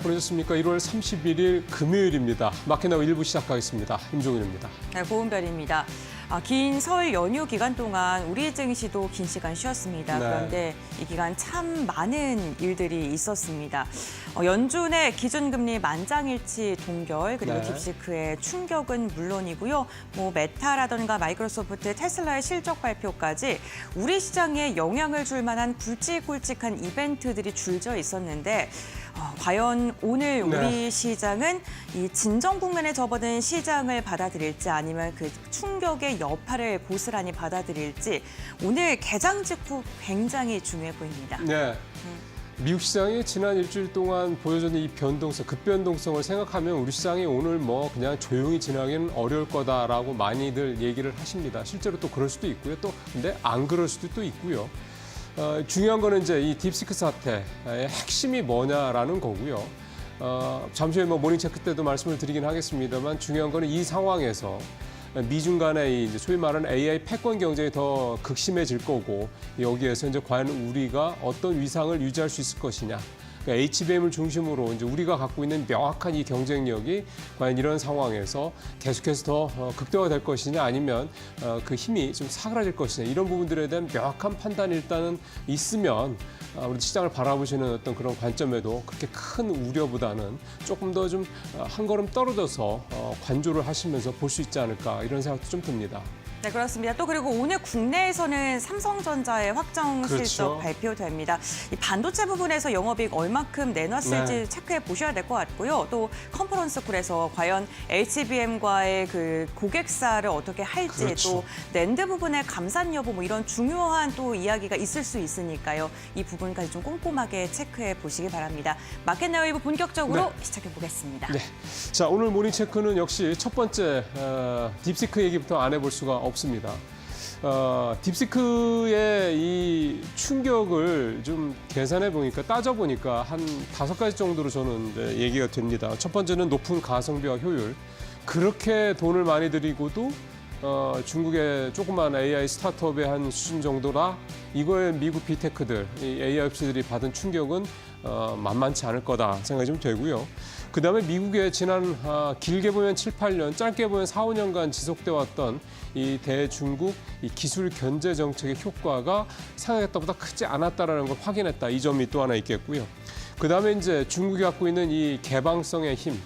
잘 보내셨습니까? 1월 31일 금요일입니다. 마켓나우 1부 시작하겠습니다. 임종윤입니다. 네, 고은별입니다. 긴 설 연휴 기간 동안 우리 증시도 긴 시간 쉬었습니다. 네. 그런데 이 기간 참 많은 일들이 있었습니다. 연준의 기준금리 만장일치 동결, 그리고 네. 딥시크의 충격은 물론이고요. 메타라던가 마이크로소프트, 테슬라의 실적 발표까지 우리 시장에 영향을 줄 만한 굵직굵직한 이벤트들이 줄져 있었는데 과연 오늘 우리 시장은 이 진정 국면에 접어든 시장을 받아들일지 아니면 그 충격의 여파를 고스란히 받아들일지 오늘 개장 직후 굉장히 중요해 보입니다. 네. 미국 시장이 지난 일주일 동안 보여준 이 변동성, 급변동성을 생각하면 우리 시장이 오늘 그냥 조용히 지나기는 어려울 거다라고 많이들 얘기를 하십니다. 실제로 또 그럴 수도 있고요. 또 근데 안 그럴 수도 또 있고요. 중요한 거는 이제 이 딥시크 사태의 핵심이 뭐냐라는 거고요. 잠시 후에 모닝 체크 때도 말씀을 드리긴 하겠습니다만 중요한 거는 이 상황에서 미중 간의 이제 소위 말하는 AI 패권 경쟁이 더 극심해질 거고 여기에서 이제 과연 우리가 어떤 위상을 유지할 수 있을 것이냐. 그러니까 HBM을 중심으로 이제 우리가 갖고 있는 명확한 이 경쟁력이 과연 이런 상황에서 계속해서 더 극대화될 것이냐 아니면 그 힘이 좀 사그라질 것이냐 이런 부분들에 대한 명확한 판단이 일단은 있으면 우리 시장을 바라보시는 어떤 그런 관점에도 그렇게 큰 우려보다는 조금 더 좀 한 걸음 떨어져서 관조를 하시면서 볼 수 있지 않을까 이런 생각도 좀 듭니다. 네, 그렇습니다. 또 그리고 오늘 국내에서는 삼성전자의 확정 실적 발표됩니다. 이 반도체 부분에서 영업이익 얼마큼 내놨을지 체크해 보셔야 될 것 같고요. 또 컨퍼런스 콜에서 과연 HBM과의 그 고객사를 어떻게 할지 또 낸드 부분의 감산 여부 이런 중요한 또 이야기가 있을 수 있으니까요. 이 부분까지 좀 꼼꼼하게 체크해 보시기 바랍니다. 마켓나우 1부 본격적으로 시작해 보겠습니다. 네. 자, 오늘 모닝 체크는 역시 첫 번째 딥시크 얘기부터 안 해볼 수가 없습니다. 딥시크의 이 충격을 좀 계산해 보니까 따져보니까 한 5가지 정도로 저는 이제 얘기가 됩니다. 첫 번째는 높은 가성비와 효율. 그렇게 돈을 많이 들이고도 중국의 조그만 AI 스타트업의 한 수준 정도라 이거에 미국 빅테크들, 이 AI 업체들이 받은 충격은 만만치 않을 거다 생각이 좀 되고요. 그다음에 미국의 지난 길게 보면 7, 8년, 짧게 보면 4, 5년간 지속돼 왔던 이 대중국 이 기술 견제 정책의 효과가 생각했던 것보다 크지 않았다라는 걸 확인했다. 이 점이 또 하나 있겠고요. 그다음에 이제 중국이 갖고 있는 이 개방성의 힘.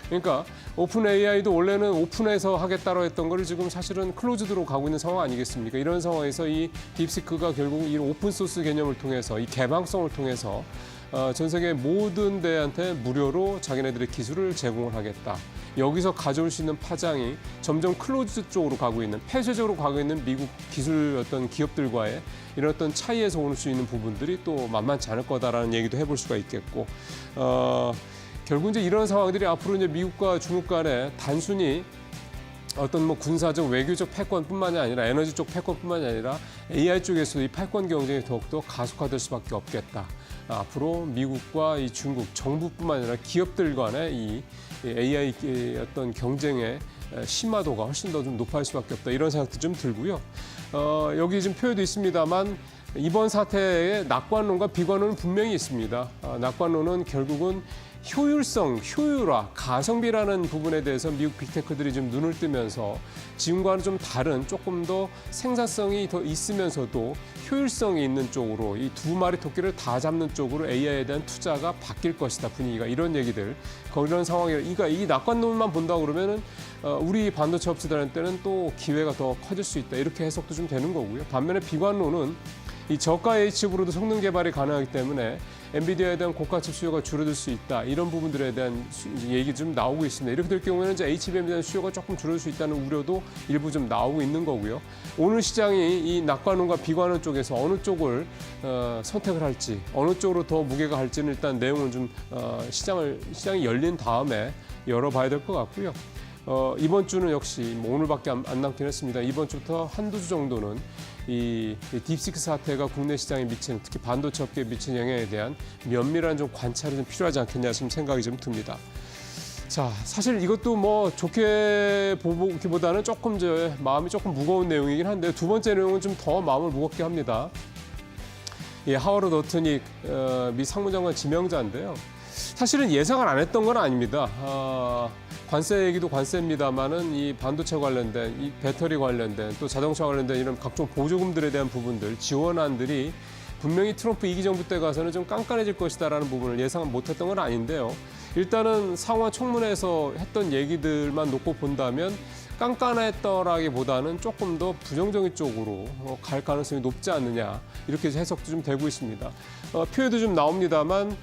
그러니까 오픈 AI도 원래는 오픈해서 하겠다고 했던 거를 지금 사실은 클로즈드로 가고 있는 상황 아니겠습니까? 이런 상황에서 이 딥시크가 결국 이 오픈 소스 개념을 통해서 이 개방성을 통해서 전 세계 모든 데한테 무료로 자기네들의 기술을 제공을 하겠다. 여기서 가져올 수 있는 파장이 점점 클로즈 쪽으로 가고 있는, 폐쇄적으로 가고 있는 미국 기술 어떤 기업들과의 이런 어떤 차이에서 올 수 있는 부분들이 또 만만치 않을 거다라는 얘기도 해볼 수가 있겠고, 결국 이제 이런 상황들이 앞으로 이제 미국과 중국 간에 단순히 어떤 군사적 외교적 패권뿐만이 아니라 에너지 쪽 패권뿐만이 아니라 AI 쪽에서도 이 패권 경쟁이 더욱더 가속화될 수밖에 없겠다. 앞으로 미국과 이 중국 정부뿐만 아니라 기업들 간의 이 AI 어떤 경쟁의 심화도가 훨씬 더 좀 높아질 수밖에 없다. 이런 생각도 좀 들고요. 여기 지금 표에도 있습니다만 이번 사태의 낙관론과 비관론은 분명히 있습니다. 낙관론은 결국은 효율성, 효율화, 가성비라는 부분에 대해서 미국 빅테크들이 좀 눈을 뜨면서 지금과는 좀 다른 조금 더 생산성이 더 있으면서도 효율성이 있는 쪽으로 이 두 마리 토끼를 다 잡는 쪽으로 AI에 대한 투자가 바뀔 것이다, 분위기가. 이런 얘기들. 그런 상황이라 이 낙관론만 본다고 그러면은 우리 반도체 업체들한테는 또 기회가 더 커질 수 있다. 이렇게 해석도 좀 되는 거고요. 반면에 비관론은 이 저가 H칩으로도 성능 개발이 가능하기 때문에 엔비디아에 대한 고가칩 수요가 줄어들 수 있다. 이런 부분들에 대한 얘기 좀 나오고 있습니다. 이렇게 될 경우에는 이제 HBM에 대한 수요가 조금 줄어들 수 있다는 우려도 일부 좀 나오고 있는 거고요. 오늘 시장이 이 낙관론과 비관론 쪽에서 어느 쪽을 선택을 할지, 어느 쪽으로 더 무게가 갈지는 일단 내용은 좀 시장이 열린 다음에 열어봐야 될 것 같고요. 이번 주는 역시 오늘밖에 안 남긴 했습니다. 이번 주부터 한두 주 정도는 이 딥시크 사태가 국내 시장에 미치는, 특히 반도체 업계에 미치는 영향에 대한 면밀한 좀 관찰이 좀 필요하지 않겠냐 좀 생각이 좀 듭니다. 자, 사실 이것도 좋게 보기보다는 조금 마음이 조금 무거운 내용이긴 한데 두 번째 내용은 좀 더 마음을 무겁게 합니다. 하워드 어트닉 미 상무장관 지명자인데요. 사실은 예상을 안 했던 건 아닙니다. 관세 얘기도 관세입니다만은 이 반도체 관련된, 이 배터리 관련된, 또 자동차 관련된 이런 각종 보조금들에 대한 부분들, 지원안들이 분명히 트럼프 2기 정부 때 가서는 좀 깐깐해질 것이다라는 부분을 예상 못했던 건 아닌데요. 일단은 상원 청문회에서 했던 얘기들만 놓고 본다면 깐깐했더라기보다는 조금 더 부정적인 쪽으로 갈 가능성이 높지 않느냐 이렇게 해석도 좀 되고 있습니다. 표에도 좀 나옵니다만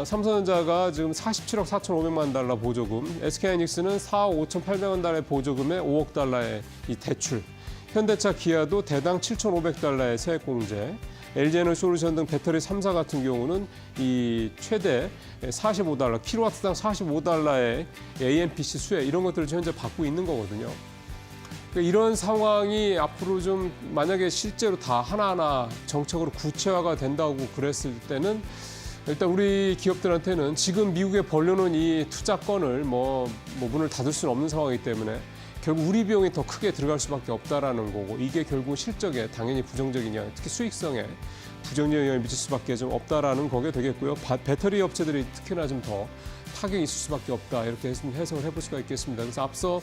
삼성전자가 지금 47억 4,500만 달러 보조금, SK하이닉스는 4억 5,800만 달러의 보조금에 5억 달러의 이 대출, 현대차, 기아도 대당 7,500달러의 세액 공제, LG에너지솔루션 등 배터리 3사 같은 경우는 이 최대 45달러, 킬로와트당 45달러의 AMPC 수혜 이런 것들을 현재 받고 있는 거거든요. 그러니까 이런 상황이 앞으로 좀 만약에 실제로 다 하나하나 정책으로 구체화가 된다고 그랬을 때는 일단 우리 기업들한테는 지금 미국에 벌려놓은 이 투자건을 뭐 문을 닫을 수는 없는 상황이기 때문에 결국 우리 비용이 더 크게 들어갈 수밖에 없다라는 거고 이게 결국 실적에 당연히 부정적인 영향, 특히 수익성에 부정적인 영향을 미칠 수밖에 좀 없다라는 거게 되겠고요. 배터리 업체들이 특히나 좀 더 타격이 있을 수밖에 없다 이렇게 해석을 해볼 수가 있겠습니다. 그래서 앞서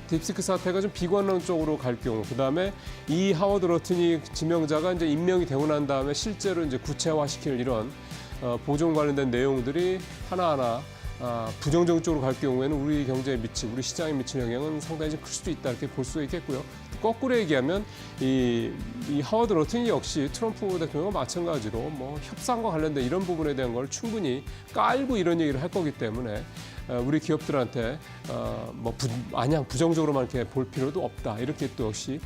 딥시크 사태가 좀 비관론 쪽으로 갈 경우, 그 다음에 이 하워드 러튼이 지명자가 이제 임명이 되고 난 다음에 실제로 이제 구체화시킬 이런 보존 관련된 내용들이 하나하나 부정적인 쪽으로 갈 경우에는 우리 경제에 미칠, 우리 시장에 미칠 영향은 상당히 좀 클 수도 있다 이렇게 볼 수가 있겠고요. 거꾸로 얘기하면 이 하워드 러튼이 역시 트럼프 대통령과 마찬가지로 뭐 협상과 관련된 이런 부분에 대한 걸 충분히 깔고 이런 얘기를 할 거기 때문에 우리 기업들한테 마냥 부정적으로만 이렇게 볼 필요도 없다. 이렇게 또 역시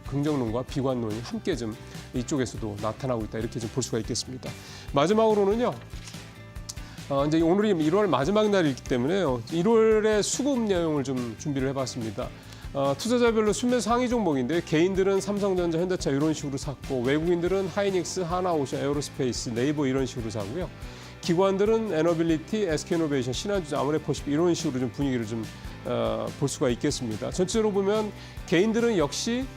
긍정론과 비관론이 함께 좀 이쪽에서도 나타나고 있다. 이렇게 좀 볼 수가 있겠습니다. 마지막으로는요. 이제 오늘이 1월 마지막 날이기 때문에요. 1월의 수급 내용을 좀 준비를 해봤습니다. 투자자별로 순매 상위 종목인데 개인들은 삼성전자, 현대차 이런 식으로 샀고 외국인들은 하이닉스, 하나오션, 에어로스페이스, 네이버 이런 식으로 사고요. 기관들은 에너빌리티, SK이노베이션, 신한주자, 아모레퍼시픽 이런 식으로 좀 분위기를 좀 볼 수가 있겠습니다. 전체적으로 보면 개인들은 역시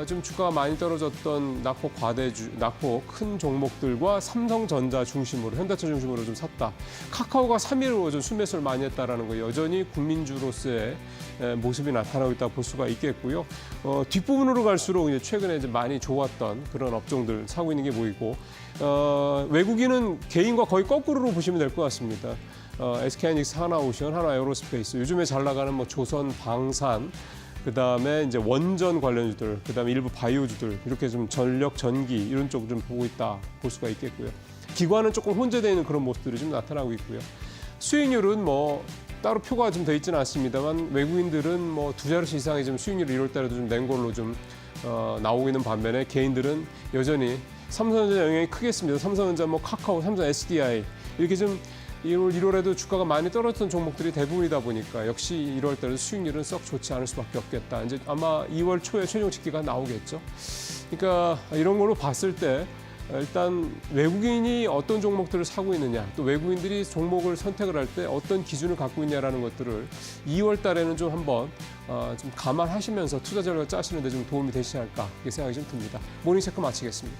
좀 주가가 많이 떨어졌던 낙폭 큰 종목들과 삼성전자 중심으로, 현대차 중심으로 좀 샀다. 카카오가 3위로 좀 순매수를 많이 했다라는 거 여전히 국민주로서의 모습이 나타나고 있다고 볼 수가 있겠고요. 뒷부분으로 갈수록 이제 최근에 이제 많이 좋았던 그런 업종들 사고 있는 게 보이고 외국인은 개인과 거의 거꾸로 보시면 될 것 같습니다. SK하이닉스, 하나오션, 하나에어로스페이스, 요즘에 잘 나가는 뭐 조선, 방산, 그다음에 이제 원전 관련주들, 그다음에 일부 바이오주들 이렇게 좀 전력, 전기 이런 쪽을 좀 보고 있다 볼 수가 있겠고요. 기관은 조금 혼재되어 있는 그런 모습들이 좀 나타나고 있고요. 수익률은 뭐 따로 표가 좀 돼 있지는 않습니다만 외국인들은 뭐 2자릿수 이상의 좀 수익률을 1월 달에도 좀 낸 걸로 좀 나오고 있는 반면에 개인들은 여전히 삼성전자 영향이 크겠습니다. 삼성전자, 뭐 카카오, 삼성 SDI 이렇게 좀 1월에도 주가가 많이 떨어졌던 종목들이 대부분이다 보니까 역시 1월 달에 수익률은 썩 좋지 않을 수밖에 없겠다. 이제 아마 2월 초에 최종 집계가 나오겠죠. 그러니까 이런 걸로 봤을 때 일단 외국인이 어떤 종목들을 사고 있느냐, 또 외국인들이 종목을 선택을 할 때 어떤 기준을 갖고 있냐라는 것들을 2월 달에는 좀 한번 좀 감안하시면서 투자 전략을 짜시는 데 좀 도움이 되시지 않을까 이렇게 생각이 좀 듭니다. 모닝체크 마치겠습니다.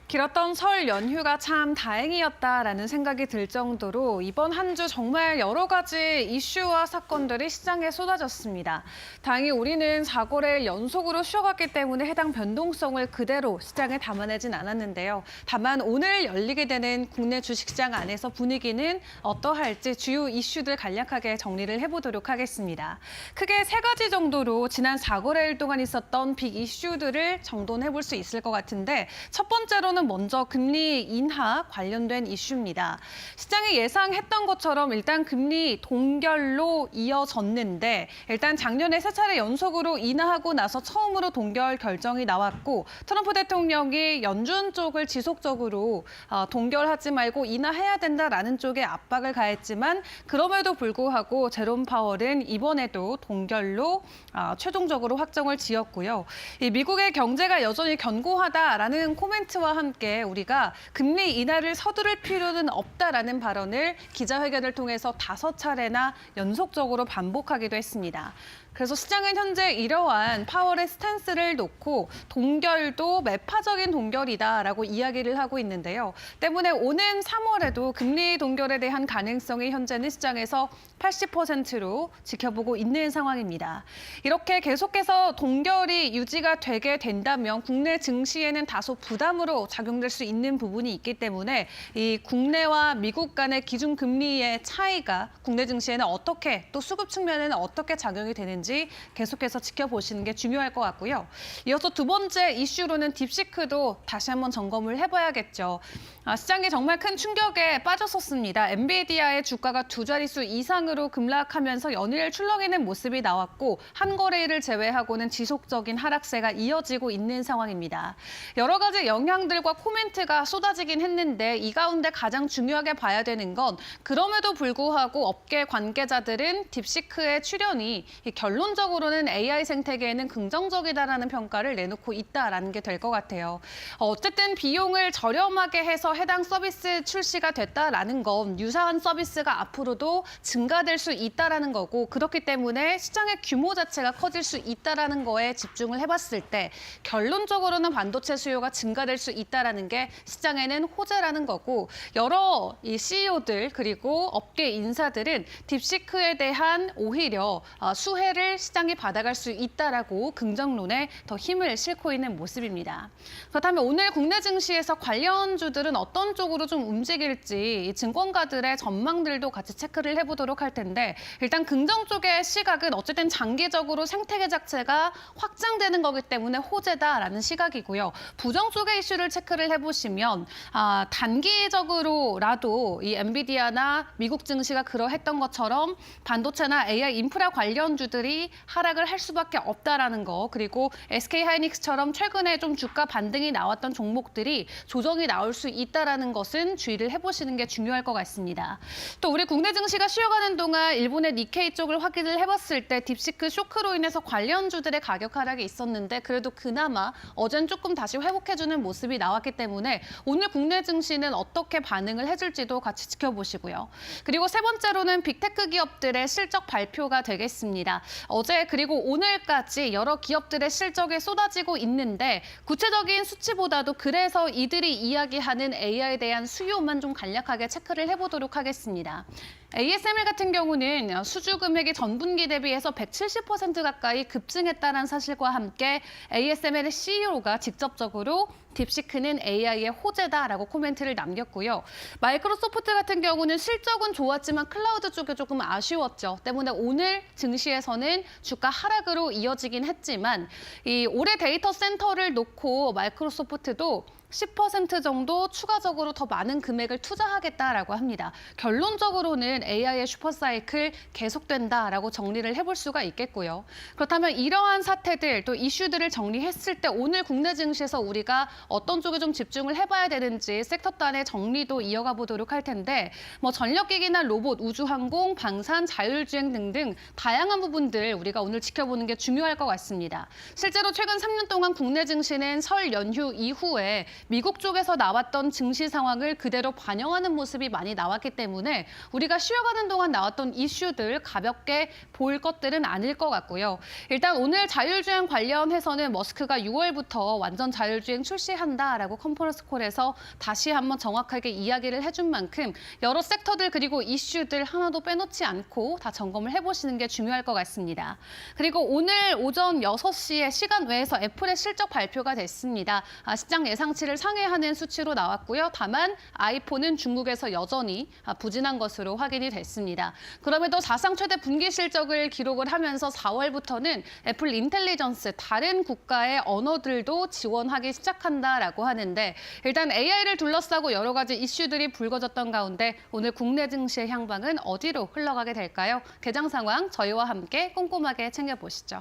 길었던 설 연휴가 참 다행이었다라는 생각이 들 정도로 이번 한 주 정말 여러 가지 이슈와 사건들이 시장에 쏟아졌습니다. 다행히 우리는 4거래일 연속으로 쉬어갔기 때문에 해당 변동성을 그대로 시장에 담아내진 않았는데요. 다만 오늘 열리게 되는 국내 주식시장 안에서 분위기는 어떠할지 주요 이슈들 간략하게 정리를 해보도록 하겠습니다. 크게 3가지 정도로 지난 4거래일 동안 있었던 빅 이슈들을 정돈해볼 수 있을 것 같은데 첫 번째로는 먼저 금리 인하 관련된 이슈입니다. 시장이 예상했던 것처럼 일단 금리 동결로 이어졌는데 일단 작년에 3차례 연속으로 인하하고 나서 처음으로 동결 결정이 나왔고 트럼프 대통령이 연준 쪽을 지속적으로 동결하지 말고 인하해야 된다라는 쪽에 압박을 가했지만 그럼에도 불구하고 제롬 파월은 이번에도 동결로 최종적으로 확정을 지었고요. 이 미국의 경제가 여전히 견고하다라는 코멘트와 함께 함께 우리가 금리 인하를 서두를 필요는 없다라는 발언을 기자회견을 통해서 5차례나 연속적으로 반복하기도 했습니다. 그래서 시장은 현재 이러한 파월의 스탠스를 놓고 동결도 매파적인 동결이다라고 이야기를 하고 있는데요. 때문에 오는 3월에도 금리 동결에 대한 가능성이 현재는 시장에서 80%로 지켜보고 있는 상황입니다. 이렇게 계속해서 동결이 유지가 되게 된다면 국내 증시에는 다소 부담으로 작용될 수 있는 부분이 있기 때문에 이 국내와 미국 간의 기준금리의 차이가 국내 증시에는 어떻게 또 수급 측면에는 어떻게 작용이 되는지 계속해서 지켜보시는 게 중요할 것 같고요. 이어서 두 번째 이슈로는 딥시크도 다시 한번 점검을 해봐야겠죠. 시장이 정말 큰 충격에 빠졌었습니다. 엔비디아의 주가가 2자릿수 이상으로 급락하면서 연일 출렁이는 모습이 나왔고 한 거래일을 제외하고는 지속적인 하락세가 이어지고 있는 상황입니다. 여러 가지 영향들과 코멘트가 쏟아지긴 했는데 이 가운데 가장 중요하게 봐야 되는 건 그럼에도 불구하고 업계 관계자들은 딥시크의 출현이 결론적으로는 AI 생태계에는 긍정적이다라는 평가를 내놓고 있다라는 게 될 것 같아요. 어쨌든 비용을 저렴하게 해서 해당 서비스 출시가 됐다라는 건 유사한 서비스가 앞으로도 증가될 수 있다라는 거고 그렇기 때문에 시장의 규모 자체가 커질 수 있다라는 거에 집중을 해봤을 때 결론적으로는 반도체 수요가 증가될 수 있다라는 게 시장에는 호재라는 거고 여러 이 CEO들 그리고 업계 인사들은 딥시크에 대한 오히려 수혜를 시장이 받아갈 수 있다라고 긍정론에 더 힘을 싣고 있는 모습입니다. 그렇다면 오늘 국내 증시에서 관련주들은 어떤 쪽으로 좀 움직일지 증권가들의 전망들도 같이 체크를 해보도록 할 텐데 일단 긍정 쪽의 시각은 어쨌든 장기적으로 생태계 자체가 확장되는 거기 때문에 호재다라는 시각이고요. 부정 쪽의 이슈를 체크를 해보시면 단기적으로라도 이 엔비디아나 미국 증시가 그러했던 것처럼 반도체나 AI 인프라 관련주들이 하락을 할 수밖에 없다라는 거 그리고 SK하이닉스처럼 최근에 좀 주가 반등이 나왔던 종목들이 조정이 나올 수 있다라는 것은 주의를 해보시는 게 중요할 것 같습니다. 또 우리 국내 증시가 쉬어가는 동안 일본의 니케이 쪽을 확인을 해봤을 때 딥시크 쇼크로 인해서 관련주들의 가격 하락이 있었는데 그래도 그나마 어젠 조금 다시 회복해주는 모습이 나왔기 때문에 오늘 국내 증시는 어떻게 반응을 해줄지도 같이 지켜보시고요. 그리고 세 번째로는 빅테크 기업들의 실적 발표가 되겠습니다. 어제 그리고 오늘까지 여러 기업들의 실적이 쏟아지고 있는데 구체적인 수치보다도 그래서 이들이 이야기하는 AI에 대한 수요만 좀 간략하게 체크를 해보도록 하겠습니다. ASML 같은 경우는 수주 금액이 전분기 대비해서 170% 가까이 급증했다는 사실과 함께 ASML의 CEO가 직접적으로 딥시크는 AI의 호재다라고 코멘트를 남겼고요. 마이크로소프트 같은 경우는 실적은 좋았지만 클라우드 쪽에 조금 아쉬웠죠. 때문에 오늘 증시에서는 주가 하락으로 이어지긴 했지만 이 올해 데이터 센터를 놓고 마이크로소프트도 10% 정도 추가적으로 더 많은 금액을 투자하겠다라고 합니다. 결론적으로는 AI의 슈퍼사이클 계속된다라고 정리를 해볼 수가 있겠고요. 그렇다면 이러한 사태들 또 이슈들을 정리했을 때 오늘 국내 증시에서 우리가 어떤 쪽에 좀 집중을 해봐야 되는지 섹터 단의 정리도 이어가 보도록 할 텐데 전력기기나 로봇, 우주항공, 방산, 자율주행 등등 다양한 부분들 우리가 오늘 지켜보는 게 중요할 것 같습니다. 실제로 최근 3년 동안 국내 증시는 설 연휴 이후에 미국 쪽에서 나왔던 증시 상황을 그대로 반영하는 모습이 많이 나왔기 때문에 우리가 쉬어가는 동안 나왔던 이슈들 가볍게 볼 것들은 아닐 것 같고요. 일단 오늘 자율주행 관련해서는 머스크가 6월부터 완전 자율주행 출시한다라고 컨퍼런스 콜에서 다시 한번 정확하게 이야기를 해준 만큼 여러 섹터들 그리고 이슈들 하나도 빼놓지 않고 다 점검을 해보시는 게 중요할 것 같습니다. 그리고 오늘 오전 6시에 시간 외에서 애플의 실적 발표가 됐습니다. 시장 예상치를 상회하는 수치로 나왔고요. 다만 아이폰은 중국에서 여전히 부진한 것으로 확인이 됐습니다. 그럼에도 사상 최대 분기 실적을 기록을 하면서 4월부터는 애플 인텔리전스 다른 국가의 언어들도 지원하기 시작한다라고 하는데 일단 AI를 둘러싸고 여러 가지 이슈들이 불거졌던 가운데 오늘 국내 증시의 향방은 어디로 흘러가게 될까요? 개장 상황 저희와 함께 꼼꼼하게 챙겨보시죠.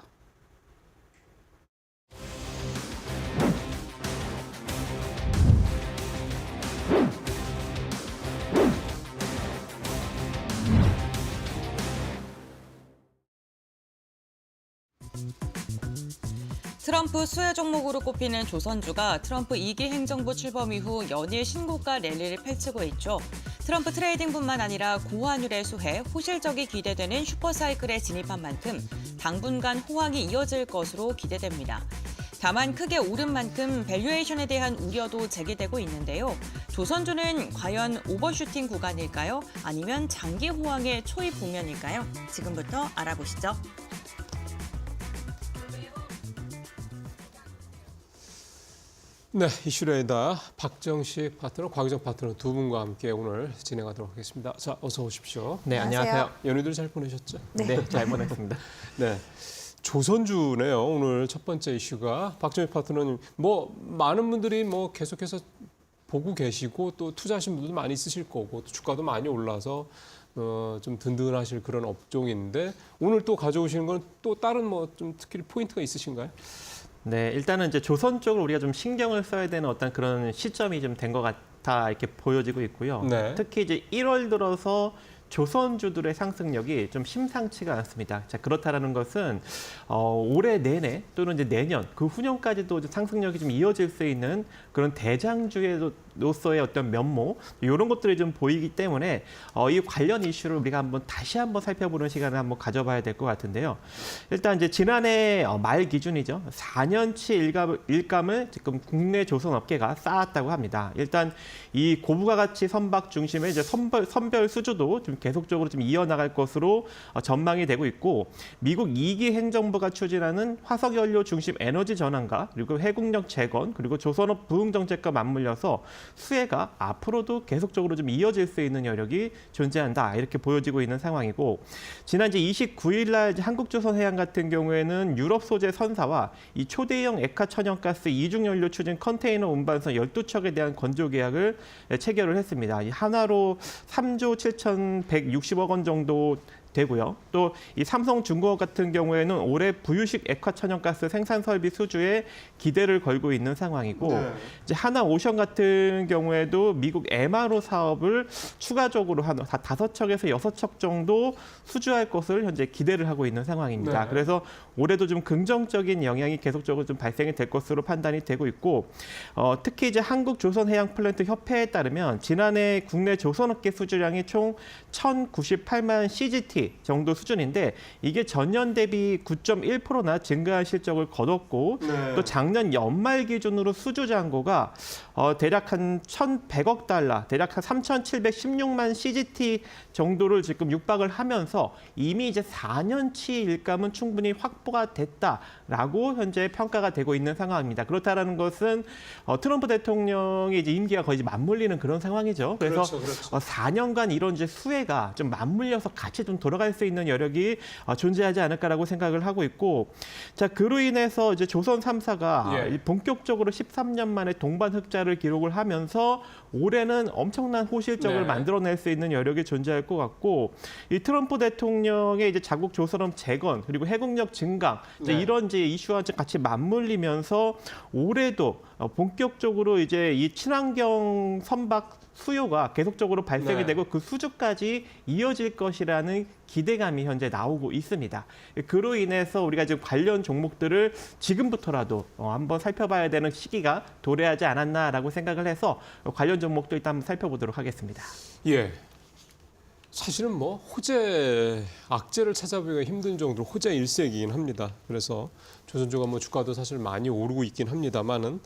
트럼프 수혜 종목으로 꼽히는 조선주가 트럼프 2기 행정부 출범 이후 연일 신고가 랠리를 펼치고 있죠. 트럼프 트레이딩뿐만 아니라 고환율의 수혜, 호실적이 기대되는 슈퍼사이클에 진입한 만큼 당분간 호황이 이어질 것으로 기대됩니다. 다만 크게 오른 만큼 밸류에이션에 대한 우려도 제기되고 있는데요. 조선주는 과연 오버슈팅 구간일까요? 아니면 장기 호황의 초입 국면일까요? 지금부터 알아보시죠. 네, 이슈레이더 박정식 파트너, 곽유정 파트너 두 분과 함께 오늘 진행하도록 하겠습니다. 자, 어서 오십시오. 네, 안녕하세요. 연휴들 잘 보내셨죠? 네, 잘 보냈습니다. 네. 조선주네요. 오늘 첫 번째 이슈가 박정희 파트너님. 뭐 많은 분들이 뭐 계속해서 보고 계시고 또 투자하신 분들도 많이 있으실 거고 또 주가도 많이 올라서 좀 든든하실 그런 업종인데 오늘 또 가져오시는 건 또 다른 뭐 좀 특히 포인트가 있으신가요? 네, 일단은 이제 조선 쪽을 우리가 좀 신경을 써야 되는 어떤 그런 시점이 좀 된 것 같아 이렇게 보여지고 있고요. 네. 특히 이제 1월 들어서 조선주들의 상승력이 좀 심상치가 않습니다. 자, 그렇다라는 것은 올해 내내 또는 이제 내년 그 후년까지도 상승력이 좀 이어질 수 있는 그런 대장주로서의 어떤 면모 이런 것들이 좀 보이기 때문에 이 관련 이슈를 우리가 다시 한번 살펴보는 시간을 한번 가져봐야 될 것 같은데요. 일단 이제 지난해 말 기준이죠. 4년치 일감을 지금 국내 조선업계가 쌓았다고 합니다. 일단 이 고부가가치 선박 중심의 이제 선별 수주도 좀 계속적으로 좀 이어나갈 것으로 전망이 되고 있고 미국 2기 행정부가 추진하는 화석연료 중심 에너지 전환과 그리고 해국력 재건 그리고 조선업 부흥 정책과 맞물려서 수혜가 앞으로도 계속적으로 좀 이어질 수 있는 여력이 존재한다 이렇게 보여지고 있는 상황이고 지난 이제 29일 날 한국조선해양 같은 경우에는 유럽 소재 선사와 이 초대형 액화 천연가스 이중 연료 추진 컨테이너 운반선 12척에 대한 건조 계약을 체결을 했습니다. 이 한화로 3조 7,160억 원 정도 되고요. 또 이 삼성중공업 같은 경우에는 올해 부유식 액화천연가스 생산 설비 수주에 기대를 걸고 있는 상황이고 네. 이제 하나오션 같은 경우에도 미국 MRO 사업을 추가적으로 한 5척에서 6척 정도 수주할 것을 현재 기대를 하고 있는 상황입니다. 네. 그래서 올해도 좀 긍정적인 영향이 계속적으로 좀 발생이 될 것으로 판단이 되고 있고 특히 이제 한국조선해양플랜트 협회에 따르면 지난해 국내 조선업계 수주량이 총 1,098만 CGT 정도 수준인데 이게 전년 대비 9.1%나 증가한 실적을 거뒀고 네. 또 작년 연말 기준으로 수주 잔고가 대략 한 1,100억 달러, 대략 한 3,716만 CGT 정도를 지금 육박을 하면서 이미 이제 4년치 일감은 충분히 확보가 됐다라고 현재 평가가 되고 있는 상황입니다. 그렇다라는 것은 트럼프 대통령이 이제 임기가 거의 맞물리는 그런 상황이죠. 그래서 그렇죠. 4년간 이런 이제 수혜가 좀 맞물려서 같이 좀 돌아갈 수 있는 여력이 존재하지 않을까라고 생각을 하고 있고, 자 그로 인해서 이제 조선 3사가 예. 본격적으로 13년 만에 동반 흑자를 기록을 하면서 올해는 엄청난 호실적을 네. 만들어낼 수 있는 여력이 존재할 것 같고, 이 트럼프 대통령의 이제 자국 조선업 재건 그리고 해국력 증강 이제 네. 이런 이제 이슈와 같이 맞물리면서 올해도 본격적으로 이제 이 친환경 선박 수요가 계속적으로 발생이 네. 되고 그 수주까지 이어질 것이라는 기대감이 현재 나오고 있습니다. 그로 인해서 우리가 지금 관련 종목들을 지금부터라도 한번 살펴봐야 되는 시기가 도래하지 않았나라고 생각을 해서 관련 종목도 일단 한번 살펴보도록 하겠습니다. 예. 사실은 뭐 호재, 악재를 찾아보기가 힘든 정도로 호재 일색이긴 합니다. 그래서 조선주가 뭐 주가도 사실 많이 오르고 있긴 합니다만은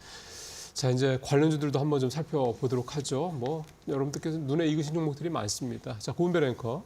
자 이제 관련주들도 한번 좀 살펴보도록 하죠. 뭐 여러분들께서 눈에 익으신 종목들이 많습니다. 자 고은별 앵커.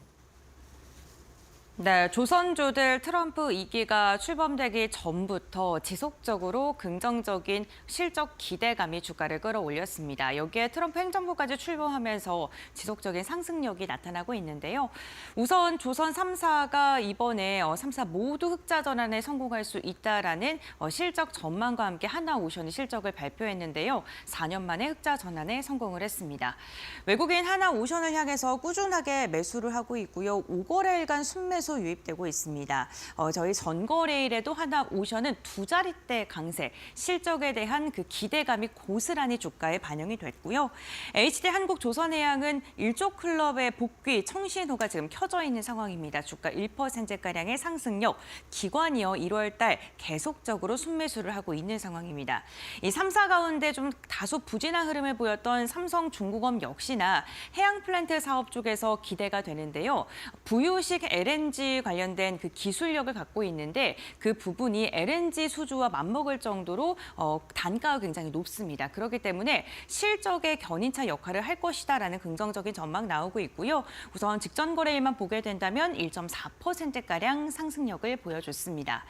네, 조선주들 트럼프 2기가 출범되기 전부터 지속적으로 긍정적인 실적 기대감이 주가를 끌어올렸습니다. 여기에 트럼프 행정부까지 출범하면서 지속적인 상승력이 나타나고 있는데요. 우선 조선 3사가 이번에 3사 모두 흑자 전환에 성공할 수 있다라는 실적 전망과 함께 하나오션이 실적을 발표했는데요. 4년 만에 흑자 전환에 성공을 했습니다. 외국인 하나오션을 향해서 꾸준하게 매수를 하고 있고요. 5거래일간 순매수 다소 유입되고 있습니다. 저희 전거래일에도 하나오션은 두 자릿대 강세, 실적에 대한 그 기대감이 고스란히 주가에 반영이 됐고요. HD 한국조선해양은 일조 클럽의 복귀 청신호가 지금 켜져 있는 상황입니다. 주가 1%가량의 상승력, 기관이어 1월 달 계속적으로 순매수를 하고 있는 상황입니다. 이 3사 가운데 좀 다소 부진한 흐름을 보였던 삼성중공업 역시나 해양 플랜트 사업 쪽에서 기대가 되는데요. 부유식 LNG 관련된 그 기술력을 갖고 있는데 그 부분이 LNG 수주와 맞먹을 정도로 단가가 굉장히 높습니다. 그렇기 때문에 실적의 견인차 역할을 할 것이다라는 긍정적인 전망 나오고 있고요. 우선 직전 거래일만 보게 된다면 1.4%가량 상승력을 보여줬습니다.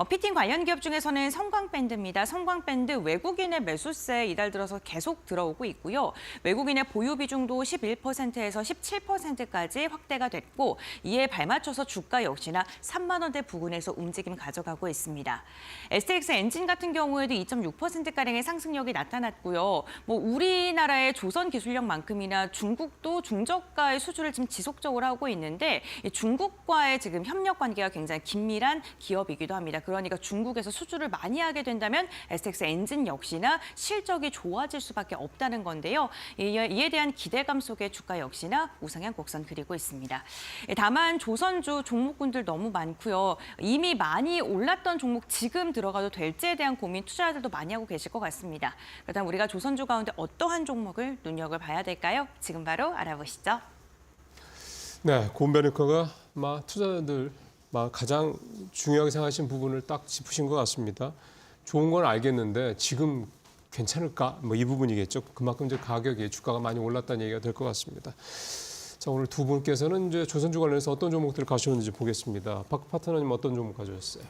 피팅 관련 기업 중에서는 성광밴드입니다. 성광밴드 외국인의 매수세 이달 들어서 계속 들어오고 있고요. 외국인의 보유 비중도 11%에서 17%까지 확대가 됐고 이에 발맞춰서 주가 역시나 3만 원대 부근에서 움직임 가져가고 있습니다. STX 엔진 같은 경우에도 2.6%가량의 상승력이 나타났고요. 우리나라의 조선 기술력만큼이나 중국도 중저가의 수주를 지금 지속적으로 하고 있는데 중국과의 지금 협력 관계가 굉장히 긴밀한 기업이기도 합니다. 그러니까 중국에서 수주를 많이 하게 된다면 STX 엔진 역시나 실적이 좋아질 수밖에 없다는 건데요. 이에 대한 기대감 속에 주가 역시나 우상향 곡선 그리고 있습니다. 다만 조선주 종목군들 너무 많고요. 이미 많이 올랐던 종목 지금 들어가도 될지에 대한 고민 투자자들도 많이 하고 계실 것 같습니다. 그렇다면 우리가 조선주 가운데 어떠한 종목을 눈여겨봐야 될까요? 지금 바로 알아보시죠. 네, 고은변리커가 투자자들 가장 중요하게 생각하신 부분을 딱 짚으신 것 같습니다. 좋은 건 알겠는데 지금 괜찮을까? 이 부분이겠죠. 그만큼 이제 가격이 주가가 많이 올랐다는 얘기가 될 것 같습니다. 자, 오늘 두 분께서는 이제 조선주 관련해서 어떤 종목들을 가져오는지 보겠습니다. 박 파트너님 어떤 종목 가져오셨어요?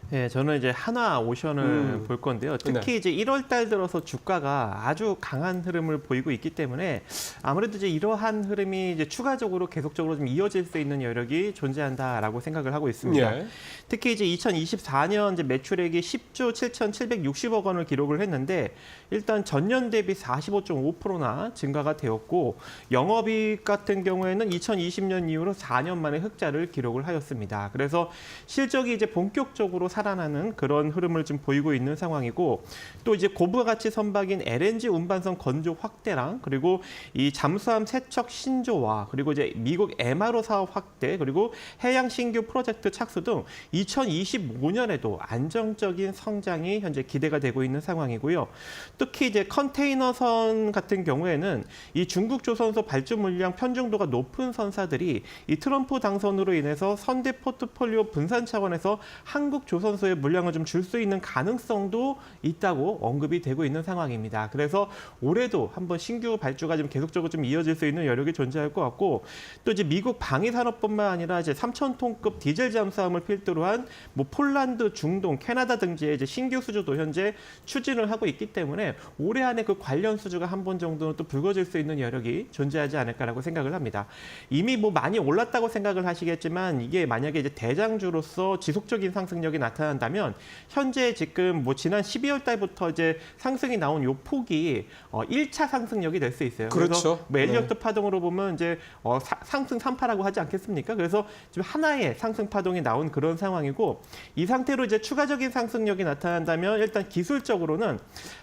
네, 저는 이제 하나오션을 볼 건데요. 특히 네. 이제 1월 달 들어서 주가가 아주 강한 흐름을 보이고 있기 때문에 아무래도 이제 이러한 흐름이 이제 추가적으로 계속적으로 좀 이어질 수 있는 여력이 존재한다라고 생각을 하고 있습니다. 예. 특히 이제 2024년 이제 매출액이 10조 7,760억 원을 기록을 했는데 일단 전년 대비 45.5%나 증가가 되었고 영업이익 같은 경우에는 2020년 이후로 4년 만에 흑자를 기록을 하였습니다. 그래서 실적이 이제 본격적으로 살아나는 그런 흐름을 지금 보이고 있는 상황이고 또 이제 고부가 가치 선박인 LNG 운반선 건조 확대랑 그리고 이 잠수함 세척 신조화 그리고 이제 미국 MRO 사업 확대 그리고 해양 신규 프로젝트 착수 등 2025년에도 안정적인 성장이 현재 기대가 되고 있는 상황이고요. 특히 이제 컨테이너선 같은 경우에는 이 중국 조선소 발주 물량 편중도가 높은 선사들이 이 트럼프 당선으로 인해서 선대 포트폴리오 분산 차원에서 한국 조선소의 물량을 좀 줄 수 있는 가능성도 있다고 언급이 되고 있는 상황입니다. 그래서 올해도 한번 신규 발주가 좀 계속적으로 좀 이어질 수 있는 여력이 존재할 것 같고 또 이제 미국 방위 산업뿐만 아니라 이제 3,000톤급 디젤 잠수함을 필두로 한 폴란드, 중동, 캐나다 등지의 이제 신규 수주도 현재 추진을 하고 있기 때문에 올해 안에 그 관련 수주가 한 번 정도는 또 불거질 수 있는 여력이 존재하지 않을까라고 생각을 합니다. 이미 많이 올랐다고 생각을 하시겠지만 이게 만약에 이제 대장주로서 지속적인 상승력이 나타난다면 현재 지금 지난 12월 달부터 이제 상승이 나온 요 폭이 1차 상승력이 될 수 있어요. 그렇죠. 그래서 엘리어트 파동으로 보면 이제 상승 3파라고 하지 않겠습니까? 그래서 지금 하나의 상승 파동이 나온 그런 상황이고 이 상태로 이제 추가적인 상승력이 나타난다면 일단 기술적으로는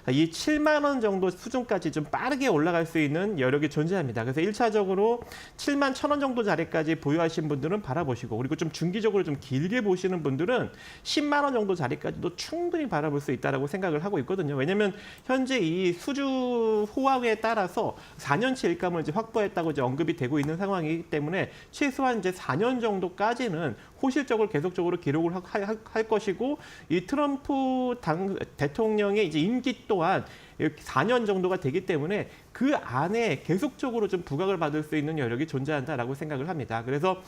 이 7만 원 정도 수준까지 좀 빠르게 올라갈 수 있는 여력이 존재합니다. 그래서 1차적으로 7만 1,000원 정도 자리까지 보유하신 분들은 바라보시고 그리고 좀 중기적으로 좀 길게 보시는 분들은 10만 원 정도 자리까지도 충분히 바라볼 수 있다라고 생각을 하고 있거든요. 왜냐하면 현재 이 수주 호황에 따라서 4년치 일감을 이제 확보했다고 이제 언급이 되고 있는 상황이기 때문에 최소한 이제 4년 정도까지는 호실적으로 계속적으로 기록을 할 것이고 이 트럼프 대통령의 이제 임기 또한 4년 정도가 되기 때문에 그 안에 계속적으로 좀 부각을 받을 수 있는 여력이 존재한다라고 생각을 합니다. 그래서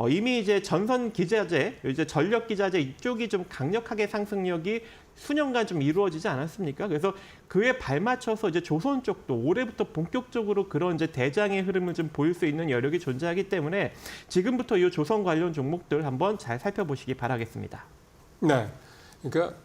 이미 이제 전선 기자재, 이제 전력 기자재 이쪽이 좀 강력하게 상승력이 수년간 좀 이루어지지 않았습니까? 그래서 그에 발맞춰서 이제 조선 쪽도 올해부터 본격적으로 그런 이제 대장의 흐름을 좀 보일 수 있는 여력이 존재하기 때문에 지금부터 이 조선 관련 종목들 한번 잘 살펴보시기 바라겠습니다. 네, 그러니까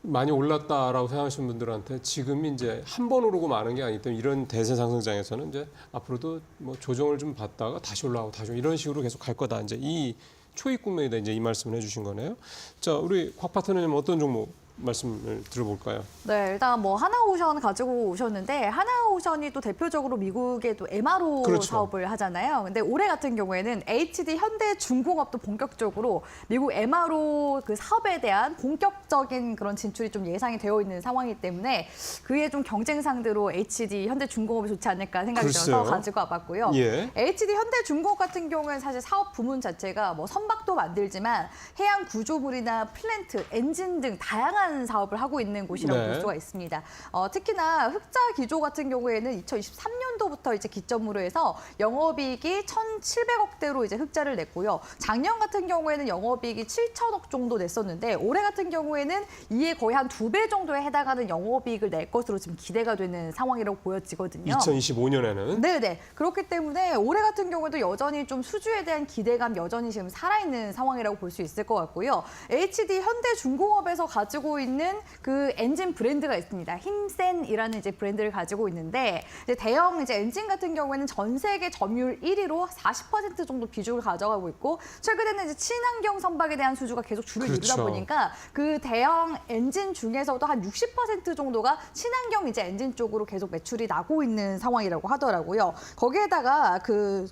많이 올랐다라고 생각하시는 분들한테 지금이 이제 한 번 오르고 마는 게 아니기 때문에 이런 대세 상승장에서는 이제 앞으로도 조정을 좀 받다가 다시 올라가고 다시 이런 식으로 계속 갈 거다. 이제 이 초입 국면이다 이제 이 말씀을 해주신 거네요. 자, 우리 곽 파트너님 어떤 종목 말씀을 들어볼까요? 네, 일단 뭐 하나오션 가지고 오셨는데 하나오션이 또 대표적으로 미국의 또 MRO 그렇죠. 사업을 하잖아요. 근데 올해 같은 경우에는 HD 현대중공업도 본격적으로 미국 MRO 그 사업에 대한 본격적인 그런 진출이 좀 예상이 되어 있는 상황이기 때문에 그에 좀 경쟁 상대로 HD 현대중공업이 좋지 않을까 생각이 글쎄요. 들어서 가지고 와봤고요. 예. HD 현대중공업 같은 경우는 사실 사업 부문 자체가 뭐 선박도 만들지만 해양 구조물이나 플랜트, 엔진 등 다양한 사업을 하고 있는 곳이라고 네. 볼 수가 있습니다. 특히나 흑자 기조 같은 경우에는 2023년도부터 이제 기점으로 해서 영업이익이 1,700억대로 이제 흑자를 냈고요. 작년 같은 경우에는 영업이익이 7천억 정도 냈었는데 올해 같은 경우에는 이에 거의 한 2배 정도에 해당하는 영업이익을 낼 것으로 지금 기대가 되는 상황이라고 보여지거든요. 2025년에는 네네. 그렇기 때문에 올해 같은 경우에도 여전히 좀 수주에 대한 기대감 여전히 지금 살아있는 상황이라고 볼 수 있을 것 같고요. HD 현대중공업에서 가지고 있는 그 엔진 브랜드가 있습니다. 힘센이라는 이제 브랜드를 가지고 있는데 이제 대형 이제 엔진 같은 경우에는 전 세계 점유율 1위로 40% 정도 비중을 가져가고 있고 최근에는 이제 친환경 선박에 대한 수주가 계속 줄을 그렇죠. 이루다 보니까 그 대형 엔진 중에서도 한 60% 정도가 친환경 이제 엔진 쪽으로 계속 매출이 나고 있는 상황이라고 하더라고요. 거기에다가 그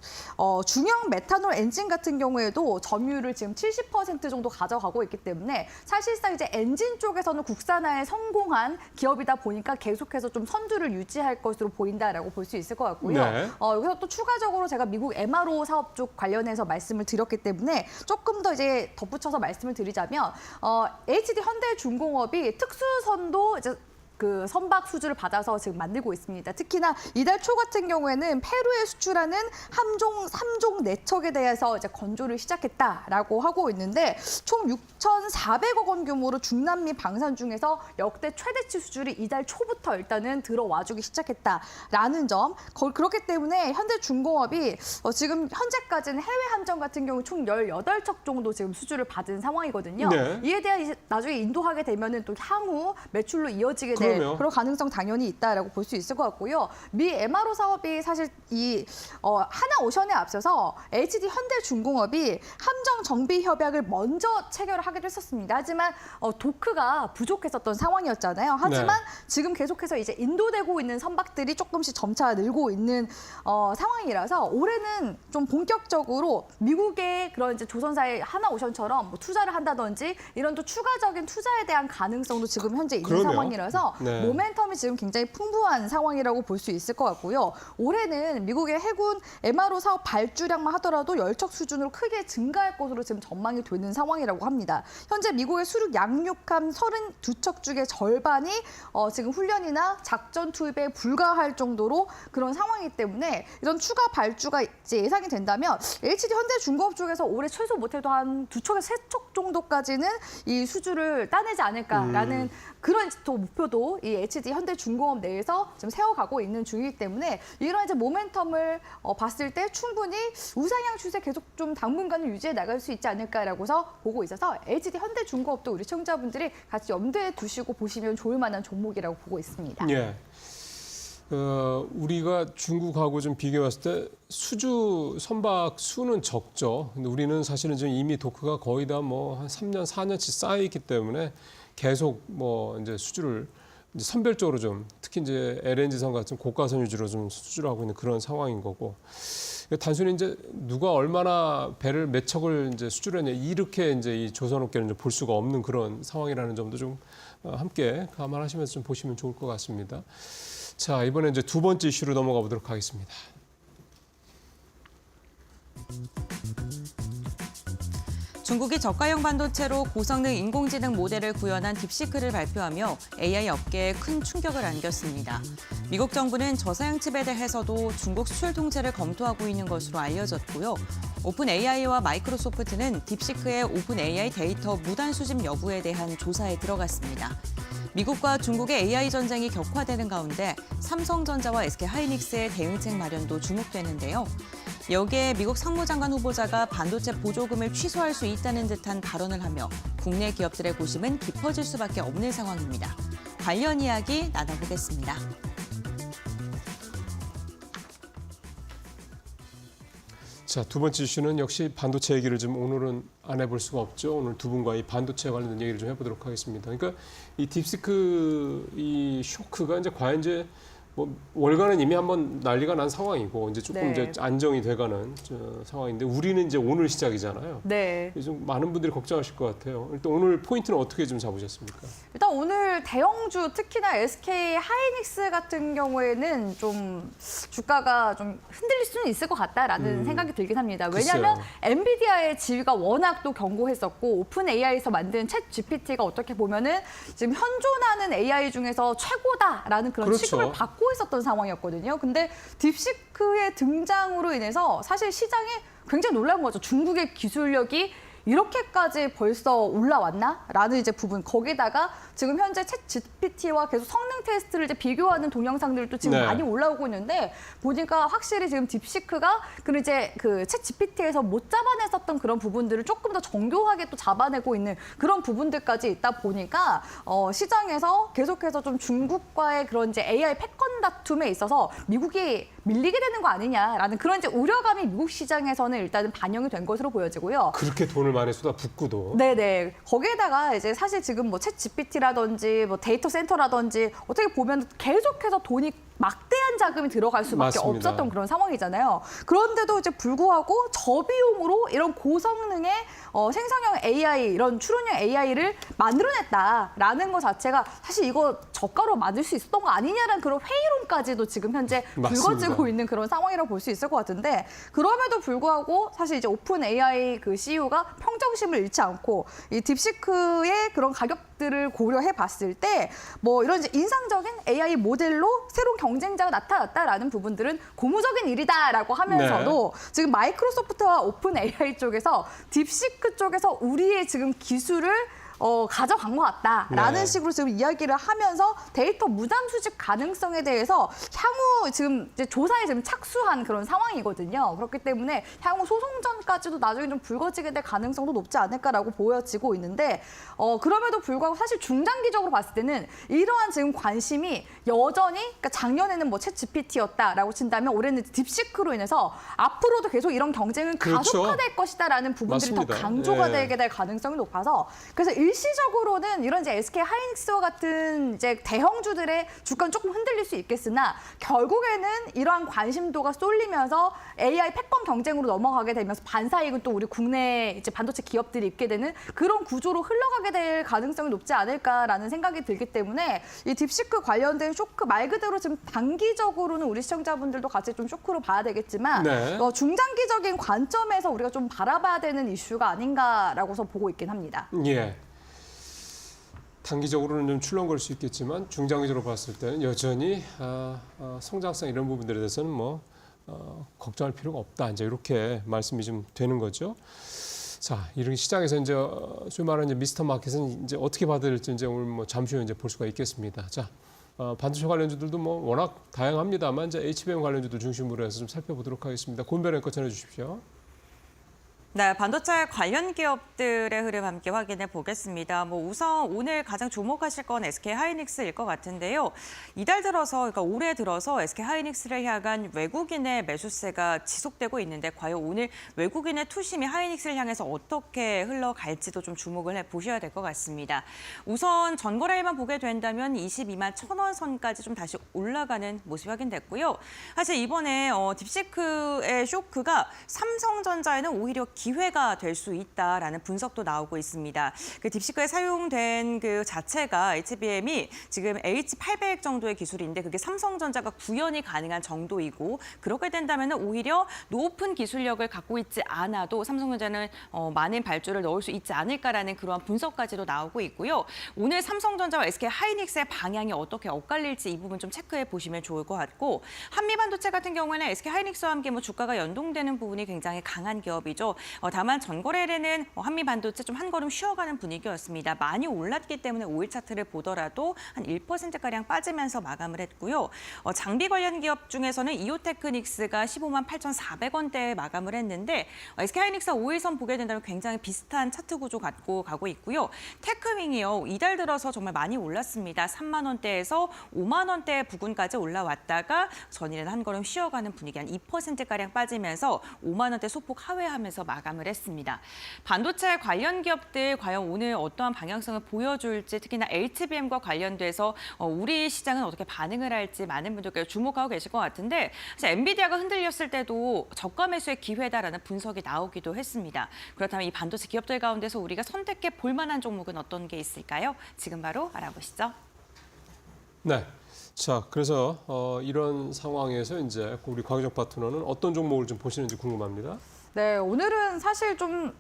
중형 메탄올 엔진 같은 경우에도 점유율을 지금 70% 정도 가져가고 있기 때문에 사실상 이제 엔진 쪽에서는 국산화에 성공한 기업이다 보니까 계속해서 좀 선두를 유지할 것으로 보인다라고 볼 수 있을 것 같고요. 네. 여기서 또 추가적으로 제가 미국 MRO 사업 쪽 관련해서 말씀을 드렸기 때문에 조금 더 이제 덧붙여서 말씀을 드리자면 HD 현대중공업이 특수선도 이제 그 선박 수주를 받아서 지금 만들고 있습니다. 특히나 이달 초 같은 경우에는 페루에 수출하는 함종 3종 4척에 대해서 이제 건조를 시작했다라고 하고 있는데 총 6,400억 원 규모로 중남미 방산 중에서 역대 최대치 수출이 이달 초부터 일단은 들어와주기 시작했다라는 점. 그렇기 때문에 현대중공업이 지금 현재까지는 해외 함정 같은 경우 총 18척 정도 지금 수주를 받은 상황이거든요. 네. 이에 대한 이제 나중에 인도하게 되면은 또 향후 매출로 이어지게 될 그럼요. 그런 가능성 당연히 있다라고 볼 수 있을 것 같고요. 미 MRO 사업이 사실 이 하나오션에 앞서서 HD 현대중공업이 함정 정비 협약을 먼저 체결을 하기도 했었습니다. 하지만 도크가 부족했었던 상황이었잖아요. 하지만 지금 계속해서 이제 인도되고 있는 선박들이 조금씩 점차 늘고 있는 상황이라서 올해는 좀 본격적으로 미국의 그런 이제 조선사의 하나오션처럼 뭐 투자를 한다든지 이런 또 추가적인 투자에 대한 가능성도 지금 현재 있는 그러네요. 상황이라서 네. 모멘텀이 지금 굉장히 풍부한 상황이라고 볼 수 있을 것 같고요. 올해는 미국의 해군 MRO 사업 발주량만 하더라도 10척 수준으로 크게 증가할 것으로 지금 전망이 되는 상황이라고 합니다. 현재 미국의 수륙 양육함 32척 중에 절반이 지금 훈련이나 작전 투입에 불과할 정도로 그런 상황이기 때문에 이런 추가 발주가 이제 예상이 된다면 HD 현대중공업 쪽에서 올해 최소 못해도 한 2척에서 3척 정도까지는 이 수주를 따내지 않을까라는 그런 또 목표도 이 HD 현대중공업 내에서 지금 세워가고 있는 중이기 때문에 이런 이제 모멘텀을 봤을 때 충분히 우상향 추세 계속 좀 당분간은 유지해 나갈 수 있지 않을까라고서 보고 있어서 HD 현대중공업도 우리 시청자분들이 같이 염두에 두시고 보시면 좋을 만한 종목이라고 보고 있습니다. 예. 우리가 중국하고 좀 비교했을 때 수주 선박 수는 적죠. 근데 우리는 사실은 지금 이미 도크가 거의 다 뭐 한 3년, 4년치 쌓여 있기 때문에 계속 뭐 이제 수주를 이제 선별적으로 좀 특히 이제 LNG선 같은 고가선 위주로 좀 수주를 하고 있는 그런 상황인 거고. 단순히 이제 누가 얼마나 배를 몇 척을 이제 수주를 했냐 이렇게 이제 이 조선업계는 볼 수가 없는 그런 상황이라는 점도 좀 함께 감안하시면서 좀 보시면 좋을 것 같습니다. 자, 이번에 이제 두 번째 이슈로 넘어가 보도록 하겠습니다. 중국이 저가형 반도체로 고성능 인공지능 모델을 구현한 딥시크를 발표하며 AI 업계에 큰 충격을 안겼습니다. 미국 정부는 저사양 칩에 대해서도 중국 수출 통제를 검토하고 있는 것으로 알려졌고요. 오픈 AI와 마이크로소프트는 딥시크의 오픈 AI 데이터 무단 수집 여부에 대한 조사에 들어갔습니다. 미국과 중국의 AI 전쟁이 격화되는 가운데 삼성전자와 SK하이닉스의 대응책 마련도 주목되는데요. 여기에 미국 상무장관 후보자가 반도체 보조금을 취소할 수 있다는 듯한 발언을 하며 국내 기업들의 고심은 깊어질 수밖에 없는 상황입니다. 관련 이야기 나눠보겠습니다. 자, 두 번째 이슈는 역시 반도체 얘기를 좀 오늘은 안 해볼 수가 없죠. 오늘 두 분과 이 반도체 관련된 얘기를 좀 해보도록 하겠습니다. 그러니까 이 딥시크 이 쇼크가 이제 과연 이제 뭐 월간은 이미 한번 난리가 난 상황이고 이제 조금 네. 이제 안정이 돼가는 상황인데 우리는 이제 오늘 시작이잖아요. 네. 좀 많은 분들이 걱정하실 것 같아요. 일단 오늘 포인트는 어떻게 좀 잡으셨습니까? 일단 오늘 대형주 특히나 SK 하이닉스 같은 경우에는 좀 주가가 좀 흔들릴 수는 있을 것 같다라는 생각이 들긴 합니다. 왜냐하면 글쎄요. 엔비디아의 지위가 워낙 또 견고했었고 오픈 AI에서 만든 챗 GPT가 어떻게 보면은 지금 현존하는 AI 중에서 최고다라는 그런 그렇죠. 취급을 받고 있었던 상황이었거든요. 근데 딥시크의 등장으로 인해서 사실 시장이 굉장히 놀란 거죠. 중국의 기술력이 이렇게까지 벌써 올라왔나? 라는 이제 부분. 거기다가 지금 현재 챗 GPT와 계속 성능 테스트를 이제 비교하는 동영상들도 지금 네. 많이 올라오고 있는데 보니까 확실히 지금 딥시크가 그 이제 그 챗 GPT에서 못 잡아냈었던 그런 부분들을 조금 더 정교하게 또 잡아내고 있는 그런 부분들까지 있다 보니까 시장에서 계속해서 좀 중국과의 그런 이제 AI 패권 다툼에 있어서 미국이 밀리게 되는 거 아니냐라는 그런 이제 우려감이 미국 시장에서는 일단은 반영이 된 것으로 보여지고요. 그렇게 돈을 많이 쏟아붓고도 네네. 거기에다가 이제 사실 지금 뭐 챗 GPT라든지 뭐 데이터 센터라든지 어떻게 보면 계속해서 돈이 막대한 자금이 들어갈 수밖에 맞습니다. 없었던 그런 상황이잖아요. 그런데도 이제 불구하고 저비용으로 이런 고성능의 생성형 AI, 이런 추론형 AI를 만들어냈다라는 것 자체가 사실 이거 저가로 만들 수 있었던 거 아니냐라는 그런 회의론까지도 지금 현재 불거지고 맞습니다. 있는 그런 상황이라고 볼 수 있을 것 같은데 그럼에도 불구하고 사실 이제 오픈 AI 그 CEO가 평정심을 잃지 않고 이 딥시크의 그런 가격들을 고려해 봤을 때 뭐 이런 이제 인상적인 AI 모델로 새로운 경쟁자가 나타났다라는 부분들은 고무적인 일이다라고 하면서도 지금 마이크로소프트와 오픈 AI 쪽에서 딥시크 쪽에서 우리의 지금 기술을 가져간 것 같다라는 네. 식으로 지금 이야기를 하면서 데이터 무단 수집 가능성에 대해서 향후 지금 이제 조사에 지금 착수한 그런 상황이거든요. 그렇기 때문에 향후 소송전까지도 나중에 좀 불거지게 될 가능성도 높지 않을까라고 보여지고 있는데 그럼에도 불구하고 사실 중장기적으로 봤을 때는 이러한 지금 관심이 여전히 그러니까 작년에는 뭐 챗 GPT였다라고 친다면 올해는 딥시크로 인해서 앞으로도 계속 이런 경쟁은 그렇죠. 가속화될 것이다라는 부분들이 맞습니다. 더 강조가 예. 되게 될 가능성이 높아서 그래서 일시적으로는 이런 이제 SK 하이닉스와 같은 이제 대형주들의 주가는 조금 흔들릴 수 있겠으나 결국에는 이러한 관심도가 쏠리면서 AI 패권 경쟁으로 넘어가게 되면서 반사이익은 또 우리 국내 이제 반도체 기업들이 입게 되는 그런 구조로 흘러가게 될 가능성이 높지 않을까라는 생각이 들기 때문에 이 딥시크 관련된 쇼크 말 그대로 지금 단기적으로는 우리 시청자분들도 같이 좀 쇼크로 봐야 되겠지만 네. 중장기적인 관점에서 우리가 좀 바라봐야 되는 이슈가 아닌가라고서 보고 있긴 합니다. 예. 단기적으로는 좀 출렁거릴 수 있겠지만 중장기적으로 봤을 때는 여전히 성장성 이런 부분들에 대해서는 뭐 걱정할 필요가 없다. 이제 이렇게 말씀이 좀 되는 거죠. 자, 이런 시장에서 이제 소위 말하는 이제 미스터 마켓은 이제 어떻게 받을지 이제 오늘 뭐 잠시 후에 이제 볼 수가 있겠습니다. 자, 반도체 관련주들도 뭐 워낙 다양합니다만 이제 HBM 관련주들 중심으로 해서 좀 살펴보도록 하겠습니다. 권변 앵커 전해 주십시오. 네, 반도체 관련 기업들의 흐름 함께 확인해 보겠습니다. 뭐 우선 오늘 가장 주목하실 건 SK 하이닉스일 것 같은데요. 이달 들어서, 그러니까 올해 들어서 SK 하이닉스를 향한 외국인의 매수세가 지속되고 있는데 과연 오늘 외국인의 투심이 하이닉스를 향해서 어떻게 흘러갈지도 좀 주목을 해 보셔야 될 것 같습니다. 우선 전거래일만 보게 된다면 22만 1,000원 선까지 좀 다시 올라가는 모습이 확인됐고요. 사실 이번에 딥시크의 쇼크가 삼성전자에는 오히려 기회가 될 수 있다라는 분석도 나오고 있습니다. 그 딥시크에 사용된 그 자체가 HBM이 지금 H800 정도의 기술인데 그게 삼성전자가 구현이 가능한 정도이고 그렇게 된다면 오히려 높은 기술력을 갖고 있지 않아도 삼성전자는 많은 발주를 넣을 수 있지 않을까라는 그러한 분석까지도 나오고 있고요. 오늘 삼성전자와 SK 하이닉스의 방향이 어떻게 엇갈릴지 이 부분 좀 체크해 보시면 좋을 것 같고 한미반도체 같은 경우에는 SK 하이닉스와 함께 뭐 주가가 연동되는 부분이 굉장히 강한 기업이죠. 다만 전거래일에는 한미 반도체 좀 한 걸음 쉬어가는 분위기였습니다. 많이 올랐기 때문에 5일 차트를 보더라도 한 1%가량 빠지면서 마감을 했고요. 장비 관련 기업 중에서는 이오테크닉스가 15만 8,400원대에 마감을 했는데 SK하이닉스 5일선 보게 된다면 굉장히 비슷한 차트 구조 갖고 가고 있고요. 테크윙이요. 이달 들어서 정말 많이 올랐습니다. 3만 원대에서 5만 원대 부근까지 올라왔다가 전일은 한 걸음 쉬어가는 분위기 한 2%가량 빠지면서 5만 원대 소폭 하회하면서 마감을 했습니다. 반도체 관련 기업들 과연 오늘 어떠한 방향성을 보여줄지 특히나 HBM과 관련돼서 우리 시장은 어떻게 반응을 할지 많은 분들께서 주목하고 계실 것 같은데 사실 엔비디아가 흔들렸을 때도 저가 매수의 기회다라는 분석이 나오기도 했습니다. 그렇다면 이 반도체 기업들 가운데서 우리가 선택해 볼 만한 종목은 어떤 게 있을까요? 지금 바로 알아보시죠. 네. 자, 그래서 이런 상황에서 이제 우리 곽유정 파트너는 어떤 종목을 좀 보시는지 궁금합니다. 네, 오늘은 사실 좀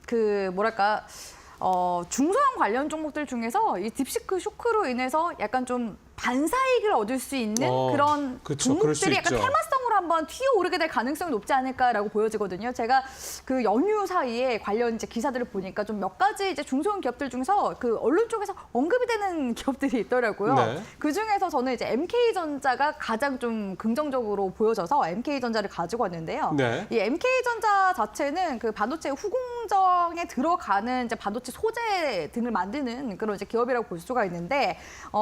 중소형 관련 종목들 중에서 이 딥시크 쇼크로 인해서 약간 좀 반사이익을 얻을 수 있는 그런 그쵸, 그럴 수 종목들이 약간 있죠. 테마성으로 한번 튀어오르게 될 가능성이 높지 않을까라고 보여지거든요. 제가 그 연휴 사이에 관련 이제 기사들을 보니까 좀 몇 가지 이제 중소형 기업들 중에서 그 언론 쪽에서 언급이 되는 기업들이 있더라고요. 네. 그 중에서 저는 이제 MK전자가 가장 좀 긍정적으로 보여져서 MK전자를 가지고 왔는데요. 네. 이 MK전자 자체는 그 반도체 후공정에 들어가는 이제 반도체 소재 등을 만드는 그런 이제 기업이라고 볼 수가 있는데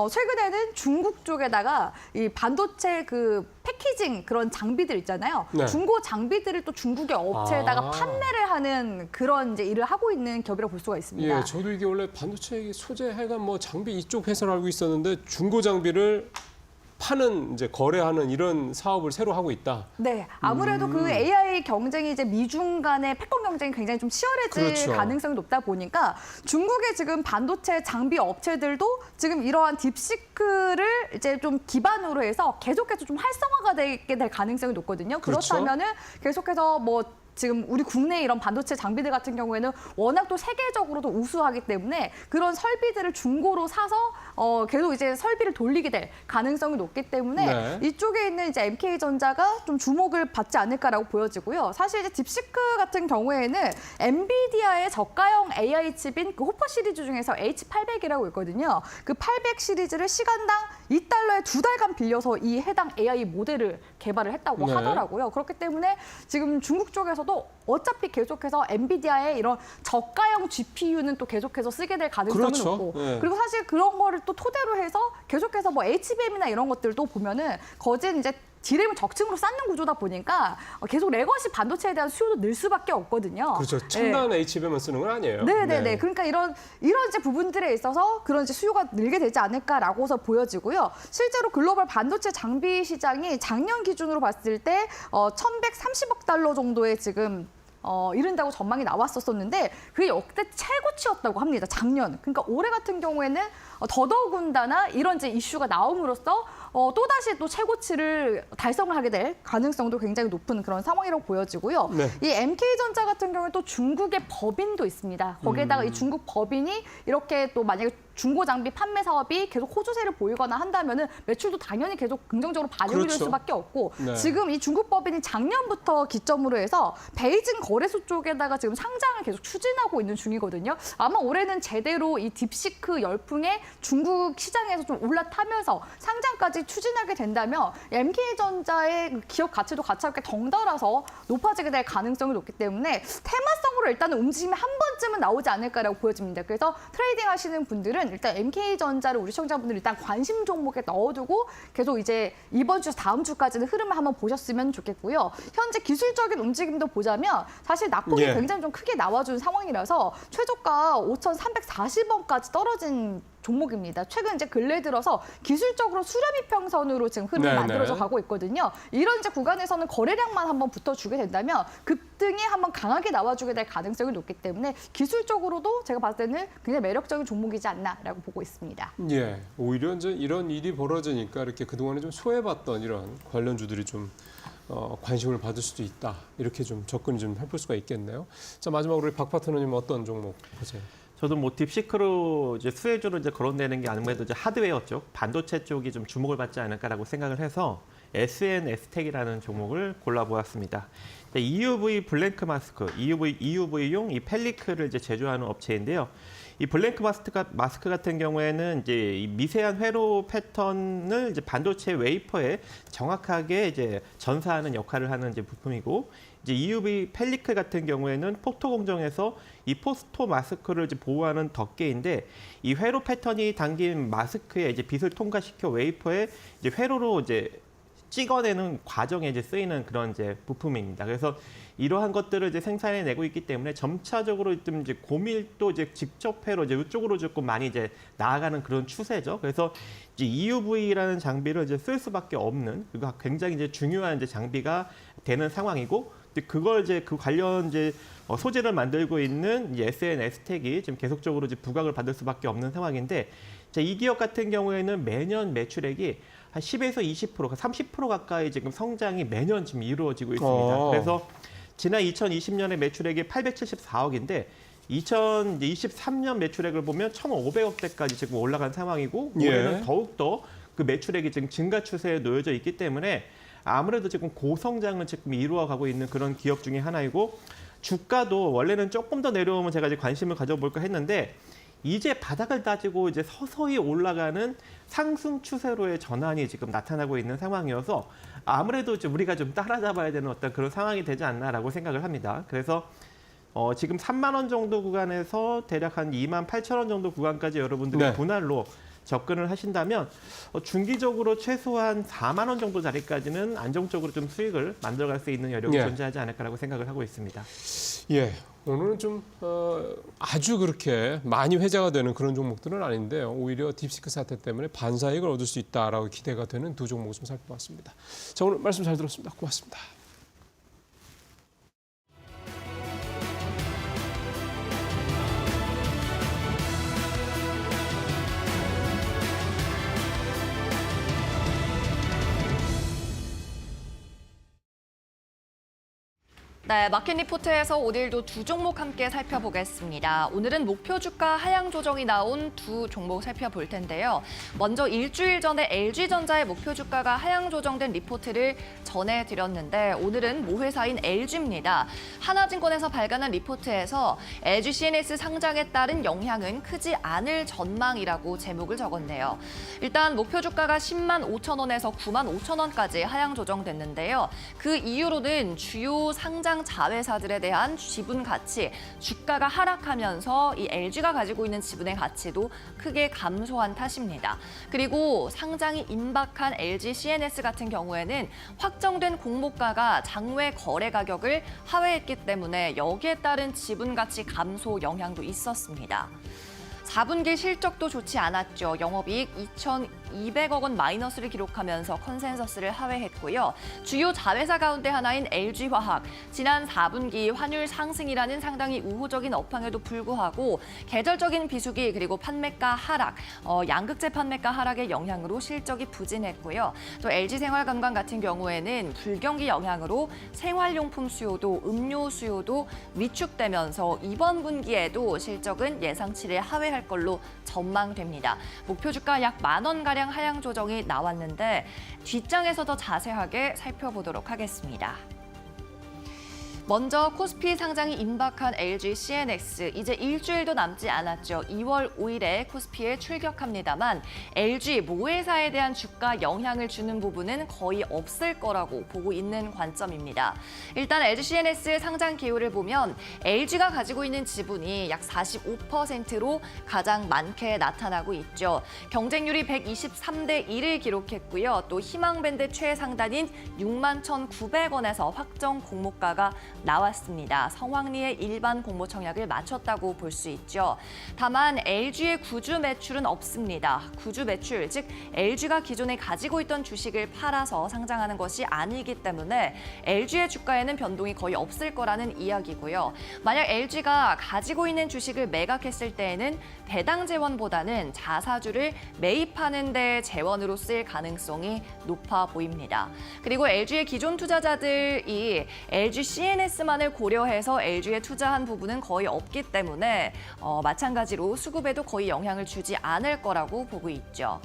최근에는 중국 쪽에다가 이 반도체 그 패키징 그런 장비들 있잖아요. 네. 중고 장비들을 또 중국의 업체에다가 아. 판매를 하는 그런 이제 일을 하고 있는 기업이라고 볼 수가 있습니다. 예, 저도 이게 원래 반도체 소재 하여간 뭐 장비 이쪽 회사를 알고 있었는데 중고 장비를 파는 이제 거래하는 이런 사업을 새로 하고 있다. 네, 아무래도 그 AI 경쟁이 이제 미중 간의 패권 경쟁이 굉장히 좀 치열해질 그렇죠. 가능성이 높다 보니까 중국의 지금 반도체 장비 업체들도 지금 이러한 딥시크를 이제 좀 기반으로 해서 계속해서 좀 활성화가 되게 될 가능성이 높거든요. 그렇죠. 그렇다면은 계속해서 뭐 지금 우리 국내 이런 반도체 장비들 같은 경우에는 워낙 또 세계적으로도 우수하기 때문에 그런 설비들을 중고로 사서 계속 이제 설비를 돌리게 될 가능성이 높기 때문에 네. 이쪽에 있는 이제 MK전자가 좀 주목을 받지 않을까라고 보여지고요. 사실 이제 딥시크 같은 경우에는 엔비디아의 저가형 AI 칩인 그 호퍼 시리즈 중에서 H800이라고 있거든요. 그 800 시리즈를 시간당 $2에 2달간 빌려서 이 해당 AI 모델을 개발을 했다고 네. 하더라고요. 그렇기 때문에 지금 중국 쪽에서도 어차피 계속해서 엔비디아의 이런 저가형 GPU는 또 계속해서 쓰게 될 가능성은 그렇죠. 높고 네. 그리고 사실 그런 거를 또 토대로 해서 계속해서 뭐 HBM이나 이런 것들도 보면은 거진 이제 디램을 적층으로 쌓는 구조다 보니까 계속 레거시 반도체에 대한 수요도 늘 수밖에 없거든요. 그렇죠. 첨단 HBM만 쓰는 건 아니에요. 네네네. 그러니까 이런 이제 부분들에 있어서 그런 이제 수요가 늘게 되지 않을까라고서 보여지고요. 실제로 글로벌 반도체 장비 시장이 작년 기준으로 봤을 때 1,130억 달러 정도의 지금 이른다고 전망이 나왔었는데 그게 역대 최고치였다고 합니다. 작년. 그러니까 올해 같은 경우에는 더더군다나 이런 이제 이슈가 나옴으로써 또다시 또 최고치를 달성을 하게 될 가능성도 굉장히 높은 그런 상황이라고 보여지고요. 네. 이 MK전자 같은 경우는 또 중국의 법인도 있습니다. 거기에다가 이 중국 법인이 이렇게 또 만약에 중고 장비 판매 사업이 계속 호조세를 보이거나 한다면은 매출도 당연히 계속 긍정적으로 반영이 될 그렇죠. 수밖에 없고 네. 지금 이 중국 법인이 작년부터 기점으로 해서 베이징 거래소 쪽에다가 지금 상장을 계속 추진하고 있는 중이거든요. 아마 올해는 제대로 이 딥시크 열풍에 중국 시장에서 좀 올라타면서 상장까지 추진하게 된다면 MK전자의 그 기업 가치도 같이 함께 덩달아서 높아지게 될 가능성이 높기 때문에 테마성으로 일단은 움직임이 한 번쯤은 나오지 않을까라고 보여집니다. 그래서 트레이딩 하시는 분들은 일단 MK전자를 우리 시청자분들 일단 관심 종목에 넣어두고 계속 이제 이번 주 다음 주까지는 흐름을 한번 보셨으면 좋겠고요. 현재 기술적인 움직임도 보자면 사실 낙폭이 예. 굉장히 좀 크게 나와준 상황이라서 최저가 5,340원까지 떨어진 종목입니다. 최근 이제 근래 들어서 기술적으로 수렴 이평선으로 지금 흐름이 네네. 만들어져 가고 있거든요. 이런 이제 구간에서는 거래량만 한번 붙어주게 된다면 급등이 한번 강하게 나와주게 될 가능성이 높기 때문에 기술적으로도 제가 봤을 때는 굉장히 매력적인 종목이지 않나라고 보고 있습니다. 예, 오히려 이제 이런 일이 벌어지니까 이렇게 그동안에 좀 소외받던 이런 관련주들이 좀 관심을 받을 수도 있다. 이렇게 좀 접근이 좀 해볼 수가 있겠네요. 자, 마지막으로 우리 박 파트너님 어떤 종목 보세요? 저도 뭐 딥시크로 이제 수혜주로 이제 거론되는 게 아무래도 이제 하드웨어 쪽, 반도체 쪽이 좀 주목을 받지 않을까라고 생각을 해서 SNS텍이라는 종목을 골라보았습니다. EUV 블랭크 마스크, EUV용 이 펠리크를 이제 제조하는 업체인데요. 이 블랭크 마스크 같은 경우에는 이제 이 미세한 회로 패턴을 이제 반도체 웨이퍼에 정확하게 이제 전사하는 역할을 하는 이제 부품이고, 이제 EUV 펠리크 같은 경우에는 포토 공정에서 이 포스토 마스크를 이제 보호하는 덮개인데, 이 회로 패턴이 담긴 마스크에 이제 빛을 통과시켜 웨이퍼에 이제 회로로 이제 찍어내는 과정에 이제 쓰이는 그런 이제 부품입니다. 그래서 이러한 것들을 이제 생산해내고 있기 때문에 점차적으로 좀 이제 고밀도 이제 직접 회로 이제 이쪽으로 조금 많이 이제 나아가는 그런 추세죠. 그래서 이제 EUV라는 장비를 이제 쓸 수밖에 없는, 그거 굉장히 이제 중요한 이제 장비가 되는 상황이고, 그걸 이제 그 관련 이제 소재를 만들고 있는 이 SNS텍이 지금 계속적으로 이제 부각을 받을 수밖에 없는 상황인데, 이 기업 같은 경우에는 매년 매출액이 한 10에서 20%, 30% 가까이 지금 성장이 매년 지금 이루어지고 있습니다. 그래서 지난 2020년에 매출액이 874억인데 2023년 매출액을 보면 1,500억대까지 지금 올라간 상황이고, 올해는 더욱더 그 매출액이 지금 증가 추세에 놓여져 있기 때문에 아무래도 지금 고성장을 지금 이루어가고 있는 그런 기업 중에 하나이고, 주가도 원래는 조금 더 내려오면 제가 이제 관심을 가져볼까 했는데 이제 바닥을 따지고 이제 서서히 올라가는 상승 추세로의 전환이 지금 나타나고 있는 상황이어서 아무래도 이제 우리가 좀 따라잡아야 되는 어떤 그런 상황이 되지 않나라고 생각을 합니다. 그래서 지금 3만 원 정도 구간에서 대략 한 2만 8천 원 정도 구간까지 여러분들이 분할로 접근을 하신다면 중기적으로 최소한 4만 원 정도 자리까지는 안정적으로 좀 수익을 만들어갈 수 있는 여력이 존재하지 않을까라고 생각을 하고 있습니다. 예, 오늘은 좀 아주 그렇게 많이 회자가 되는 그런 종목들은 아닌데 오히려 딥시크 사태 때문에 반사이익을 얻을 수 있다라고 기대가 되는 두 종목 좀 살펴봤습니다. 자, 오늘 말씀 잘 들었습니다. 고맙습니다. 네, 마켓 리포트에서 오늘도 두 종목 함께 살펴보겠습니다. 오늘은 목표 주가 하향 조정이 나온 두 종목 살펴볼 텐데요. 먼저 일주일 전에 LG전자의 목표 주가가 하향 조정된 리포트를 전해드렸는데 오늘은 모회사인 LG입니다. 하나증권에서 발간한 리포트에서 LG CNS 상장에 따른 영향은 크지 않을 전망이라고 제목을 적었네요. 일단 목표 주가가 10만 5천 원에서 9만 5천 원까지 하향 조정됐는데요. 그 이유로는 주요 상장 자회사들에 대한 지분 가치, 주가가 하락하면서 이 LG가 가지고 있는 지분의 가치도 크게 감소한 탓입니다. 그리고 상장이 임박한 LG CNS 같은 경우에는 확정된 공모가가 장외 거래 가격을 하회했기 때문에 여기에 따른 지분 가치 감소 영향도 있었습니다. 4분기 실적도 좋지 않았죠. 영업이익 2,200억 원 마이너스를 기록하면서 컨센서스를 하회했고요. 주요 자회사 가운데 하나인 LG화학, 지난 4분기 환율 상승이라는 상당히 우호적인 업황에도 불구하고 계절적인 비수기 그리고 판매가 하락, 양극재 판매가 하락의 영향으로 실적이 부진했고요. 또 LG생활건강 같은 경우에는 불경기 영향으로 생활용품 수요도 음료 수요도 위축되면서 이번 분기에도 실적은 예상치를 하회할 걸로 전망됩니다. 목표 주가 약 10,000원가량 하향 조정이 나왔는데 뒷장에서 더 자세하게 살펴보도록 하겠습니다. 먼저 코스피 상장이 임박한 LG CNX, 이제 일주일도 남지 않았죠. 2월 5일에 코스피에 출격합니다만 LG 모회사에 대한 주가 영향을 주는 부분은 거의 없을 거라고 보고 있는 관점입니다. 일단 LG CNS 상장 기호를 보면 LG가 가지고 있는 지분이 약 45%로 가장 많게 나타나고 있죠. 경쟁률이 123대 1을 기록했고요. 또 희망밴드 최상단인 61,900원에서 확정 공모가가 나왔습니다. 성황리의 일반 공모 청약을 마쳤다고 볼 수 있죠. 다만 LG의 구주 매출은 없습니다. 구주 매출, 즉 LG가 기존에 가지고 있던 주식을 팔아서 상장하는 것이 아니기 때문에 LG의 주가에는 변동이 거의 없을 거라는 이야기고요. 만약 LG가 가지고 있는 주식을 매각했을 때에는 배당 재원보다는 자사주를 매입하는 데 재원으로 쓸 가능성이 높아 보입니다. 그리고 LG의 기존 투자자들이 LG CNS만을 고려해서 LG에 투자한 부분은 거의 없기 때문에 마찬가지로 수급에도 거의 영향을 주지 않을 거라고 보고 있죠.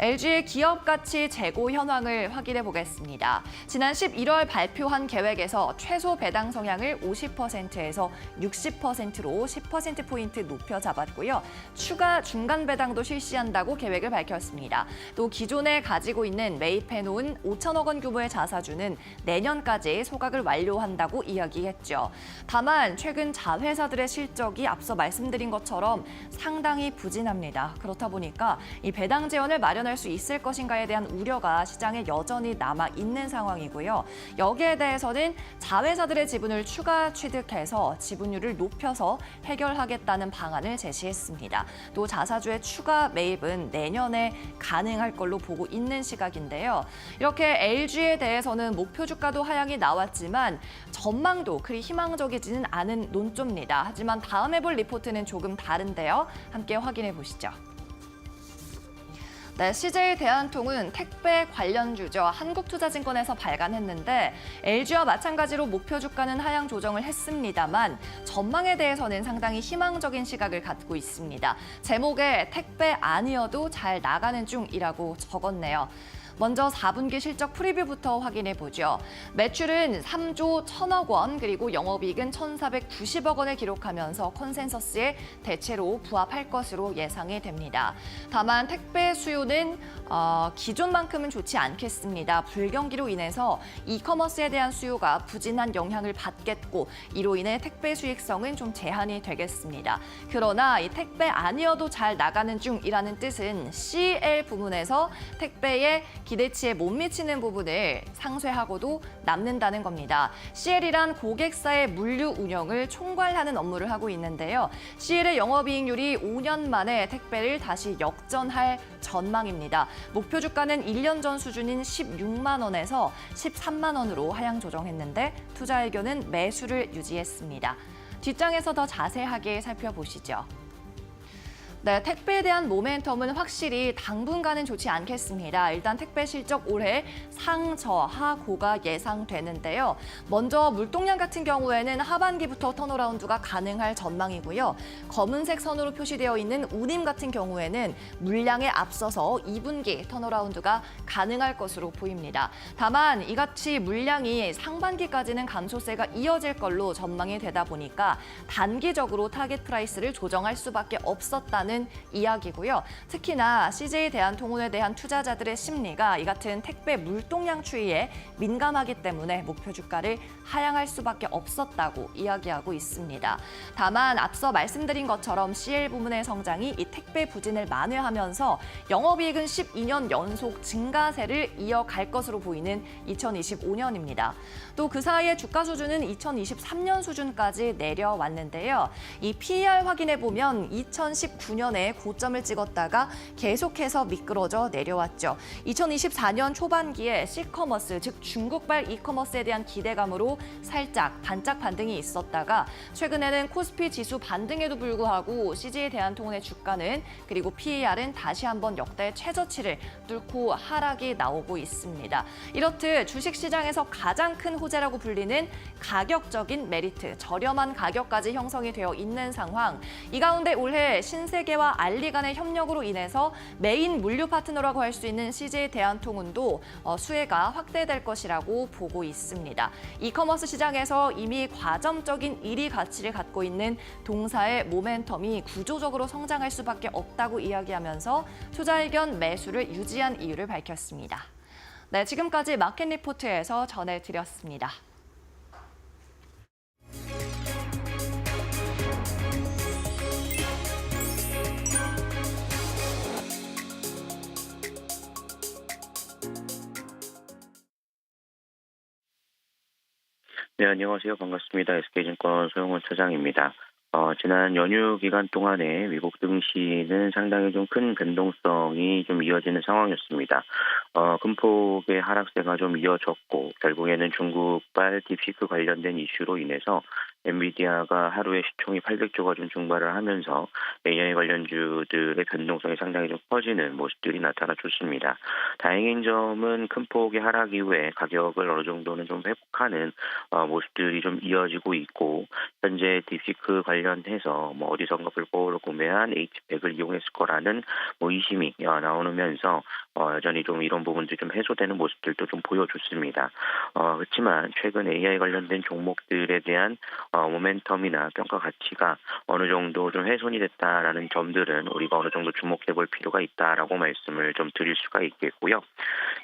LG의 기업 가치 재고 현황을 확인해 보겠습니다. 지난 11월 발표한 계획에서 최소 배당 성향을 50%에서 60%로 10%포인트 높여 잡았고요. 추가 중간 배당도 실시한다고 계획을 밝혔습니다. 또 기존에 가지고 있는 매입해놓은 5천억 원 규모의 자사주는 내년까지 소각을 완료한다고 이야기했죠. 다만 최근 자회사들의 실적이 앞서 말씀드린 것처럼 상당히 부진합니다. 그렇다 보니까 이 배당 재원을 마련할 수 있을 것인가에 대한 우려가 시장에 여전히 남아 있는 상황이고요. 여기에 대해서는 자회사들의 지분을 추가 취득해서 지분율을 높여서 해결하겠다는 방안을 제시했습니다. 또 자사주의 추가 매입은 내년에 가능할 걸로 보고 있는 시각인데요. 이렇게 LG에 대해서는 목표 주가도 하향이 나왔지만 전망도 그리 희망적이지는 않은 논조입니다. 하지만 다음에 볼 리포트는 조금 다른데요. 함께 확인해 보시죠. 네, CJ 대한통운 택배 관련주죠. 한국투자증권에서 발간했는데 LG와 마찬가지로 목표 주가는 하향 조정을 했습니다만 전망에 대해서는 상당히 희망적인 시각을 갖고 있습니다. 제목에 택배 아니어도 잘 나가는 중이라고 적었네요. 먼저 4분기 실적 프리뷰부터 확인해 보죠. 매출은 3조 1천억 원, 그리고 영업이익은 1,490억 원을 기록하면서 컨센서스에 대체로 부합할 것으로 예상이 됩니다. 다만 택배 수요는 기존만큼은 좋지 않겠습니다. 불경기로 인해서 이커머스에 대한 수요가 부진한 영향을 받겠고 이로 인해 택배 수익성은 좀 제한이 되겠습니다. 그러나 이 택배 아니어도 잘 나가는 중이라는 뜻은 CL 부문에서 택배의 기대치에 못 미치는 부분을 상쇄하고도 남는다는 겁니다. CL이란 고객사의 물류 운영을 총괄하는 업무를 하고 있는데요. CL의 영업이익률이 5년 만에 택배를 다시 역전할 전망입니다. 목표 주가는 1년 전 수준인 16만 원에서 13만 원으로 하향 조정했는데 투자 의견은 매수를 유지했습니다. 뒷장에서 더 자세하게 살펴보시죠. 네, 택배에 대한 모멘텀은 확실히 당분간은 좋지 않겠습니다. 일단 택배 실적 올해 상저하고가 예상되는데요. 먼저 물동량 같은 경우에는 하반기부터 턴어라운드가 가능할 전망이고요. 검은색 선으로 표시되어 있는 운임 같은 경우에는 물량에 앞서서 2분기 턴어라운드가 가능할 것으로 보입니다. 다만 이같이 물량이 상반기까지는 감소세가 이어질 걸로 전망이 되다 보니까 단기적으로 타겟 프라이스를 조정할 수밖에 없었다는 이야기고요. 특히나 CJ 대한통운에 대한 투자자들의 심리가 이 같은 택배 물동량 추이에 민감하기 때문에 목표 주가를 하향할 수밖에 없었다고 이야기하고 있습니다. 다만 앞서 말씀드린 것처럼 CL 부문의 성장이 이 택배 부진을 만회하면서 영업이익은 12년 연속 증가세를 이어갈 것으로 보이는 2025년입니다. 또 그 사이에 주가 수준은 2023년 수준까지 내려왔는데요. 이 PER 확인해 보면 2019년에 고점을 찍었다가 계속해서 미끄러져 내려왔죠. 2024년 초반기에 C커머스, 즉 중국발 이커머스에 대한 기대감으로 살짝 반짝 반등이 있었다가 최근에는 코스피 지수 반등에도 불구하고 CJ 대한통운의 주가는 그리고 PER은 다시 한번 역대 최저치를 뚫고 하락이 나오고 있습니다. 이렇듯 주식시장에서 가장 큰 호재라고 불리는 가격적인 메리트, 저렴한 가격까지 형성이 되어 있는 상황. 이 가운데 올해 신세계와 알리 간의 협력으로 인해서 메인 물류 파트너라고 할 수 있는 CJ 대한통운도 수혜가 확대될 것이라고 보고 있습니다. 이커머스 시장에서 이미 과점적인 1위 가치를 갖고 있는 동사의 모멘텀이 구조적으로 성장할 수밖에 없다고 이야기하면서 투자 의견 매수를 유지한 이유를 밝혔습니다. 네, 지금까지 마켓 리포트에서 전해드렸습니다. 네, 안녕하세요. 반갑습니다. SK증권 소영원 차장입니다. 지난 연휴 기간 동안에 미국 증시는 상당히 좀 큰 변동성이 좀 이어지는 상황이었습니다. 큰 폭의 하락세가 좀 이어졌고 결국에는 중국발 딥시크 관련된 이슈로 인해서 엔비디아가 하루에 시총이 800조가 좀 증발을 하면서 AI 관련주들의 변동성이 상당히 좀 커지는 모습들이 나타나줬습니다. 다행인 점은 큰 폭의 하락 이후에 가격을 어느 정도는 좀 회복하는 모습들이 좀 이어지고 있고, 현재 딥시크 관련해서 어디선가 불법으로 구매한 H100을 이용했을 거라는 의심이 나오면서 여전히 좀 이런 부분들이 좀 해소되는 모습들도 좀 보여줬습니다. 그렇지만 최근 AI 관련된 종목들에 대한 모멘텀이나 평가 가치가 어느 정도 좀 훼손이 됐다라는 점들은 우리가 어느 정도 주목해볼 필요가 있다라고 말씀을 좀 드릴 수가 있겠고요.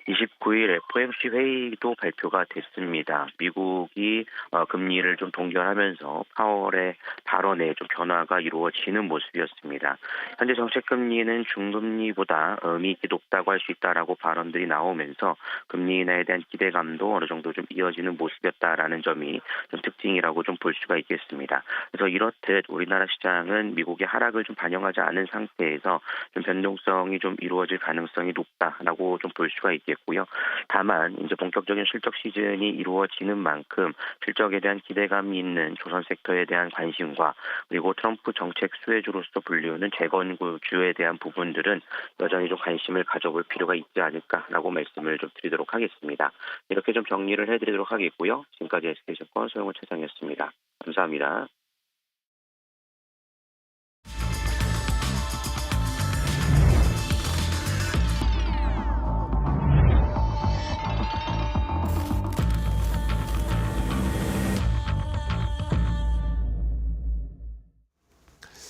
29일 FOMC 회의도 발표가 됐습니다. 미국이 금리를 좀 동결하면서 파월의 발언에 좀 변화가 이루어지는 모습이었습니다. 현재 정책 금리는 중금리보다 의미 있게 높다고 할 수 있다라고 발언들이 나오면서 금리 인하에 대한 기대감도 어느 정도 좀 이어지는 모습이었다라는 점이 좀 특징이라고 좀 볼 수가 있겠습니다. 그래서 이렇듯 우리나라 시장은 미국의 하락을 좀 반영하지 않은 상태에서 좀 변동성이 좀 이루어질 가능성이 높다라고 좀 볼 수가 있겠고요. 다만 이제 본격적인 실적 시즌이 이루어지는 만큼 실적에 대한 기대감이 있는 조선 섹터에 대한 관심과 그리고 트럼프 정책 수혜주로서 불리우는 재건구주에 대한 부분들은 여전히 좀 관심을 가져볼 필요가 있지 않을까라고 말씀을 좀 드리도록 하겠습니다. 이렇게 좀 정리를 해드리도록 하겠고요. 지금까지 SK증권 소영훈 차장이었습니다. 감사합니다.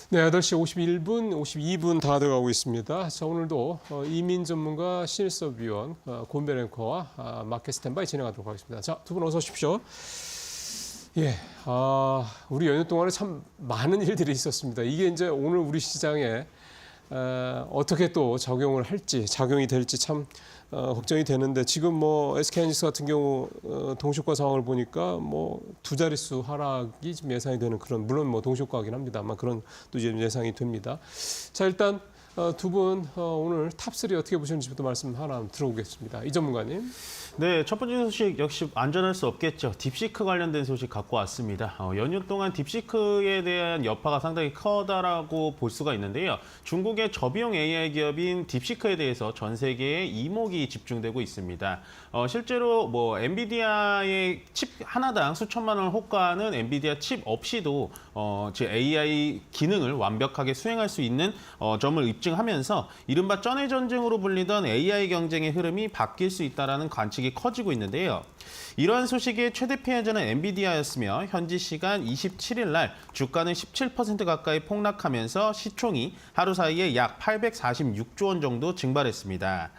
네, 8시 51분, 52분 다 돼가고 있습니다. 자, 오늘도 이민 전문가 신일섭위원, 곤변 앵커와 마켓 스탠바이 진행하도록 하겠습니다. 자, 두 분 어서 오십시오. 예, 우리 연휴 동안에 참 많은 일들이 있었습니다. 이게 이제 오늘 우리 시장에 어떻게 또 작용이 될지 참 걱정이 되는데, 지금 SK하이닉스 같은 경우 동시효과 상황을 보니까 두 자릿수 하락이 지금 예상이 되는 그런, 물론 동시효과긴 합니다만 그런 또 이제 예상이 됩니다. 자, 일단 두 분 오늘 탑3 어떻게 보시는지부터 말씀 하나 들어보겠습니다. 이 전문가님. 네, 첫 번째 소식 역시 안전할 수 없겠죠. 딥시크 관련된 소식 갖고 왔습니다. 연휴 동안 딥시크에 대한 여파가 상당히 커다라고 볼 수가 있는데요. 중국의 저비용 AI 기업인 딥시크에 대해서 전 세계에 이목이 집중되고 있습니다. 실제로 엔비디아의 칩 하나당 수천만 원 호가는 엔비디아 칩 없이도 AI 기능을 완벽하게 수행할 수 있는 점을 입증하면서 이른바 쩐의 전쟁으로 불리던 AI 경쟁의 흐름이 바뀔 수 있다는 관측이 커지고 있는데요. 이러한 소식의 최대 피해자는 엔비디아였으며 현지 시간 27일 날 주가는 17% 가까이 폭락하면서 시총이 하루 사이에 약 846조 원 정도 증발했습니다.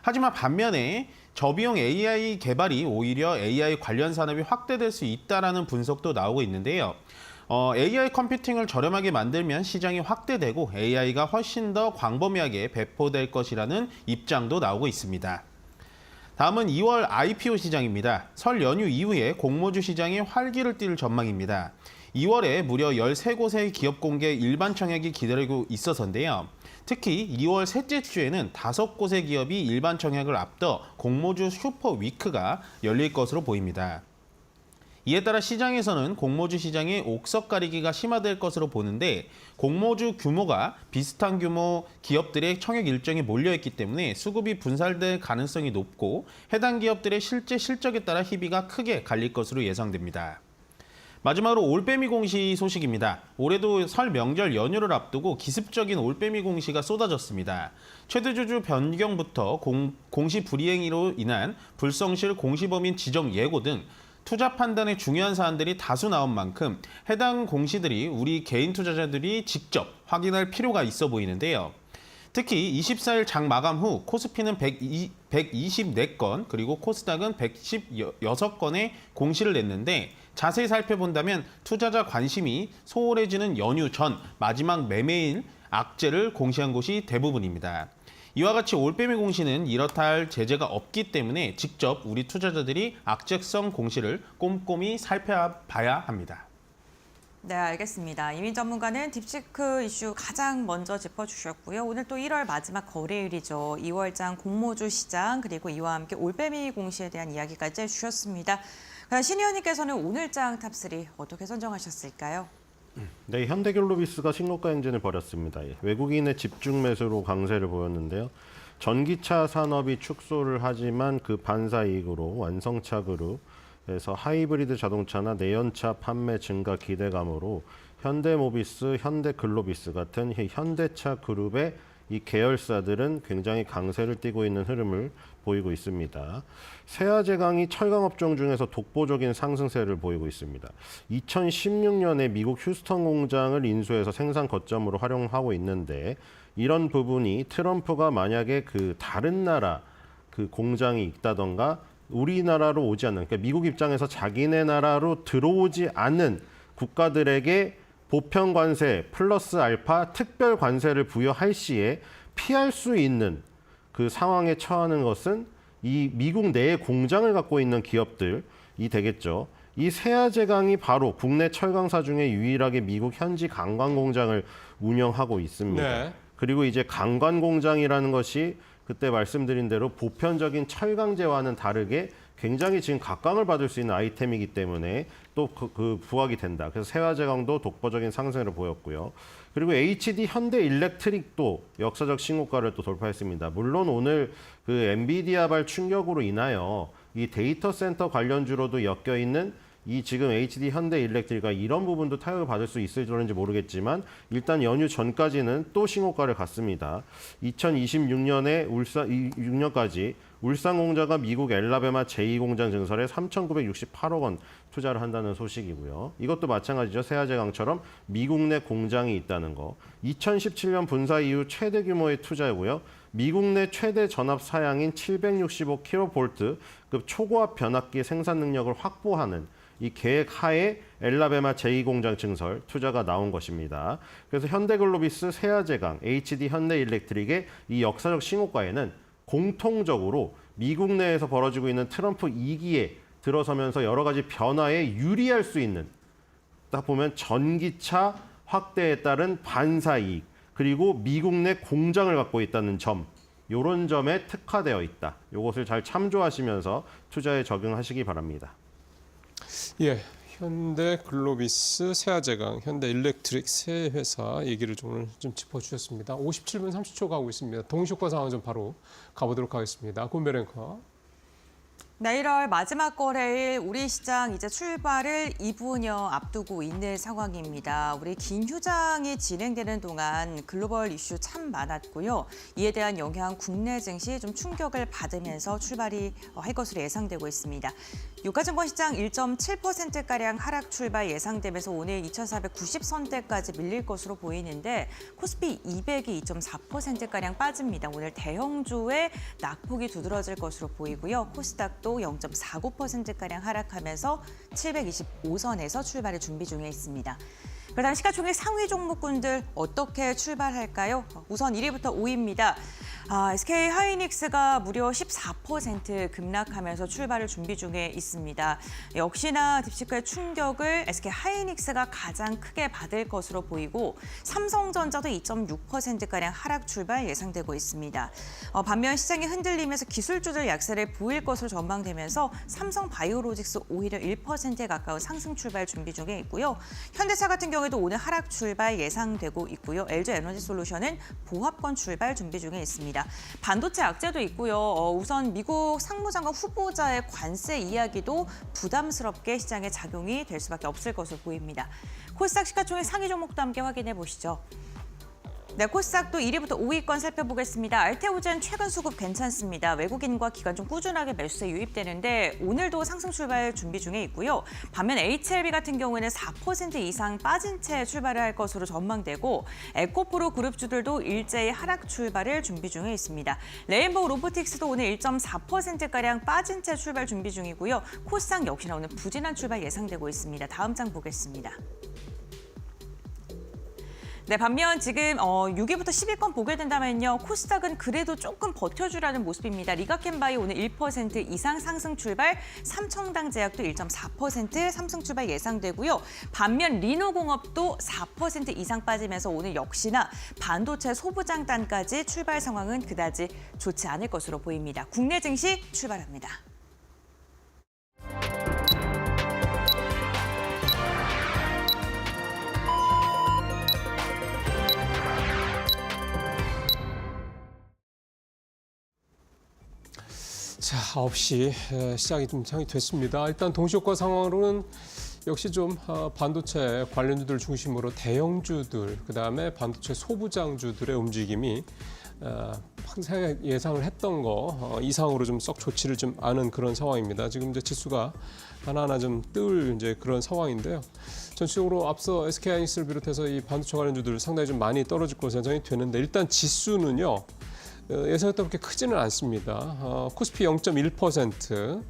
하지만 반면에 저비용 AI 개발이 오히려 AI 관련 산업이 확대될 수 있다는 분석도 나오고 있는데요. AI 컴퓨팅을 저렴하게 만들면 시장이 확대되고 AI가 훨씬 더 광범위하게 배포될 것이라는 입장도 나오고 있습니다. 다음은 2월 IPO 시장입니다. 설 연휴 이후에 공모주 시장이 활기를 띨 전망입니다. 2월에 무려 13곳의 기업 공개 일반 청약이 기다리고 있어서인데요. 특히 2월 셋째 주에는 5곳의 기업이 일반 청약을 앞둬 공모주 슈퍼 위크가 열릴 것으로 보입니다. 이에 따라 시장에서는 공모주 시장의 옥석 가리기가 심화될 것으로 보는데, 공모주 규모가 비슷한 규모 기업들의 청약 일정이 몰려있기 때문에 수급이 분산될 가능성이 높고 해당 기업들의 실제 실적에 따라 희비가 크게 갈릴 것으로 예상됩니다. 마지막으로 올빼미 공시 소식입니다. 올해도 설 명절 연휴를 앞두고 기습적인 올빼미 공시가 쏟아졌습니다. 최대주주 변경부터 공시 불이행으로 인한 불성실 공시범인 지정 예고 등 투자 판단에 중요한 사안들이 다수 나온 만큼 해당 공시들이 우리 개인 투자자들이 직접 확인할 필요가 있어 보이는데요. 특히 24일 장 마감 후 코스피는 124건 그리고 코스닥은 116건의 공시를 냈는데, 자세히 살펴본다면 투자자 관심이 소홀해지는 연휴 전 마지막 매매일 악재를 공시한 곳이 대부분입니다. 이와 같이 올빼미 공시는 이렇다 할 제재가 없기 때문에 직접 우리 투자자들이 악재성 공시를 꼼꼼히 살펴봐야 합니다. 네, 알겠습니다. 이민 전문가는 딥시크 이슈 가장 먼저 짚어주셨고요. 오늘 또 1월 마지막 거래일이죠. 2월장 공모주 시장 그리고 이와 함께 올빼미 공시에 대한 이야기까지 해주셨습니다. 신 의원님께서는 오늘장 탑3 어떻게 선정하셨을까요? 네, 현대글로비스가 신고가 행진을 벌였습니다. 외국인의 집중 매수로 강세를 보였는데요. 전기차 산업이 축소를 하지만 그 반사 이익으로 완성차 그룹에서 하이브리드 자동차나 내연차 판매 증가 기대감으로 현대모비스, 현대글로비스 같은 현대차 그룹의 이 계열사들은 굉장히 강세를 띠고 있는 흐름을 보이고 있습니다. 세아제강이 철강업종 중에서 독보적인 상승세를 보이고 있습니다. 2016년에 미국 휴스턴 공장을 인수해서 생산 거점으로 활용하고 있는데 이런 부분이 트럼프가 만약에 그 다른 나라 그 공장이 있다던가 우리나라로 오지 않는, 그러니까 미국 입장에서 자기네 나라로 들어오지 않는 국가들에게 보편 관세 플러스 알파 특별 관세를 부여할 시에 피할 수 있는 그 상황에 처하는 것은 이 미국 내에 공장을 갖고 있는 기업들이 되겠죠. 이 세아제강이 바로 국내 철강사 중에 유일하게 미국 현지 강관 공장을 운영하고 있습니다. 네. 그리고 이제 강관 공장이라는 것이 그때 말씀드린 대로 보편적인 철강제와는 다르게 굉장히 지금 각광을 받을 수 있는 아이템이기 때문에 또 그 부각이 된다. 그래서 세아제강도 독보적인 상승을 보였고요. 그리고 HD 현대일렉트릭도 역사적 신고가를 또 돌파했습니다. 물론 오늘 그 엔비디아발 충격으로 인하여 이 데이터 센터 관련주로도 엮여 있는 이 지금 HD 현대일렉트릭가 이런 부분도 타격을 받을 수 있을지 모르겠지만 일단 연휴 전까지는 또 신고가를 갔습니다. 2026년에 6년까지 울산공자가 미국 엘라베마 제2공장 증설에 3,968억 원 투자를 한다는 소식이고요. 이것도 마찬가지죠. 세아제강처럼 미국 내 공장이 있다는 거. 2017년 분사 이후 최대 규모의 투자이고요. 미국 내 최대 전압 사양인 765kV급 초고압 변압기 생산 능력을 확보하는 이 계획 하에 엘라베마 제2공장 증설 투자가 나온 것입니다. 그래서 현대글로비스, 세아제강, HD 현대일렉트릭의 이 역사적 신고가에는 공통적으로 미국 내에서 벌어지고 있는 트럼프 2기에 들어서면서 여러 가지 변화에 유리할 수 있는, 딱 보면 전기차 확대에 따른 반사이익, 그리고 미국 내 공장을 갖고 있다는 점, 이런 점에 특화되어 있다. 이것을 잘 참조하시면서 투자에 적용하시기 바랍니다. 예, 현대글로비스, 세아제강, 현대일렉트릭 세 회사 얘기를 오늘 좀 짚어주셨습니다. 57분 30초 가고 있습니다. 동시효과 상황 좀 바로 가보도록 하겠습니다. 권별 앵커. 네, 1월 마지막 거래일 우리 시장 이제 출발을 2분여 앞두고 있는 상황입니다. 우리 긴 휴장이 진행되는 동안 글로벌 이슈 참 많았고요. 이에 대한 영향 국내 증시 좀 충격을 받으면서 출발이 할 것으로 예상되고 있습니다. 유가증권 시장 1.7%가량 하락 출발 예상되면서 오늘 2,490선대까지 밀릴 것으로 보이는데 코스피 200이 2.4%가량 빠집니다. 오늘 대형주의 낙폭이 두드러질 것으로 보이고요. 코스닥도 0.49%가량 하락하면서 725선에서 출발을 준비 중에 있습니다. 그다음 시가총액 상위 종목군들 어떻게 출발할까요? 우선 1위부터 5위입니다. SK 하이닉스가 무려 14% 급락하면서 출발을 준비 중에 있습니다. 역시나 딥시크의 충격을 SK 하이닉스가 가장 크게 받을 것으로 보이고 삼성전자도 2.6%가량 하락 출발 예상되고 있습니다. 반면 시장이 흔들리면서 기술주들 약세를 보일 것으로 전망되면서 삼성바이오로직스 오히려 1%에 가까운 상승 출발 준비 중에 있고요. 현대차 같은 경우에도 오늘 하락 출발 예상되고 있고요. LG에너지솔루션은 보합권 출발 준비 중에 있습니다. 반도체 악재도 있고요. 우선 미국 상무장관 후보자의 관세 이야기도 부담스럽게 시장에 작용이 될 수밖에 없을 것으로 보입니다. 코스닥 시가총액 상위 종목도 함께 확인해 보시죠. 네, 코스닥도 1위부터 5위권 살펴보겠습니다. 알테오젠 최근 수급 괜찮습니다. 외국인과 기관 좀 꾸준하게 매수세 유입되는데 오늘도 상승 출발 준비 중에 있고요. 반면 HLB 같은 경우에는 4% 이상 빠진 채 출발을 할 것으로 전망되고 에코프로 그룹주들도 일제히 하락 출발을 준비 중에 있습니다. 레인보우 로보틱스도 오늘 1.4%가량 빠진 채 출발 준비 중이고요. 코스닥 역시나 오늘 부진한 출발 예상되고 있습니다. 다음 장 보겠습니다. 네, 반면 지금 6위부터 10위권 보게 된다면요. 코스닥은 그래도 조금 버텨주라는 모습입니다. 리가켄바이오 오늘 1% 이상 상승 출발, 삼청당 제약도 1.4% 상승 출발 예상되고요. 반면 리노공업도 4% 이상 빠지면서 오늘 역시나 반도체 소부장단까지 출발 상황은 그다지 좋지 않을 것으로 보입니다. 국내 증시 출발합니다. 자, 9시 시작이 좀 상이 됐습니다. 일단 동시효과 상황으로는 역시 좀 반도체 관련주들 중심으로 대형주들, 그다음에 반도체 소부장주들의 움직임이 항상 예상을 했던 거 이상으로 좀 썩 좋지를 좀 않은 그런 상황입니다. 지금 이제 지수가 하나하나 좀 뜰 이제 그런 상황인데요. 전체적으로 앞서 SK하이닉스를 비롯해서 이 반도체 관련주들 상당히 좀 많이 떨어질 것으로 예상이 되는데 일단 지수는요. 예상했던 그렇게 크지는 않습니다. 코스피 0.1%,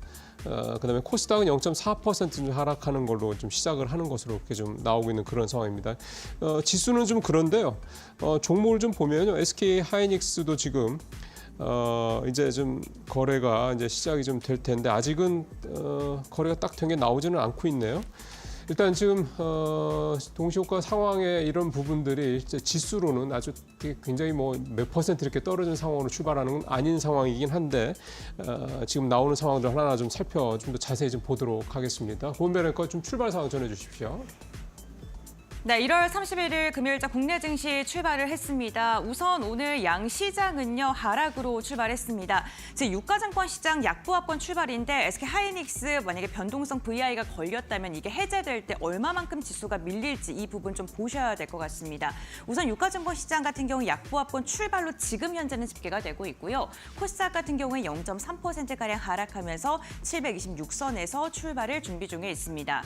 그다음에 코스닥은 0.4% 좀 하락하는 걸로 좀 시작을 하는 것으로 이렇게 좀 나오고 있는 그런 상황입니다. 지수는 좀 그런데요. 종목을 좀 보면요, SK 하이닉스도 지금 이제 좀 거래가 이제 시작이 좀 될 텐데 아직은 거래가 딱 된 게 나오지는 않고 있네요. 일단 지금 동시효과 상황의 이런 부분들이 이제 지수로는 아주 굉장히 뭐 몇 퍼센트 이렇게 떨어진 상황으로 출발하는 건 아닌 상황이긴 한데 지금 나오는 상황들 하나하나 좀 살펴 좀 더 자세히 좀 보도록 하겠습니다. 고은별 앵커 좀 출발 상황 전해주십시오. 네, 1월 31일 금요일자 국내 증시 출발을 했습니다. 우선 오늘 양시장은요, 하락으로 출발했습니다. 즉 유가증권 시장 약보합권 출발인데 SK 하이닉스 만약에 변동성 VI가 걸렸다면 이게 해제될 때 얼마만큼 지수가 밀릴지 이 부분 좀 보셔야 될 것 같습니다. 우선 유가증권 시장 같은 경우 약보합권 출발로 지금 현재는 집계가 되고 있고요. 코스닥 같은 경우에 0.3%가량 하락하면서 726선에서 출발을 준비 중에 있습니다.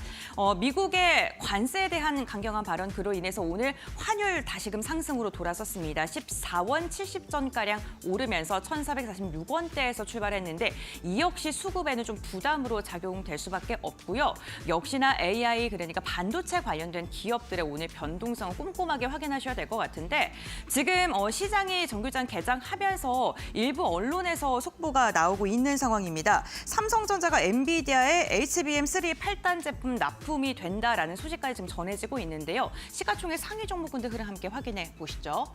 미국의 관세에 대한 강경한 발언 그로 인해서 오늘 환율 다시금 상승으로 돌아섰습니다. 14원 70전가량 오르면서 1,446원대에서 출발했는데 이 역시 수급에는 좀 부담으로 작용될 수밖에 없고요. 역시나 AI 그러니까 반도체 관련된 기업들의 오늘 변동성을 꼼꼼하게 확인하셔야 될 것 같은데 지금 시장이 정규장 개장하면서 일부 언론에서 속보가 나오고 있는 상황입니다. 삼성전자가 엔비디아의 HBM3 8단 제품 납품이 된다라는 소식까지 지금 전해지고 있는데요. 시가총액 상위 종목군들 흐름 함께 확인해 보시죠.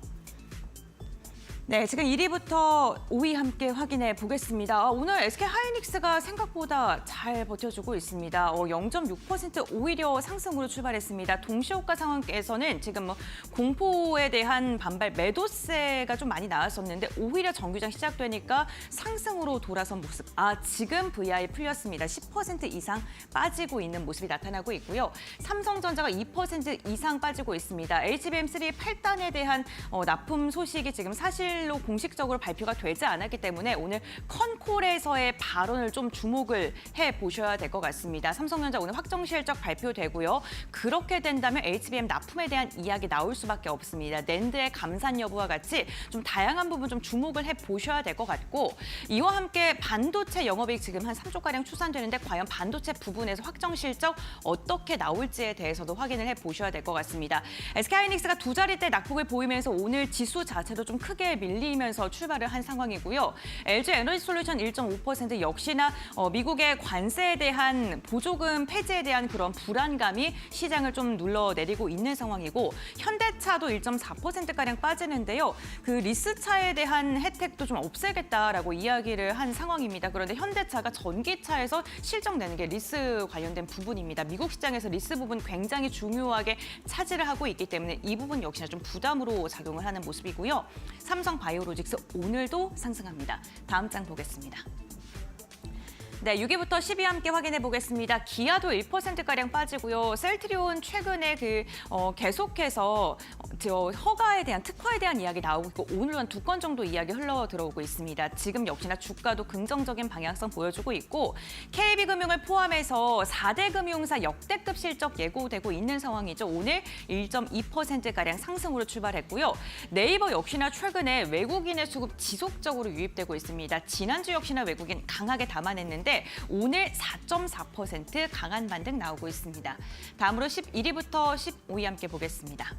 네, 지금 1위부터 5위 함께 확인해 보겠습니다. 오늘 SK 하이닉스가 생각보다 잘 버텨주고 있습니다. 0.6% 오히려 상승으로 출발했습니다. 동시효과 상황에서는 지금 공포에 대한 반발 매도세가 좀 많이 나왔었는데 오히려 정규장 시작되니까 상승으로 돌아선 모습. 지금 VI 풀렸습니다. 10% 이상 빠지고 있는 모습이 나타나고 있고요. 삼성전자가 2% 이상 빠지고 있습니다. HBM3 8단에 대한 납품 소식이 지금 사실 로 공식적으로 발표가 되지 않았기 때문에 오늘 컨콜에서의 발언을 좀 주목을 해보셔야 될 것 같습니다. 삼성전자 오늘 확정 실적 발표되고요. 그렇게 된다면 HBM 납품에 대한 이야기 나올 수밖에 없습니다. 낸드의 감산 여부와 같이 좀 다양한 부분 좀 주목을 해보셔야 될 것 같고 이와 함께 반도체 영업이익 지금 한 3조가량 추산되는데 과연 반도체 부분에서 확정 실적 어떻게 나올지에 대해서도 확인을 해보셔야 될 것 같습니다. SK하이닉스가 두 자릿대 낙폭을 보이면서 오늘 지수 자체도 좀 크게 밀리면서 출발을 한 상황이고요. LG 에너지솔루션 1.5% 역시나 미국의 관세에 대한 보조금 폐지에 대한 그런 불안감이 시장을 좀 눌러내리고 있는 상황이고 현대차도 1.4%가량 빠지는데요. 그 리스차에 대한 혜택도 좀 없애겠다라고 이야기를 한 상황입니다. 그런데 현대차가 전기차에서 실적 내는 게 리스 관련된 부분입니다. 미국 시장에서 리스 부분 굉장히 중요하게 차지를 하고 있기 때문에 이 부분 역시나 좀 부담으로 작용을 하는 모습이고요. 삼성 바이오로직스 오늘도 상승합니다. 다음 장 보겠습니다. 네, 6위부터 10위 함께 확인해 보겠습니다. 기아도 1%가량 빠지고요. 셀트리온 최근에 계속해서 허가에 대한 특허에 대한 이야기 나오고 있고 오늘 한 2건 정도 이야기 흘러 들어오고 있습니다. 지금 역시나 주가도 긍정적인 방향성 보여주고 있고 KB금융을 포함해서 4대 금융사 역대급 실적 예고되고 있는 상황이죠. 오늘 1.2%가량 상승으로 출발했고요. 네이버 역시나 최근에 외국인의 수급 지속적으로 유입되고 있습니다. 지난주 역시나 외국인 강하게 담아냈는데 오늘 4.4% 강한 반등 나오고 있습니다. 다음으로 11위부터 15위 함께 보겠습니다.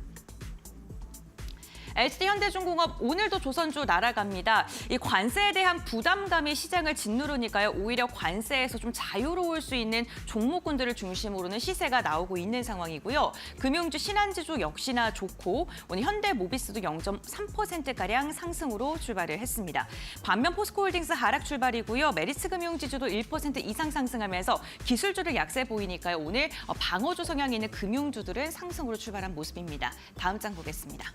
LG현대중공업 오늘도 조선주 날아갑니다. 이 관세에 대한 부담감이 시장을 짓누르니까요. 오히려 관세에서 좀 자유로울 수 있는 종목군들을 중심으로는 시세가 나오고 있는 상황이고요. 금융주 신한지주 역시나 좋고 오늘 현대모비스도 0.3%가량 상승으로 출발을 했습니다. 반면 포스코홀딩스 하락 출발이고요. 메리츠금융지주도 1% 이상 상승하면서 기술주를 약세 보이니까요. 오늘 방어주 성향이 있는 금융주들은 상승으로 출발한 모습입니다. 다음 장 보겠습니다.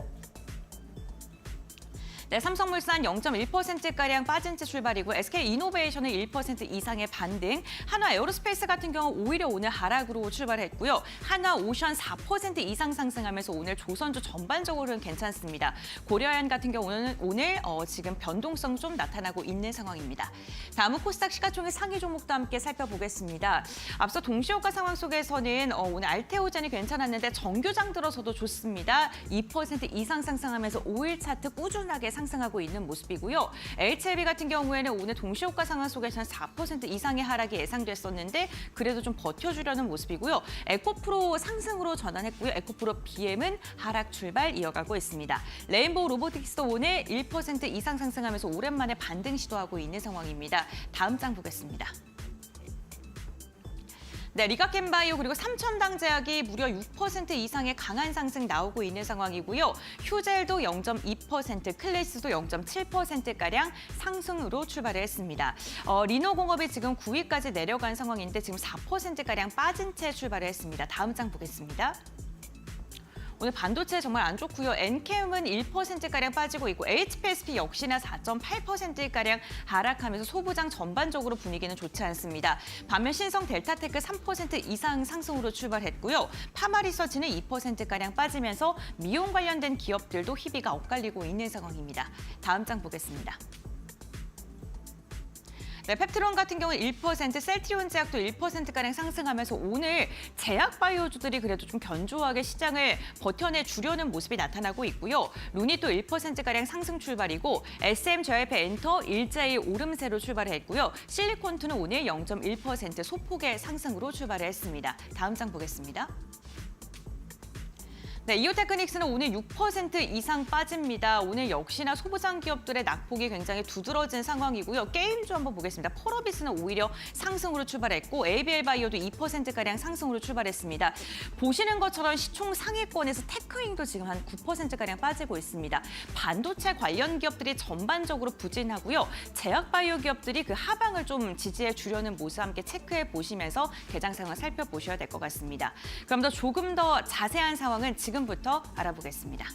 네, 삼성물산 0.1%가량 빠진 채 출발이고 SK이노베이션은 1% 이상의 반등, 한화에어로스페이스 같은 경우 오히려 오늘 하락으로 출발했고요. 한화오션 4% 이상 상승하면서 오늘 조선주 전반적으로는 괜찮습니다. 고려아연 같은 경우는 오늘 지금 변동성 좀 나타나고 있는 상황입니다. 다음은 코스닥 시가총액 상위 종목도 함께 살펴보겠습니다. 앞서 동시효과 상황 속에서는 오늘 알테오젠이 괜찮았는데 정규장 들어서도 좋습니다. 2% 이상 상승하면서 5일 차트 꾸준하게 상승하고 있는 모습이고요. HLB 같은 경우에는 오늘 동시효과 상황 속에서는 4% 이상의 하락이 예상됐었는데 그래도 좀 버텨주려는 모습이고요. 에코프로 상승으로 전환했고요. 에코프로 BM은 하락 출발 이어가고 있습니다. 레인보우 로보틱스도 오늘 1% 이상 상승하면서 오랜만에 반등 시도하고 있는 상황입니다. 다음 장 보겠습니다. 네, 리가켄바이오 그리고 삼천당제약이 무려 6% 이상의 강한 상승 나오고 있는 상황이고요. 휴젤도 0.2%, 클래스도 0.7%가량 상승으로 출발을 했습니다. 리노공업이 지금 9위까지 내려간 상황인데 지금 4%가량 빠진 채 출발을 했습니다. 다음 장 보겠습니다. 오늘 반도체 정말 안 좋고요. 엔캠은 1%가량 빠지고 있고 HPSP 역시나 4.8%가량 하락하면서 소부장 전반적으로 분위기는 좋지 않습니다. 반면 신성 델타테크 3% 이상 상승으로 출발했고요. 파마리서치는 2%가량 빠지면서 미용 관련된 기업들도 희비가 엇갈리고 있는 상황입니다. 다음 장 보겠습니다. 네, 펩트론 같은 경우는 1%, 셀트리온 제약도 1%가량 상승하면서 오늘 제약 바이오주들이 그래도 좀 견조하게 시장을 버텨내 주려는 모습이 나타나고 있고요. 루닛도 1%가량 상승 출발이고 SM JYP 엔터 일자의 오름세로 출발했고요. 실리콘투는 오늘 0.1% 소폭의 상승으로 출발을 했습니다. 다음 장 보겠습니다. 네, 이오테크닉스는 오늘 6% 이상 빠집니다. 오늘 역시나 소부장 기업들의 낙폭이 굉장히 두드러진 상황이고요. 게임주 한번 보겠습니다. 펄어비스는 오히려 상승으로 출발했고 ABL바이오도 2%가량 상승으로 출발했습니다. 보시는 것처럼 시총 상위권에서 테크잉도 지금 한 9%가량 빠지고 있습니다. 반도체 관련 기업들이 전반적으로 부진하고요. 제약바이오 기업들이 그 하방을 좀 지지해 주려는 모습 함께 체크해 보시면서 개장 상황 살펴보셔야 될 것 같습니다. 그럼 조금 더 자세한 상황은 지금부터 알아보겠습니다.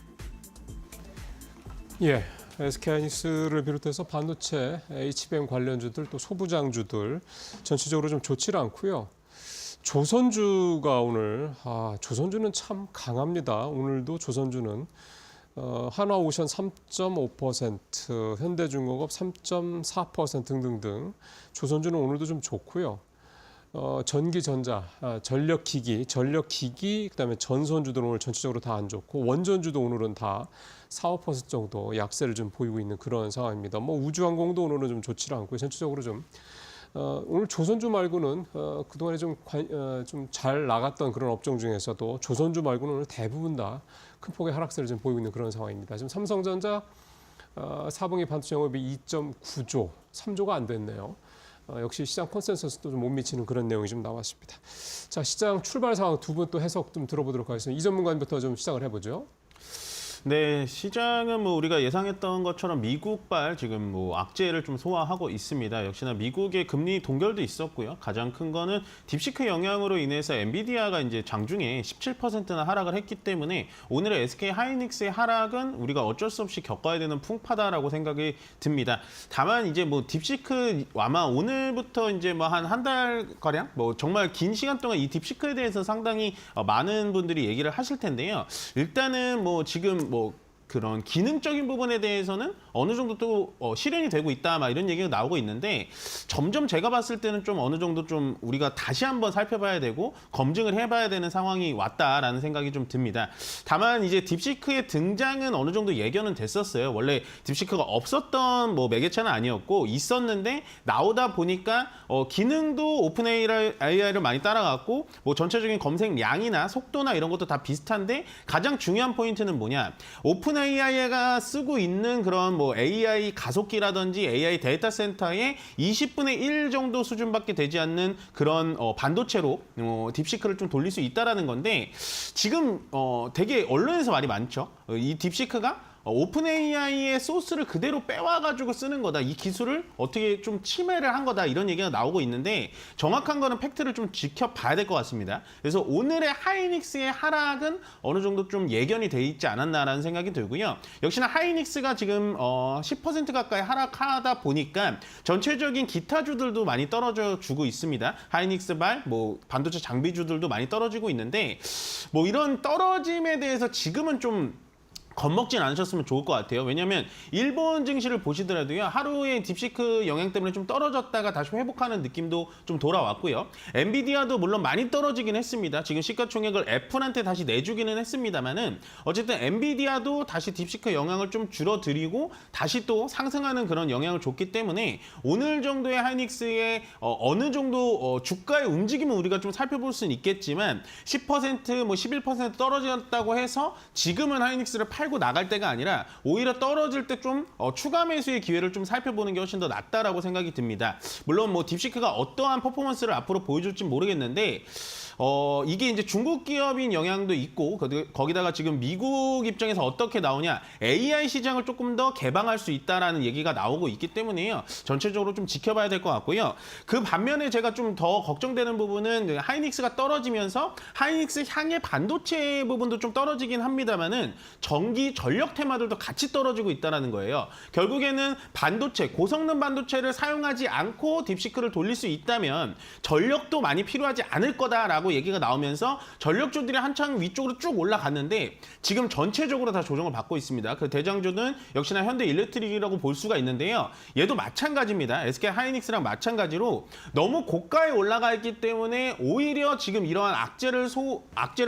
예, SK하이닉스를 비롯해서 반도체, HBM 관련주들 또 소부장주들 전체적으로 좀 좋지 않고요. 조선주가 오늘 조선주는 참 강합니다. 오늘도 조선주는 한화오션 3.5%, 현대중공업 3.4% 등등등 조선주는 오늘도 좀 좋고요. 전기전자, 전력기기, 그다음에 전선주들은 오늘 전체적으로 다 안 좋고 원전주도 오늘은 다 4~5% 정도 약세를 좀 보이고 있는 그런 상황입니다. 뭐 우주항공도 오늘은 좀 좋지 않고요. 전체적으로 좀 오늘 조선주 말고는 그동안에 좀 잘 나갔던 그런 업종 중에서도 조선주 말고는 오늘 대부분 다 큰 폭의 하락세를 좀 보이고 있는 그런 상황입니다. 지금 삼성전자 4분기 반도체 영업이 2.9조, 3조가 안 됐네요. 역시 시장 컨센서스도 좀 못 미치는 그런 내용이 좀 나왔습니다. 자, 시장 출발 상황 두 분 또 해석 좀 들어보도록 하겠습니다. 이 전문가님부터 좀 시작을 해보죠. 네, 시장은 뭐 우리가 예상했던 것처럼 미국발 지금 뭐 악재를 좀 소화하고 있습니다. 역시나 미국의 금리 동결도 있었고요. 가장 큰 거는 딥시크 영향으로 인해서 엔비디아가 이제 장중에 17%나 하락을 했기 때문에 오늘의 SK 하이닉스의 하락은 우리가 어쩔 수 없이 겪어야 되는 풍파다라고 생각이 듭니다. 다만 이제 뭐 딥시크 아마 오늘부터 이제 뭐 한 달 가량 뭐 정말 긴 시간 동안 이 딥시크에 대해서 상당히 많은 분들이 얘기를 하실 텐데요. 일단은 뭐 지금 뭐 그런 기능적인 부분에 대해서는 어느 정도 또 실현이 되고 있다 막 이런 얘기가 나오고 있는데 점점 제가 봤을 때는 좀 어느 정도 좀 우리가 다시 한번 살펴봐야 되고 검증을 해봐야 되는 상황이 왔다라는 생각이 좀 듭니다. 다만 이제 딥시크의 등장은 어느 정도 예견은 됐었어요. 원래 딥시크가 없었던 뭐 매개체는 아니었고 있었는데 나오다 보니까 기능도 오픈 AI를 많이 따라갔고 뭐 전체적인 검색량이나 속도나 이런 것도 다 비슷한데 가장 중요한 포인트는 뭐냐? 오픈 AI가 쓰고 있는 그런 뭐 AI 가속기라든지 AI 데이터 센터의 20분의 1 정도 수준밖에 되지 않는 그런 반도체로 딥시크를 좀 돌릴 수 있다라는 건데 지금 되게 언론에서 말이 많죠. 이 딥시크가 오픈 AI의 소스를 그대로 빼와가지고 쓰는 거다. 이 기술을 어떻게 좀 침해를 한 거다. 이런 얘기가 나오고 있는데 정확한 거는 팩트를 좀 지켜봐야 될 것 같습니다. 그래서 오늘의 하이닉스의 하락은 어느 정도 좀 예견이 돼 있지 않았나라는 생각이 들고요. 역시나 하이닉스가 지금 10% 가까이 하락하다 보니까 전체적인 기타주들도 많이 떨어져 주고 있습니다. 하이닉스발, 뭐 반도체 장비주들도 많이 떨어지고 있는데 뭐 이런 떨어짐에 대해서 지금은 좀 겁먹진 않으셨으면 좋을 것 같아요. 왜냐하면 일본 증시를 보시더라도요. 하루에 딥시크 영향 때문에 좀 떨어졌다가 다시 회복하는 느낌도 좀 돌아왔고요. 엔비디아도 물론 많이 떨어지긴 했습니다. 지금 시가총액을 애플한테 다시 내주기는 했습니다만은 어쨌든 엔비디아도 다시 딥시크 영향을 좀 줄어들이고 다시 또 상승하는 그런 영향을 줬기 때문에 오늘 정도의 하이닉스의 어느 정도 주가의 움직임은 우리가 좀 살펴볼 수는 있겠지만 10% 뭐 11% 떨어졌다고 해서 지금은 하이닉스를 팔고 나갈 때가 아니라 오히려 떨어질 때 좀 추가 매수의 기회를 좀 살펴보는 게 훨씬 더 낫다라고 생각이 듭니다. 물론 뭐 딥시크가 어떠한 퍼포먼스를 앞으로 보여줄지 모르겠는데 이게 이제 중국 기업인 영향도 있고 거기다가 지금 미국 입장에서 어떻게 나오냐 AI 시장을 조금 더 개방할 수 있다라는 얘기가 나오고 있기 때문에요. 전체적으로 좀 지켜봐야 될 것 같고요. 그 반면에 제가 좀 더 걱정되는 부분은 하이닉스가 떨어지면서 하이닉스 향해 반도체 부분도 좀 떨어지긴 합니다만은 전기 전력 테마들도 같이 떨어지고 있다는 거예요. 결국에는 반도체, 고성능 반도체를 사용하지 않고 딥시크를 돌릴 수 있다면 전력도 많이 필요하지 않을 거다라고 얘기가 나오면서 전력주들이 한창 위쪽으로 쭉 올라갔는데 지금 전체적으로 다 조정을 받고 있습니다. 그 대장주는 역시나 현대일렉트릭이라고 볼 수가 있는데요. 얘도 마찬가지입니다. SK 하이닉스랑 마찬가지로 너무 고가에 올라가 있기 때문에 오히려 지금 이러한 악재를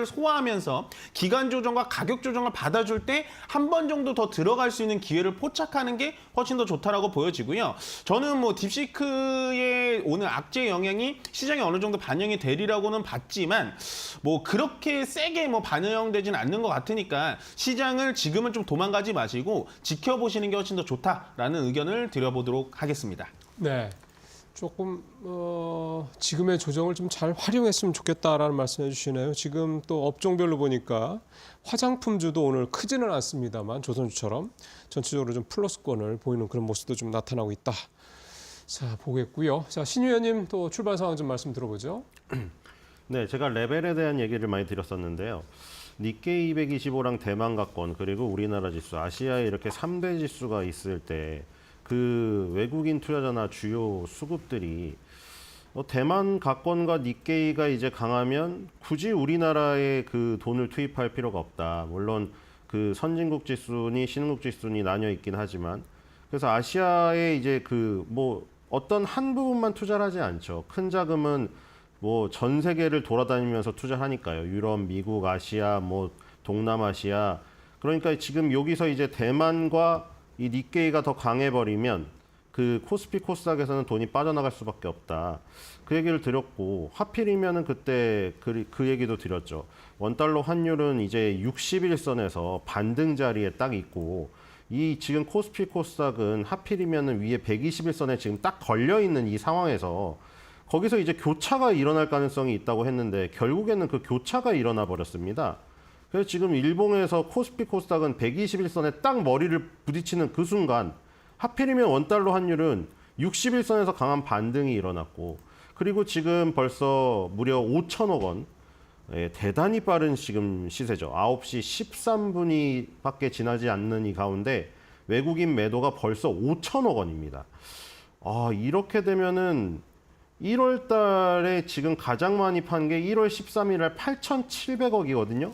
소화하면서 기간 조정과 가격 조정을 받아줄 때 한 번 정도 더 들어갈 수 있는 기회를 포착하는 게 훨씬 더 좋다라고 보여지고요. 저는 뭐 딥시크의 오늘 악재 영향이 시장에 어느 정도 반영이 되리라고는 봤지만 뭐 그렇게 세게 뭐 반영되진 않는 것 같으니까 시장을 지금은 좀 도망가지 마시고 지켜보시는 게 훨씬 더 좋다라는 의견을 드려보도록 하겠습니다. 네. 조금 지금의 조정을 좀 잘 활용했으면 좋겠다라는 말씀해 주시네요. 지금 또 업종별로 보니까 화장품주도 오늘 크지는 않습니다만 조선주처럼 전체적으로 좀 플러스권을 보이는 그런 모습도 좀 나타나고 있다. 자, 보겠고요. 자, 신 의원님 또 출발 상황 좀 말씀 들어보죠. 네, 제가 레벨에 대한 얘기를 많이 드렸었는데요. 니케이 225랑 대만가권 그리고 우리나라 지수, 아시아에 이렇게 3대 지수가 있을 때 그 외국인 투자자나 주요 수급들이 대만 가권과 니케이가 이제 강하면 굳이 우리나라에 그 돈을 투입할 필요가 없다. 물론 그 선진국 지수니 신흥국 지수니 나뉘어 있긴 하지만 그래서 아시아에 이제 그 뭐 어떤 한 부분만 투자를 하지 않죠. 큰 자금은 뭐 전 세계를 돌아다니면서 투자하니까요. 유럽, 미국, 아시아, 뭐 동남아시아. 그러니까 지금 여기서 이제 대만과 이 니케이가 더 강해버리면 그 코스피 코스닥에서는 돈이 빠져나갈 수밖에 없다. 그 얘기를 드렸고 하필이면은 그때 그 얘기도 드렸죠. 원달러 환율은 이제 61선에서 반등 자리에 딱 있고 이 지금 코스피 코스닥은 하필이면은 위에 121선에 지금 딱 걸려 있는 이 상황에서 거기서 이제 교차가 일어날 가능성이 있다고 했는데 결국에는 그 교차가 일어나 버렸습니다. 그래서 지금 일봉에서 코스피 코스닥은 121선에 딱 머리를 부딪히는 그 순간 하필이면 원달러 환율은 61선에서 강한 반등이 일어났고 그리고 지금 벌써 무려 5천억 원 대단히 빠른 지금 시세죠. 9시 13분이 밖에 지나지 않는 이 가운데 외국인 매도가 벌써 5천억 원입니다. 이렇게 되면은 1월 달에 지금 가장 많이 판 게 1월 13일 날 8,700억이거든요.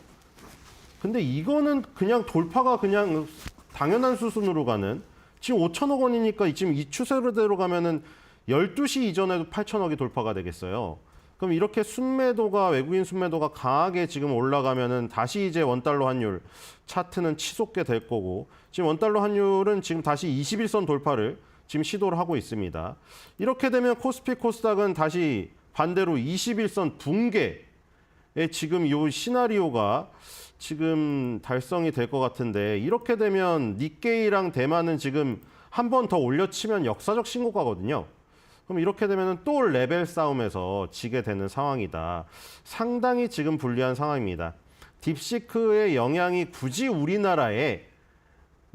근데 이거는 그냥 돌파가 그냥 당연한 수순으로 가는 지금 5천억 원이니까 지금 이 추세대로 가면은 12시 이전에도 8천억이 돌파가 되겠어요. 그럼 이렇게 순매도가 외국인 순매도가 강하게 지금 올라가면은 다시 이제 원달러 환율 차트는 치솟게 될 거고 지금 원달러 환율은 지금 다시 21선 돌파를 지금 시도를 하고 있습니다. 이렇게 되면 코스피 코스닥은 다시 반대로 21선 붕괴의 지금 이 시나리오가 지금 달성이 될 것 같은데 이렇게 되면 니케이랑 대만은 지금 한 번 더 올려치면 역사적 신고가거든요. 그럼 이렇게 되면 또 레벨 싸움에서 지게 되는 상황이다. 상당히 지금 불리한 상황입니다. 딥시크의 영향이 굳이 우리나라에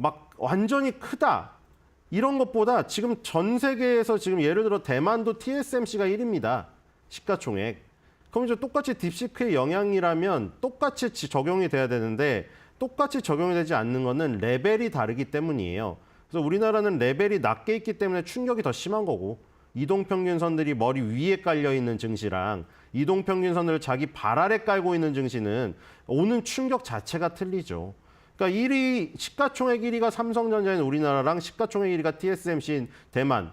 막 완전히 크다. 이런 것보다 지금 전 세계에서 지금 예를 들어 대만도 TSMC가 1위입니다. 시가총액. 그럼 이제 똑같이 딥시크의 영향이라면 똑같이 적용이 돼야 되는데 똑같이 적용이 되지 않는 거는 레벨이 다르기 때문이에요. 그래서 우리나라는 레벨이 낮게 있기 때문에 충격이 더 심한 거고 이동평균선들이 머리 위에 깔려 있는 증시랑 이동평균선을 자기 발 아래 깔고 있는 증시는 오는 충격 자체가 틀리죠. 그러니까 1위 시가총액 1위가 삼성전자인 우리나라랑 시가총액 1위가 TSMC인 대만.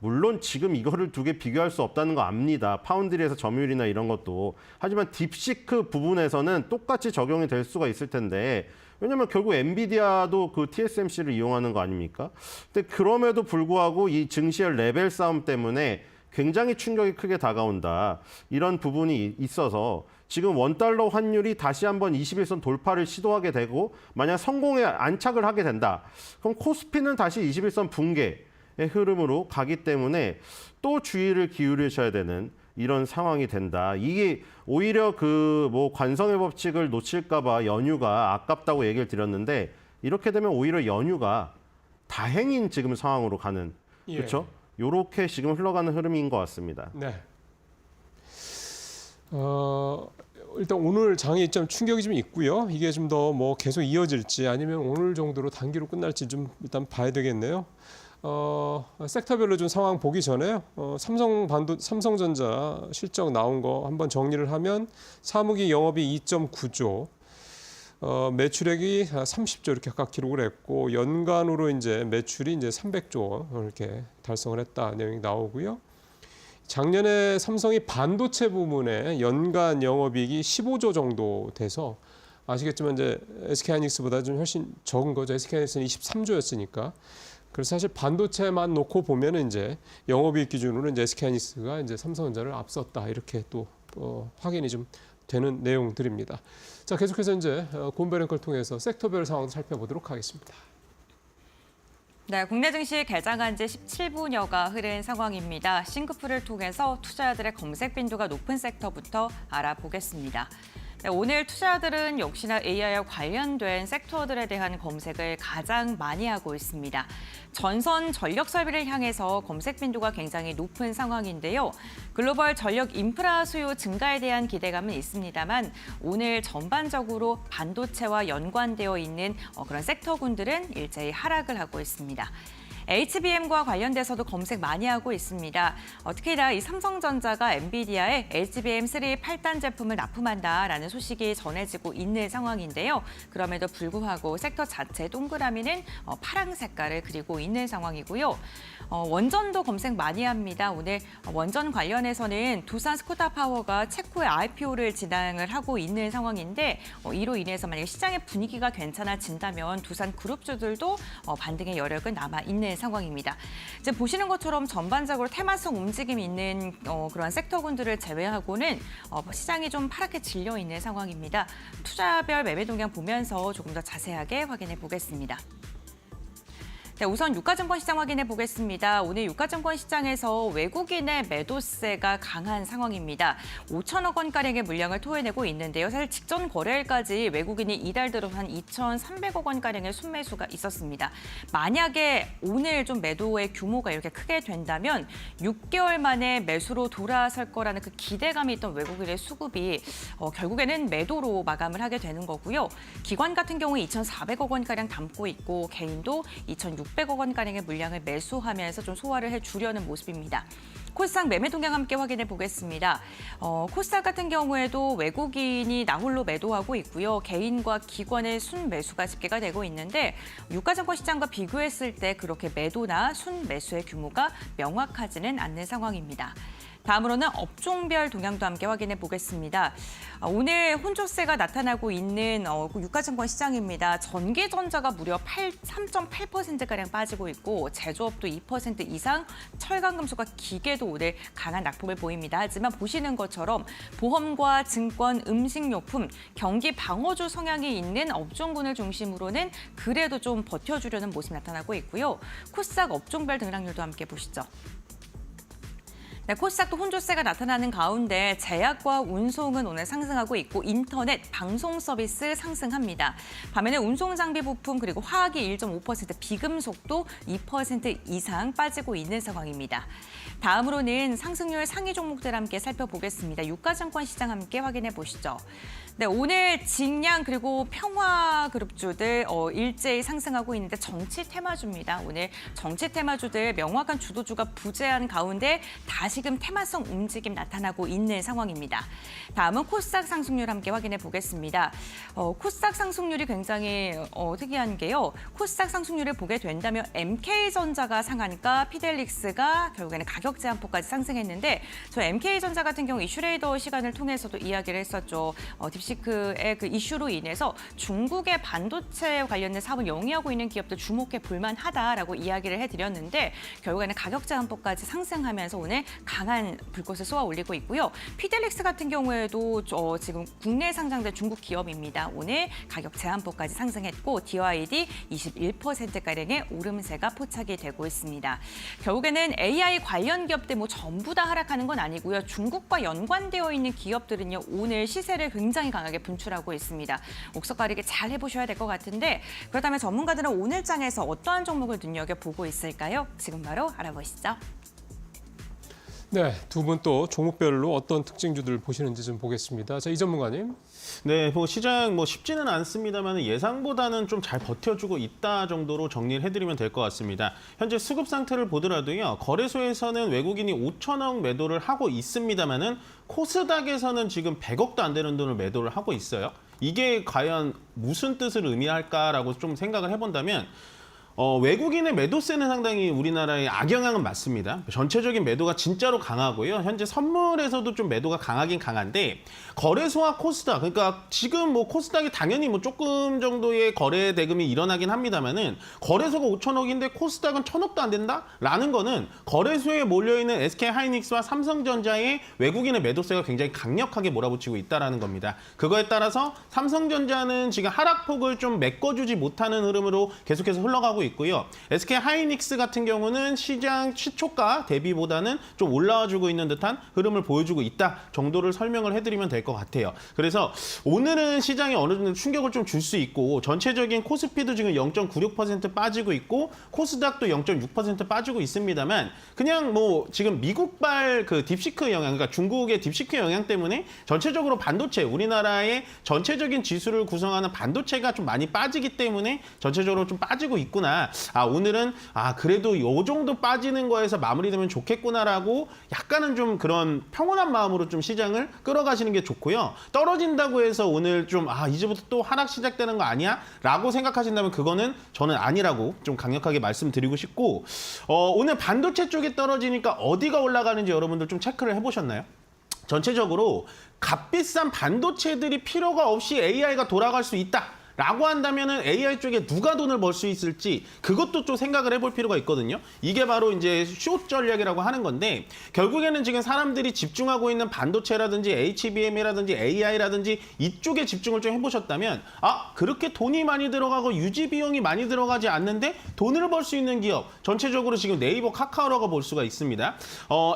물론 지금 이거를 두 개 비교할 수 없다는 거 압니다. 파운드리에서 점유율이나 이런 것도. 하지만 딥시크 부분에서는 똑같이 적용이 될 수가 있을 텐데 왜냐하면 결국 엔비디아도 그 TSMC를 이용하는 거 아닙니까? 근데 그럼에도 불구하고 이 증시의 레벨 싸움 때문에 굉장히 충격이 크게 다가온다. 이런 부분이 있어서 지금 원달러 환율이 다시 한번 21선 돌파를 시도하게 되고 만약 성공에 안착을 하게 된다. 그럼 코스피는 다시 21선 붕괴의 흐름으로 가기 때문에 또 주의를 기울이셔야 되는 이런 상황이 된다. 이게 오히려 그 뭐 관성의 법칙을 놓칠까봐 연휴가 아깝다고 얘기를 드렸는데 이렇게 되면 오히려 연휴가 다행인 지금 상황으로 가는 그렇죠? 요렇게 지금 흘러가는 흐름인 것 같습니다. 네. 일단 오늘 장이 좀 충격이 좀 있고요. 이게 좀 더 뭐 계속 이어질지 아니면 오늘 정도로 단기로 끝날지 좀 일단 봐야 되겠네요. 섹터별로 좀 상황 보기 전에요. 삼성전자 실적 나온 거 한번 정리를 하면 사무기 영업이 2.9조, 매출액이 30조 이렇게 각각 기록을 했고 연간으로 이제 매출이 이제 300조 이렇게 달성을 했다 내용이 나오고요. 작년에 삼성이 반도체 부문에 연간 영업이익이 15조 정도 돼서 아시겠지만 이제 SK하이닉스보다 좀 훨씬 적은 거죠. SK하이닉스는 23조였으니까. 그래서 사실 반도체만 놓고 보면은 이제 영업이익 기준으로 이제 SK하이닉스가 이제 삼성전자를 앞섰다 이렇게 또 확인이 좀 되는 내용들입니다. 자, 계속해서 이제 곰베랭크를 통해서 섹터별 상황 살펴보도록 하겠습니다. 네, 국내 증시 개장한 지 17분여가 흐른 상황입니다. 싱크풀을 통해서 투자자들의 검색 빈도가 높은 섹터부터 알아보겠습니다. 네, 오늘 투자자들은 역시나 AI와 관련된 섹터들에 대한 검색을 가장 많이 하고 있습니다. 전선 전력 설비를 향해서 검색 빈도가 굉장히 높은 상황인데요. 글로벌 전력 인프라 수요 증가에 대한 기대감은 있습니다만 오늘 전반적으로 반도체와 연관되어 있는 그런 섹터군들은 일제히 하락을 하고 있습니다. HBM과 관련돼서도 검색 많이 하고 있습니다. 특히나 이 삼성전자가 엔비디아에 HBM3 8단 제품을 납품한다라는 소식이 전해지고 있는 상황인데요. 그럼에도 불구하고 섹터 자체 동그라미는 파랑 색깔을 그리고 있는 상황이고요. 원전도 검색 많이 합니다. 오늘 원전 관련해서는 두산 스코다파워가 체코의 IPO를 진행을 하고 있는 상황인데 이로 인해서 만약 시장의 분위기가 괜찮아진다면 두산 그룹주들도 반등의 여력은 남아 있는 상황입니다. 이제 보시는 것처럼 전반적으로 테마성 움직임이 있는 그런 섹터군들을 제외하고는 시장이 좀 파랗게 질려 있는 상황입니다. 투자별 매매 동향 보면서 조금 더 자세하게 확인해 보겠습니다. 네, 우선 유가증권 시장 확인해 보겠습니다. 오늘 유가증권 시장에서 외국인의 매도세가 강한 상황입니다. 5천억 원가량의 물량을 토해내고 있는데요. 사실 직전 거래일까지 외국인이 이달 들어 한 2,300억 원가량의 순매수가 있었습니다. 만약에 오늘 좀 매도의 규모가 이렇게 크게 된다면 6개월 만에 매수로 돌아설 거라는 그 기대감이 있던 외국인의 수급이 결국에는 매도로 마감을 하게 되는 거고요. 기관 같은 경우 2,400억 원가량 담고 있고 개인도 2,600억 원가량의 물량을 매수하면서 좀 소화를 해주려는 모습입니다. 코스닥 매매 동향 함께 확인해 보겠습니다. 코스닥 같은 경우에도 외국인이 나홀로 매도하고 있고요. 개인과 기관의 순매수가 집계가 되고 있는데 유가증권 시장과 비교했을 때 그렇게 매도나 순매수의 규모가 명확하지는 않는 상황입니다. 다음으로는 업종별 동향도 함께 확인해 보겠습니다. 오늘 혼조세가 나타나고 있는 유가증권 시장입니다. 전기전자가 무려 3.8%가량 빠지고 있고 제조업도 2% 이상, 철강금속과 기계도 오늘 강한 낙폭을 보입니다. 하지만 보시는 것처럼 보험과 증권, 음식료품, 경기 방어주 성향이 있는 업종군을 중심으로는 그래도 좀 버텨주려는 모습이 나타나고 있고요. 코스닥 업종별 등락률도 함께 보시죠. 네, 코스닥도 혼조세가 나타나는 가운데 제약과 운송은 오늘 상승하고 있고 인터넷, 방송 서비스 상승합니다. 반면에 운송 장비 부품 그리고 화학이 1.5%, 비금속도 2% 이상 빠지고 있는 상황입니다. 다음으로는 상승률 상위 종목들 함께 살펴보겠습니다. 유가증권 시장 함께 확인해 보시죠. 네, 오늘 직량 그리고 평화그룹주들 일제히 상승하고 있는데 정치 테마주입니다. 오늘 정치 테마주들 명확한 주도주가 부재한 가운데 다시금 테마성 움직임 나타나고 있는 상황입니다. 다음은 코스닥 상승률 함께 확인해 보겠습니다. 코스닥 상승률이 굉장히 특이한 게요. 코스닥 상승률을 보게 된다면 MK전자가 상한가, 피델릭스가 결국에는 가격 제한폭까지 상승했는데 저 MK전자 같은 경우 이슈레이더 시간을 통해서도 이야기를 했었죠. 딥시크의 그 이슈로 인해서 중국의 반도체 관련된 사업을 영위하고 있는 기업들 주목해 볼만하다라고 이야기를 해드렸는데 결국에는 가격 제한폭까지 상승하면서 오늘 강한 불꽃을 쏘아 올리고 있고요. 피델릭스 같은 경우에도 지금 국내 상장된 중국 기업입니다. 오늘 가격 제한폭까지 상승했고 DYD 21%가량의 오름세가 포착이 되고 있습니다. 결국에는 AI 관련 기업들 뭐 전부 다 하락하는 건 아니고요. 중국과 연관되어 있는 기업들은요. 오늘 시세를 굉장히 강하게 분출하고 있습니다. 옥석 가리기 잘 해보셔야 될 것 같은데 그렇다면 전문가들은 오늘 장에서 어떠한 종목을 눈여겨보고 있을까요? 지금 바로 알아보시죠. 네, 두 분 또 종목별로 어떤 특징주들을 보시는지 좀 보겠습니다. 자, 이 전문가님. 네, 뭐 시장 뭐 쉽지는 않습니다만 예상보다는 좀 잘 버텨주고 있다 정도로 정리를 해드리면 될 것 같습니다. 현재 수급 상태를 보더라도요. 거래소에서는 외국인이 5천억 매도를 하고 있습니다만은 코스닥에서는 지금 100억도 안 되는 돈을 매도를 하고 있어요. 이게 과연 무슨 뜻을 의미할까라고 좀 생각을 해본다면 외국인의 매도세는 상당히 우리나라의 악영향은 맞습니다. 전체적인 매도가 진짜로 강하고요. 현재 선물에서도 좀 매도가 강하긴 강한데 거래소와 코스닥, 그러니까 지금 뭐 코스닥이 당연히 뭐 조금 정도의 거래 대금이 일어나긴 합니다만은 거래소가 5천억인데 코스닥은 1,000억도 안 된다라는 거는 거래소에 몰려있는 SK하이닉스와 삼성전자의 외국인의 매도세가 굉장히 강력하게 몰아붙이고 있다라는 겁니다. 그거에 따라서 삼성전자는 지금 하락폭을 좀 메꿔주지 못하는 흐름으로 계속해서 흘러가고 있고요. SK하이닉스 같은 경우는 시장 시초가 대비보다는 좀 올라와주고 있는 듯한 흐름을 보여주고 있다 정도를 설명을 해드리면 될 것 같아요. 그래서 오늘은 시장에 어느 정도 충격을 좀 줄 수 있고 전체적인 코스피도 지금 0.96% 빠지고 있고 코스닥도 0.6% 빠지고 있습니다만 그냥 뭐 지금 미국발 그 딥시크 영향, 그러니까 중국의 딥시크 영향 때문에 전체적으로 반도체, 우리나라의 전체적인 지수를 구성하는 반도체가 좀 많이 빠지기 때문에 전체적으로 좀 빠지고 있구나. 오늘은 그래도 요 정도 빠지는 거에서 마무리되면 좋겠구나라고 약간은 좀 그런 평온한 마음으로 좀 시장을 끌어가시는 게 좋고요. 떨어진다고 해서 오늘 좀 이제부터 또 하락 시작되는 거 아니야? 라고 생각하신다면 그거는 저는 아니라고 좀 강력하게 말씀드리고 싶고 오늘 반도체 쪽에 떨어지니까 어디가 올라가는지 여러분들 좀 체크를 해보셨나요? 전체적으로 값비싼 반도체들이 필요가 없이 AI가 돌아갈 수 있다. 라고 한다면은 AI 쪽에 누가 돈을 벌 수 있을지 그것도 좀 생각을 해볼 필요가 있거든요. 이게 바로 이제 숏 전략이라고 하는 건데 결국에는 지금 사람들이 집중하고 있는 반도체라든지 HBM이라든지 AI라든지 이쪽에 집중을 좀 해보셨다면 그렇게 돈이 많이 들어가고 유지 비용이 많이 들어가지 않는데 돈을 벌 수 있는 기업 전체적으로 지금 네이버, 카카오라고 볼 수가 있습니다.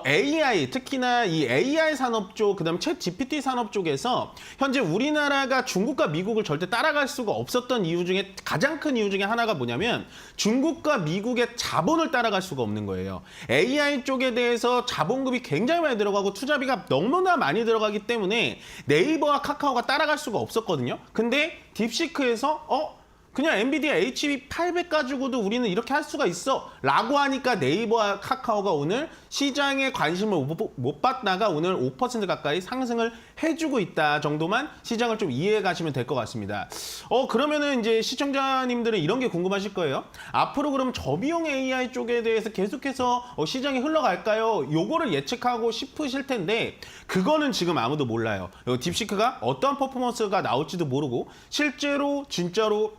AI 특히나 이 AI 산업 쪽 그다음 챗 GPT 산업 쪽에서 현재 우리나라가 중국과 미국을 절대 따라갈 수가 없었던 이유 중에 가장 큰 이유 중에 하나가 뭐냐면 중국과 미국의 자본을 따라갈 수가 없는 거예요. AI 쪽에 대해서 자본금이 굉장히 많이 들어가고 투자비가 너무나 많이 들어가기 때문에 네이버와 카카오가 따라갈 수가 없었거든요. 근데 딥시크에서 그냥 엔비디아 HB800 가지고도 우리는 이렇게 할 수가 있어 라고 하니까 네이버와 카카오가 오늘 시장에 관심을 못 받다가 오늘 5% 가까이 상승을 해주고 있다 정도만 시장을 좀 이해해 가시면 될 것 같습니다. 그러면은 이제 시청자님들은 이런 게 궁금하실 거예요. 앞으로 그럼 저비용 AI 쪽에 대해서 계속해서 시장이 흘러갈까요? 요거를 예측하고 싶으실 텐데 그거는 지금 아무도 몰라요. 딥시크가 어떠한 퍼포먼스가 나올지도 모르고 실제로 진짜로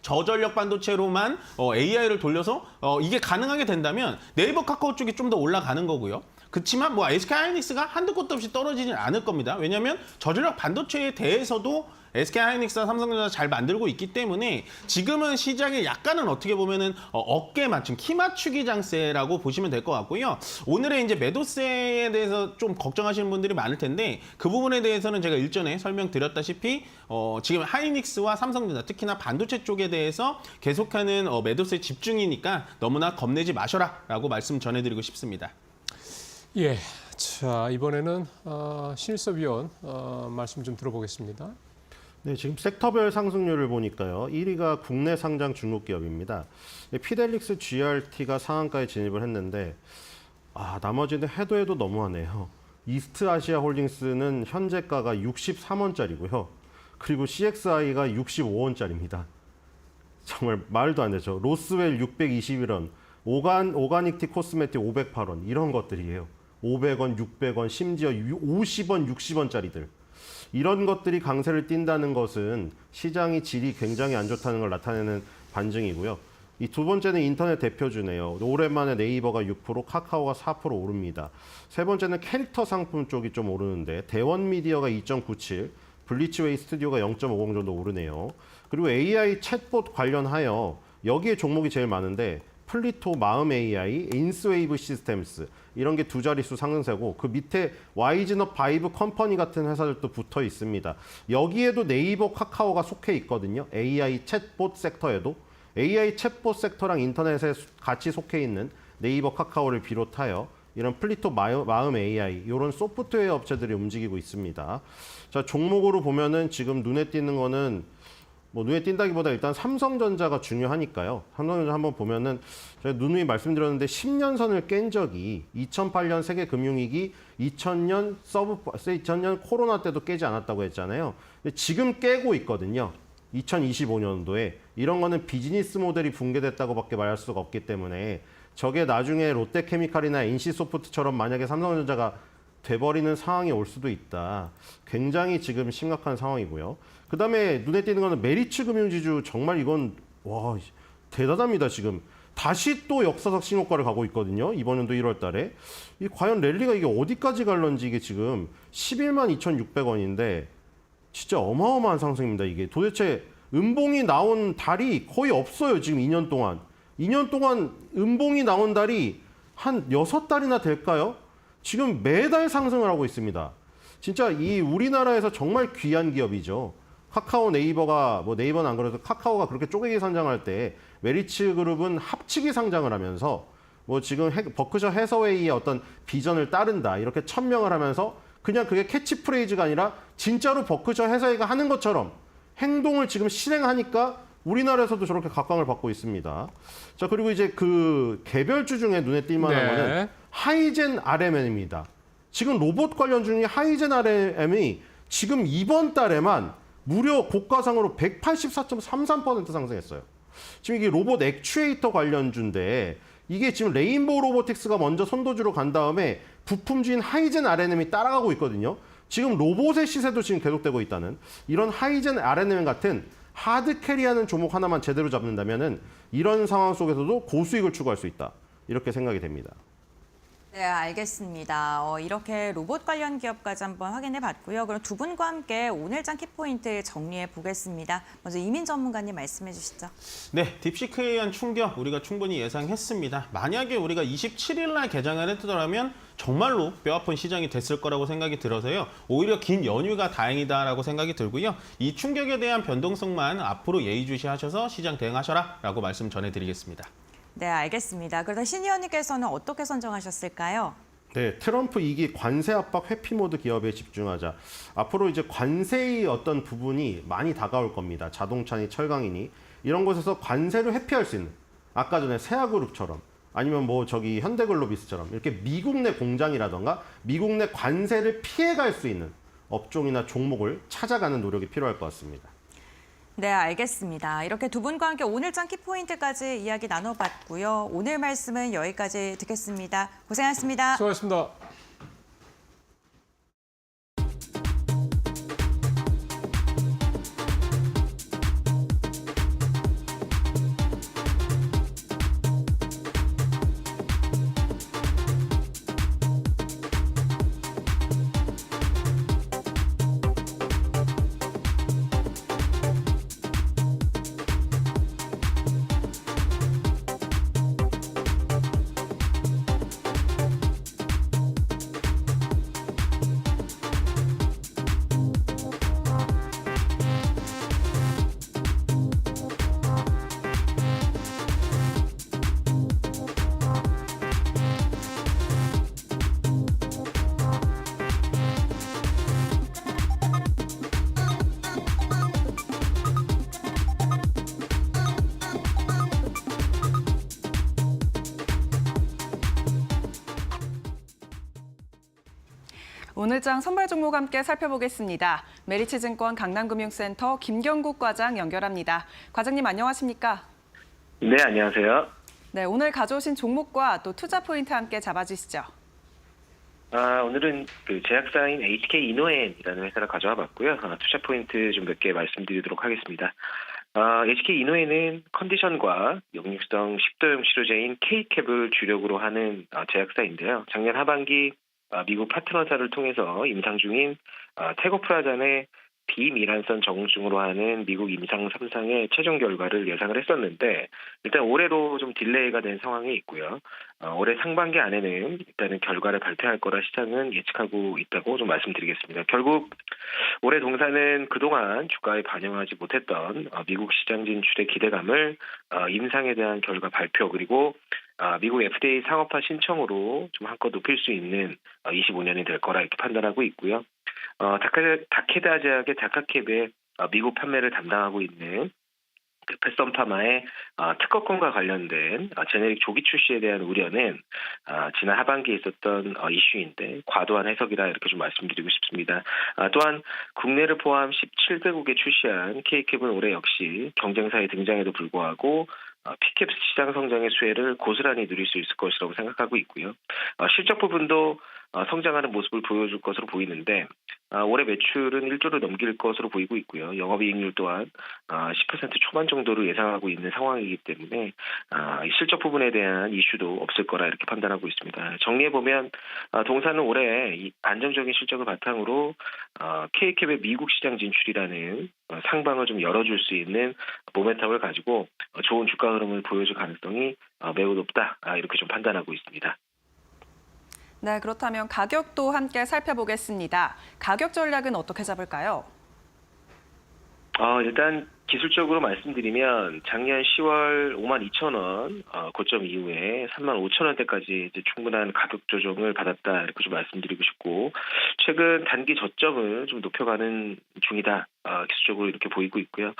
저전력 반도체로만 AI를 돌려서 이게 가능하게 된다면 네이버, 카카오 쪽이 좀 더 올라가는 거고요. 그렇지만 뭐 SK하이닉스가 한두 곳도 없이 떨어지진 않을 겁니다. 왜냐하면 저전력 반도체에 대해서도 SK하이닉스와 삼성전자 잘 만들고 있기 때문에 지금은 시장에 약간은 어떻게 보면은 어깨 맞춤, 키 맞추기 장세라고 보시면 될 것 같고요. 오늘의 이제 매도세에 대해서 좀 걱정하시는 분들이 많을 텐데 그 부분에 대해서는 제가 일전에 설명드렸다시피 지금 하이닉스와 삼성전자 특히나 반도체 쪽에 대해서 계속하는 매도세 집중이니까 너무나 겁내지 마셔라라고 말씀 전해드리고 싶습니다. 예, 자 이번에는 신일섭 위원 말씀 좀 들어보겠습니다. 네, 지금 섹터별 상승률을 보니까요. 1위가 국내 상장 중국 기업입니다. 피델릭스 GRT가 상한가에 진입을 했는데 나머지는 해도 너무하네요. 이스트아시아 홀딩스는 현재가가 63원짜리고요. 그리고 CXI가 65원짜리입니다. 정말 말도 안 되죠. 로스웰 621원, 오가닉티 코스메틱 508원 이런 것들이에요. 500원, 600원, 심지어 50원, 60원짜리들. 이런 것들이 강세를 띈다는 것은 시장이 질이 굉장히 안 좋다는 걸 나타내는 반증이고요. 이 두 번째는 인터넷 대표주네요. 오랜만에 네이버가 6%, 카카오가 4% 오릅니다. 세 번째는 캐릭터 상품 쪽이 좀 오르는데 대원미디어가 2.97, 블리치웨이 스튜디오가 0.50 정도 오르네요. 그리고 AI 챗봇 관련하여 여기에 종목이 제일 많은데 플리토, 마음 AI, 인스웨이브 시스템스 이런 게 두 자릿수 상승세고 그 밑에 와이즈너 바이브 컴퍼니 같은 회사들도 붙어 있습니다. 여기에도 네이버, 카카오가 속해 있거든요. AI 챗봇 섹터에도. AI 챗봇 섹터랑 인터넷에 같이 속해 있는 네이버, 카카오를 비롯하여 이런 플리토, 마음 AI 이런 소프트웨어 업체들이 움직이고 있습니다. 자, 종목으로 보면은 지금 눈에 띄는 거는 눈에 띈다기보다 일단 삼성전자가 중요하니까요. 삼성전자 한번 보면은 제가 누누이 말씀드렸는데 10년 선을 깬 적이 2008년 세계 금융위기, 2000년 코로나 때도 깨지 않았다고 했잖아요. 근데 지금 깨고 있거든요. 2025년도에 이런 거는 비즈니스 모델이 붕괴됐다고밖에 말할 수가 없기 때문에 저게 나중에 롯데케미칼이나 NC소프트처럼 만약에 삼성전자가 돼버리는 상황이 올 수도 있다. 굉장히 지금 심각한 상황이고요. 그 다음에 눈에 띄는 거는 메리츠 금융지주 정말 이건 와 대단합니다. 지금 다시 또 역사적 신고가를 가고 있거든요. 이번 연도 1월 달에. 과연 랠리가 이게 어디까지 갈런지 이게 지금 11만 2,600원인데 진짜 어마어마한 상승입니다. 이게 도대체 음봉이 나온 달이 거의 없어요. 지금 2년 동안. 2년 동안 음봉이 나온 달이 한 6달이나 될까요? 지금 매달 상승을 하고 있습니다. 진짜 이 우리나라에서 정말 귀한 기업이죠. 카카오, 네이버가 네이버는 안 그래도 카카오가 그렇게 쪼개기 상장할 때 메리츠 그룹은 합치기 상장을 하면서 지금 버크셔 해서웨이의 어떤 비전을 따른다 이렇게 천명을 하면서 그냥 그게 캐치프레이즈가 아니라 진짜로 버크셔 해서웨이가 하는 것처럼 행동을 지금 실행하니까 우리나라에서도 저렇게 각광을 받고 있습니다. 자, 그리고 이제 그 개별주 중에 눈에 띌 만한 거는 하이젠 RMM입니다. 지금 로봇 관련 중에 하이젠 RMM이 지금 이번 달에만 무려 고가상으로 184.33% 상승했어요. 지금 이게 로봇 액추에이터 관련주인데 이게 지금 레인보우 로보틱스가 먼저 선도주로 간 다음에 부품주인 하이젠 RMM이 따라가고 있거든요. 지금 로봇의 시세도 지금 계속되고 있다는 이런 하이젠 RMM 같은 하드 캐리하는 종목 하나만 제대로 잡는다면은 이런 상황 속에서도 고수익을 추구할 수 있다. 이렇게 생각이 됩니다. 네, 알겠습니다. 이렇게 로봇 관련 기업까지 한번 확인해 봤고요. 그럼 두 분과 함께 오늘장 키포인트 정리해 보겠습니다. 먼저 이민 전문가님 말씀해 주시죠. 네, 딥시크에 의한 충격 우리가 충분히 예상했습니다. 만약에 우리가 27일 날 개장을 했더라면 정말로 뼈아픈 시장이 됐을 거라고 생각이 들어서요. 오히려 긴 연휴가 다행이다라고 생각이 들고요. 이 충격에 대한 변동성만 앞으로 예의주시하셔서 시장 대응하셔라라고 말씀 전해드리겠습니다. 네, 알겠습니다. 그래서 신 의원님께서는 어떻게 선정하셨을까요? 네, 트럼프 2기 관세 압박 회피 모드 기업에 집중하자. 앞으로 이제 관세의 어떤 부분이 많이 다가올 겁니다. 자동차니 철강이니 이런 곳에서 관세를 회피할 수 있는 아까 전에 세아그룹처럼 아니면 현대글로비스처럼 이렇게 미국 내 공장이라던가 미국 내 관세를 피해갈 수 있는 업종이나 종목을 찾아가는 노력이 필요할 것 같습니다. 네, 알겠습니다. 이렇게 두 분과 함께 오늘장 키포인트까지 이야기 나눠봤고요. 오늘 말씀은 여기까지 듣겠습니다. 고생하셨습니다. 수고하셨습니다. 오늘장 선발 종목 함께 살펴보겠습니다. 메리츠증권 강남금융센터 김경국 과장 연결합니다. 과장님 안녕하십니까? 네, 안녕하세요. 네, 오늘 가져오신 종목과 또 투자 포인트 함께 잡아주시죠. 오늘은 그 제약사인 HK 이노엔이라는 회사를 가져와 봤고요. 투자 포인트 좀 몇 개 말씀드리도록 하겠습니다. HK 이노엔은 컨디션과 역류성 식도염 치료제인 K캡을 주력으로 하는 제약사인데요. 작년 하반기 미국 파트너사를 통해서 임상 중인 테고프라잔의 비미란선 정중으로 하는 미국 임상 3상의 최종 결과를 예상을 했었는데 일단 올해로 좀 딜레이가 된 상황이 있고요. 올해 상반기 안에는 일단은 결과를 발표할 거라 시장은 예측하고 있다고 좀 말씀드리겠습니다. 결국 올해 동사는 그동안 주가에 반영하지 못했던 미국 시장 진출의 기대감을 임상에 대한 결과 발표 그리고 미국 FDA 상업화 신청으로 좀 한껏 높일 수 있는 25년이 될 거라 이렇게 판단하고 있고요. 다케다 제약의 다카캡의 미국 판매를 담당하고 있는 그 패썸파마의 특허권과 관련된 제네릭 조기 출시에 대한 우려는 지난 하반기에 있었던 이슈인데 과도한 해석이라 이렇게 좀 말씀드리고 싶습니다. 또한 국내를 포함 17개국에 출시한 K캡은 올해 역시 경쟁사의 등장에도 불구하고 P캡 시장 성장의 수혜를 고스란히 누릴 수 있을 것이라고 생각하고 있고요. 실적 부분도 성장하는 모습을 보여줄 것으로 보이는데 올해 매출은 1조를 넘길 것으로 보이고 있고요. 영업이익률 또한 10% 초반 정도로 예상하고 있는 상황이기 때문에 실적 부분에 대한 이슈도 없을 거라 이렇게 판단하고 있습니다. 정리해보면 동사는 올해 이 안정적인 실적을 바탕으로 K캡의 미국 시장 진출이라는 상방을 좀 열어줄 수 있는 모멘텀을 가지고 좋은 주가 흐름을 보여줄 가능성이 매우 높다 이렇게 좀 판단하고 있습니다. 네, 그렇다면 가격도 함께 살펴보겠습니다. 가격 전략은 어떻게 잡을까요? 일단 기술적으로 말씀드리면 작년 10월 52,000원 고점 이후에 35,000원대까지 이제 충분한 가격 조정을 받았다 이렇게 좀 말씀드리고 싶고 최근 단기 저점을 좀 높여가는 중이다 기술적으로 이렇게 보이고 있고요.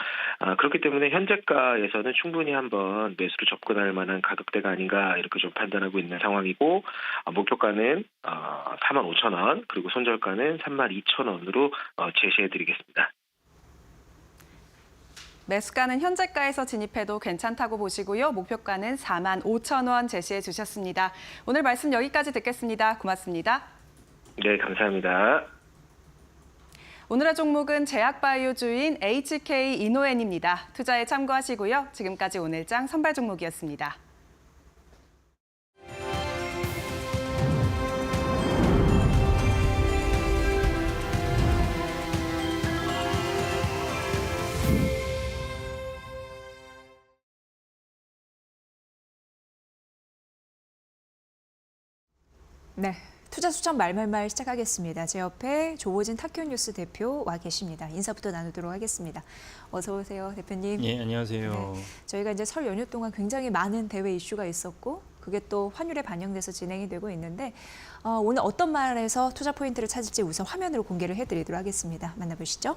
그렇기 때문에 현재가에서는 충분히 한번 매수로 접근할 만한 가격대가 아닌가 이렇게 좀 판단하고 있는 상황이고 목표가는 45,000원 그리고 손절가는 32,000원으로 제시해드리겠습니다. 매수가는 현재가에서 진입해도 괜찮다고 보시고요. 목표가는 45,000원 제시해 주셨습니다. 오늘 말씀 여기까지 듣겠습니다. 고맙습니다. 네, 감사합니다. 오늘의 종목은 제약바이오주인 HK 이노엔입니다. 투자에 참고하시고요. 지금까지 오늘장 선발 종목이었습니다. 네, 투자 수첩 말말말 시작하겠습니다. 제 옆에 조호진 타큐뉴스 대표 와 계십니다. 인사부터 나누도록 하겠습니다. 어서 오세요, 대표님. 예, 안녕하세요. 네, 저희가 이제 설 연휴 동안 굉장히 많은 대외 이슈가 있었고 그게 또 환율에 반영돼서 진행이 되고 있는데 오늘 어떤 말에서 투자 포인트를 찾을지 우선 화면으로 공개를 해드리도록 하겠습니다. 만나보시죠.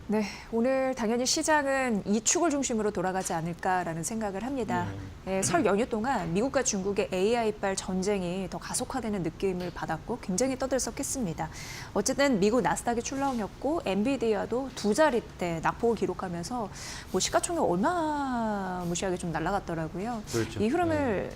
네, 오늘 당연히 시장은 이 축을 중심으로 돌아가지 않을까라는 생각을 합니다. 네, 설 연휴 동안 미국과 중국의 AI발 전쟁이 더 가속화되는 느낌을 받았고 굉장히 떠들썩했습니다. 어쨌든 미국 나스닥이 출렁였고 엔비디아도 두 자릿대 낙폭을 기록하면서 뭐 시가총액 얼마 무시하게 좀 날아갔더라고요. 그렇죠. 이 흐름을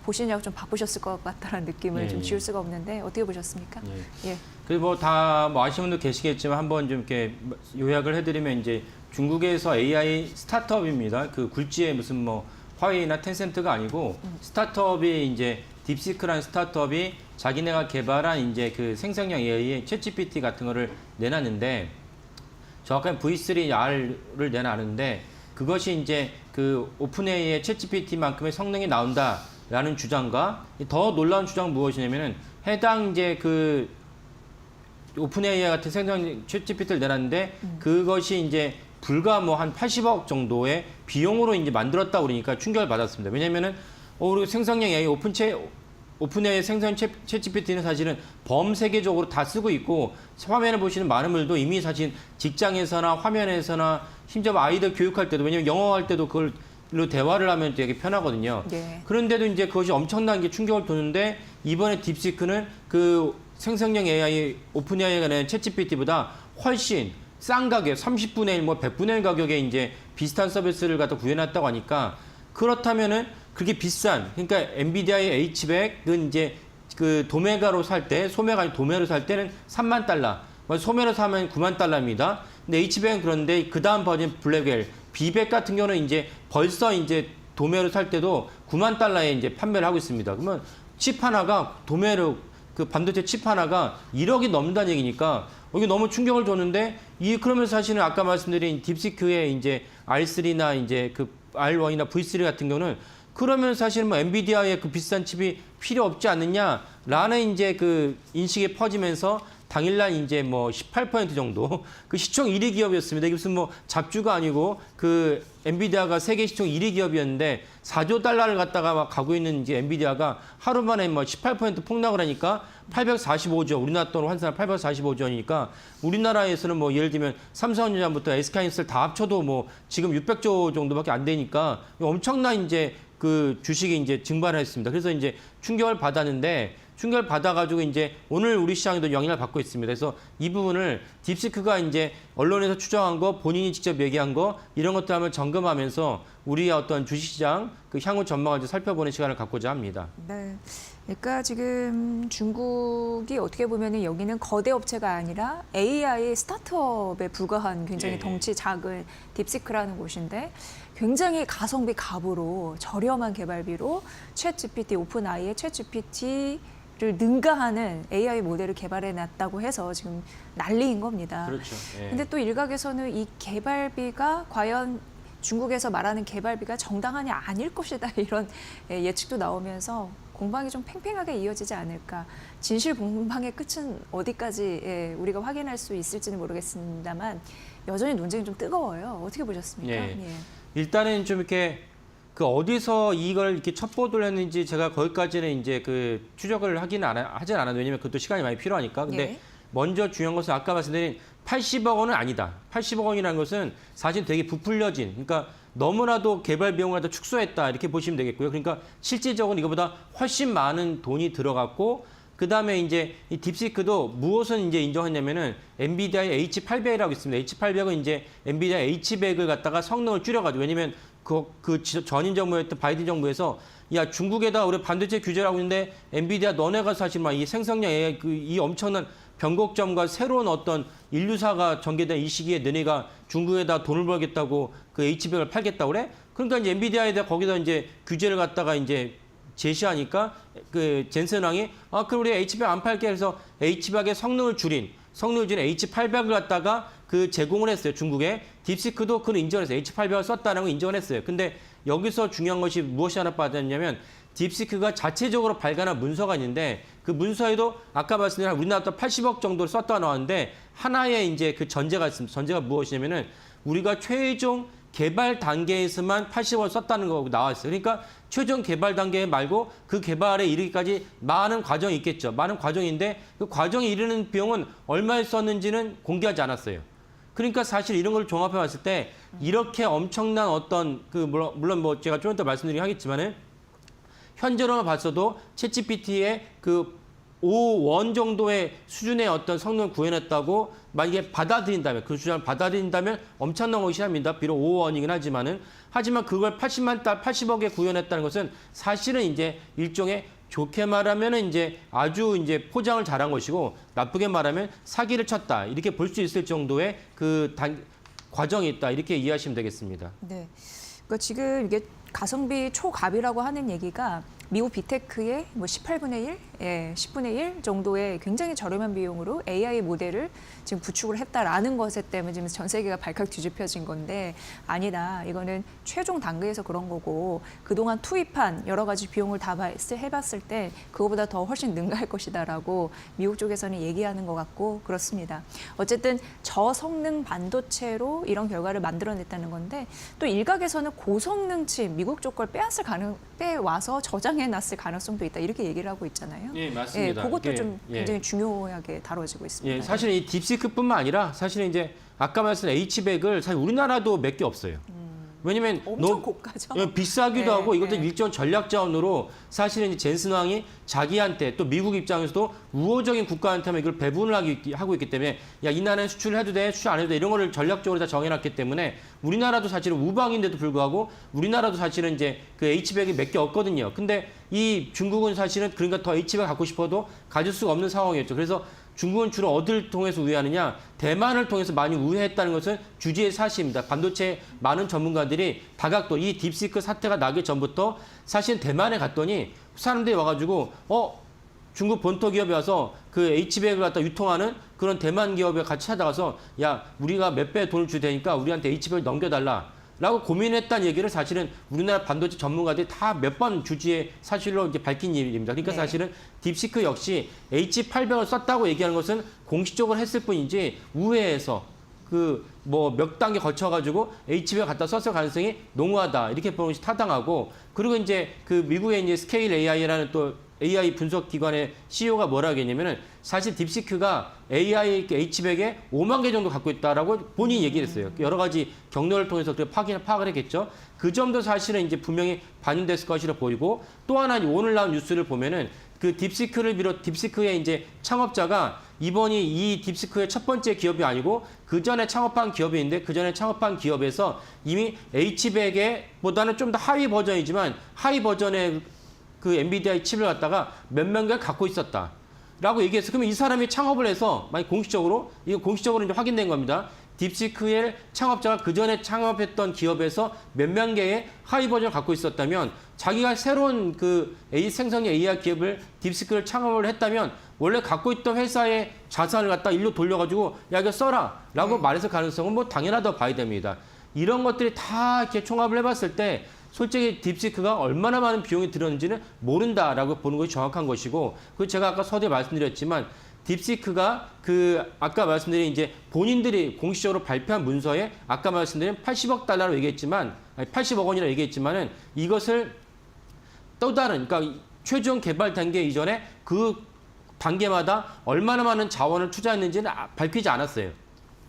보시느냐고 좀 바쁘셨을 것 같다는 느낌을 좀 지울 수가 없는데 어떻게 보셨습니까? 예. 그리고 다 아시는 분도 계시겠지만 한번 좀 이렇게 요약을 해드리면 이제 중국에서 AI 스타트업입니다. 그 굴지의 무슨 뭐 화웨이나 텐센트가 아니고 스타트업이 이제 딥시크라는 스타트업이 자기네가 개발한 이제 그 생성형 AI의 챗GPT 같은 거를 내놨는데 정확하게 V3R을 내놨는데 그것이 이제 그 오픈 AI의 챗GPT만큼의 성능이 나온다라는 주장과 더 놀라운 주장은 무엇이냐면은 해당 이제 그 오픈 AI 같은 생성 챗GPT를 내놨는데 그것이 이제 불과 뭐 한 80억 정도의 비용으로 이제 만들었다 그러니까 충격을 받았습니다. 왜냐면은 우리 생성형 AI 오픈AI 생성 챗GPT는 사실은 범세계적으로 다 쓰고 있고 화면에 보시는 많은 분들도 이미 사실 직장에서나 화면에서나 심지어 아이들 교육할 때도 왜냐면 영어할 때도 그걸로 대화를 하면 되게 편하거든요. 네. 그런데도 이제 그것이 엄청난 게 충격을 줬는데 이번에 딥시크는 그 생성형 AI 오픈AI가 낸 챗GPT보다 훨씬 싼 가격, 30분의 1, 뭐 100분의 1 가격에 이제 비슷한 서비스를 갖다 구해놨다고 하니까 그렇다면은 그렇게 비싼, 그러니까 엔비디아의 H100은 이제 그 도메가로 살 때, 소매가 아니고 도메로 살 때는 3만 달러, 소매로 사면 9만 달러입니다. 근데 H100은 그런데 그 다음 버전 블랙웰, B100 같은 경우는 이제 벌써 이제 도메로 살 때도 9만 달러에 이제 판매를 하고 있습니다. 그러면 칩 하나가 도메로 그 반도체 칩 하나가 1억이 넘는다는 얘기니까 이게 너무 충격을 줬는데 그러면 사실은 아까 말씀드린 딥시크의 이제 R3나 이제 그 R1이나 V3 같은 경우는 그러면 사실 뭐 엔비디아의 그 비싼 칩이 필요 없지 않느냐라는 이제 그 인식이 퍼지면서 당일날 이제 뭐 18% 정도 그 시총 1위 기업이었습니다. 이게 무슨 뭐 잡주가 아니고 그 엔비디아가 세계 시총 1위 기업이었는데 4조 달러를 갖다가 막 가고 있는 이제 엔비디아가 하루 만에 뭐 18% 폭락을 하니까 845조, 우리나라 돈으로 환산한 845조 원이니까 우리나라에서는 뭐 예를 들면 삼성전자부터 SK하이닉스를 다 합쳐도 뭐 지금 600조 정도밖에 안 되니까 엄청난 이제 그 주식이 이제 증발을 했습니다. 그래서 이제 충격을 받았는데 충격을 받아가지고 이제 오늘 우리 시장에도 영향을 받고 있습니다. 그래서 이 부분을 딥시크가 이제 언론에서 추정한 거, 본인이 직접 얘기한 거 이런 것들 한번 점검하면서 우리의 어떤 주식시장 그 향후 전망을 좀 살펴보는 시간을 갖고자 합니다. 네. 그러니까 지금 중국이 어떻게 보면 여기는 거대 업체가 아니라 AI 스타트업에 불과한 굉장히 덩치 작은 딥시크라는 곳인데 굉장히 가성비 갑으로 저렴한 개발비로 챗GPT, 오픈AI의 챗GPT를 능가하는 AI 모델을 개발해놨다고 해서 지금 난리인 겁니다. 그렇죠. 근데 또 일각에서는 이 개발비가 과연 중국에서 말하는 개발비가 정당하냐 아닐 것이다 이런 예측도 나오면서 공방이 좀 팽팽하게 이어지지 않을까. 진실 공방의 끝은 어디까지 우리가 확인할 수 있을지는 모르겠습니다만 여전히 논쟁이 좀 뜨거워요. 어떻게 보셨습니까? 일단은 좀 이렇게 그 어디서 이걸 이렇게 첫 보도를 했는지 제가 거기까지는 이제 그 추적을 하진 않아도 왜냐면 그것도 시간이 많이 필요하니까. 근데 먼저 중요한 것은 아까 말씀드린 80억 원은 아니다. 80억 원이라는 것은 사실 되게 부풀려진, 그러니까 너무나도 개발 비용을 갖다 축소했다 이렇게 보시면 되겠고요. 그러니까 실질적으로 이거보다 훨씬 많은 돈이 들어갔고 그 다음에 이제 이 딥시크도 무엇을 이제 인정했냐면은 엔비디아의 H800이라고 있습니다. H800은 이제 엔비디아 H100을 갖다가 성능을 줄여가지고 왜냐면 그 전임 정부였던 바이든 정부에서 야 중국에다 우리 반도체 규제를 하고 있는데 엔비디아 너네가 사실 막 이 생성형 AI 이 엄청난 변곡점과 새로운 어떤 인류사가 전개된 이 시기에 너네가 중국에다 돈을 벌겠다고 그 H100을 팔겠다고 그래? 그러니까 이제 엔비디아에다 거기다 이제 규제를 갖다가 이제 제시하니까 그 젠슨 왕이 그럼 우리 H100 안 팔게 해서 H100의 성능을 줄인 H800을 갖다가 그 제공을 했어요. 중국에. 딥시크도 그걸 인정했어요. H800을 썼다는 걸 인정을 했어요. 근데 여기서 중요한 것이 무엇이 하나 빠졌냐면 딥시크가 자체적으로 발간한 문서가 있는데 그 문서에도 아까 말씀드린 우리나라 80억 정도를 썼다가 나왔는데 하나의 이제 그 전제가 있습니다. 전제가 무엇이냐면은 우리가 최종 개발 단계에서만 80억을 썼다는 거고 나와 있어요. 그러니까 최종 개발 단계 말고 그 개발에 이르기까지 많은 과정이 있겠죠. 많은 과정인데 그 과정에 이르는 비용은 얼마에 썼는지는 공개하지 않았어요. 그러니까 사실 이런 걸 종합해 봤을 때 이렇게 엄청난 어떤 그 물론 뭐 제가 좀 이따 말씀드리긴 하겠지만은 현재로만 봤어도 챗GPT의 그 5원 정도의 수준의 어떤 성능을 구해냈다고 만약에 받아들인다면 그 수준을 받아들인다면 엄청난 것이 합니다. 비록 5원이긴 하지만 그걸 80억에 구현했다는 것은 사실은 이제 일종의 좋게 말하면 이제 아주 이제 포장을 잘한 것이고 나쁘게 말하면 사기를 쳤다 이렇게 볼 수 있을 정도의 그 과정이 있다 이렇게 이해하시면 되겠습니다. 네, 그러니까 지금 이게 가성비 초갑이라고 하는 얘기가 미국 빅테크의 뭐 18분의 1, 10분의 1 정도의 굉장히 저렴한 비용으로 AI 모델을 지금 구축을 했다라는 것에 때문에 지금 전 세계가 발칵 뒤집혀진 건데 아니다. 이거는 최종 단계에서 그런 거고 그동안 투입한 여러 가지 비용을 다 해봤을 때 그거보다 더 훨씬 능가할 것이다라고 미국 쪽에서는 얘기하는 것 같고 그렇습니다. 어쨌든 저성능 반도체로 이런 결과를 만들어냈다는 건데 또 일각에서는 고성능 칩 미국 쪽 걸 빼와서 저장해 방해해놨을 가능성도 있다 이렇게 얘기를 하고 있잖아요. 예, 맞습니다. 그것도 이게, 좀 굉장히 중요하게 다뤄지고 있습니다. 예, 사실 이 딥시크뿐만 아니라 사실은 이제 아까 말씀드린 H백을 사실 우리나라도 몇 개 없어요. 왜냐면 엄청 고가죠. 비싸기도 네, 하고 이것도 네. 일정 전략 자원으로 사실은 이제 젠슨 왕이 자기한테 또 미국 입장에서도 우호적인 국가한테만 이걸 배분을 하고 있기 때문에 야, 이 나라는 수출을 해도 돼, 수출 안 해도 돼 이런 거를 전략적으로 다 정해놨기 때문에 우리나라도 사실은 우방인데도 불구하고 우리나라도 사실은 이제 그 H백이 몇 개 없거든요. 근데 이 중국은 사실은 그러니까 더 H백 갖고 싶어도 가질 수가 없는 상황이었죠. 그래서 중국은 주로 어디를 통해서 우회하느냐? 대만을 통해서 많이 우회했다는 것은 주지의 사실입니다. 반도체 많은 전문가들이 다각도 이 딥시크 사태가 나기 전부터 사실 대만에 갔더니 사람들이 와가지고 중국 본토 기업에 와서 그 H백을 갖다 유통하는 그런 대만 기업에 같이 찾아가서 야 우리가 몇 배 돈을 줄 테니까 우리한테 H백을 넘겨달라. 라고 고민했다는 얘기를 사실은 우리나라 반도체 전문가들이 다 몇 번 주지의 사실로 이제 밝힌 일입니다. 그러니까 네. 사실은 딥시크 역시 H800을 썼다고 얘기하는 것은 공식적으로 했을 뿐이지 우회해서 그 뭐 몇 단계 거쳐가지고 H백을 갖다 썼을 가능성이 농후하다 이렇게 보는 것이 타당하고 그리고 이제 그 미국의 이제 스케일 AI라는 또 AI 분석 기관의 CEO가 뭐라 하겠냐면은 사실 딥시크가 AI H백에 5만 개 정도 갖고 있다라고 본인이 얘기를 했어요. 여러 가지 경로를 통해서 파악을 했겠죠. 그 점도 사실은 이제 분명히 반영됐을 것이라 보이고 또 하나 오늘 나온 뉴스를 보면은 그 딥시크를 비롯 딥시크의 이제 창업자가 이번이 이 딥시크의 첫 번째 기업이 아니고 그 전에 창업한 기업이 있는데 그 전에 창업한 기업에서 이미 H백에 보다는 좀 더 하위 버전이지만 하위 버전의 그 엔비디아의 칩을 갖다가 몇만 개를 갖고 있었다. 라고 얘기해서 그러면 이 사람이 창업을 해서 만약 공식적으로 이거 공식적으로 이제 확인된 겁니다. 딥시크의 창업자가 그 전에 창업했던 기업에서 몇만 개의 하위 버전을 갖고 있었다면 자기가 새로운 그 생성형 AI 기업을 딥시크를 창업을 했다면 원래 갖고 있던 회사의 자산을 갖다 일로 돌려가지고 야 이거 써라 라고 말했을 가능성은 뭐 당연하다고 봐야 됩니다. 이런 것들이 다 이렇게 총합을 해봤을 때 솔직히 딥시크가 얼마나 많은 비용이 들었는지는 모른다라고 보는 것이 정확한 것이고 그 제가 아까 서두에 말씀드렸지만 딥시크가 그 아까 말씀드린 이제 본인들이 공식적으로 발표한 문서에 아까 말씀드린 80억 달러로 얘기했지만 아니 80억 원이라고 얘기했지만은 이것을 또 다른 그러니까 최종 개발 단계 이전에 그 단계마다 얼마나 많은 자원을 투자했는지는 밝히지 않았어요.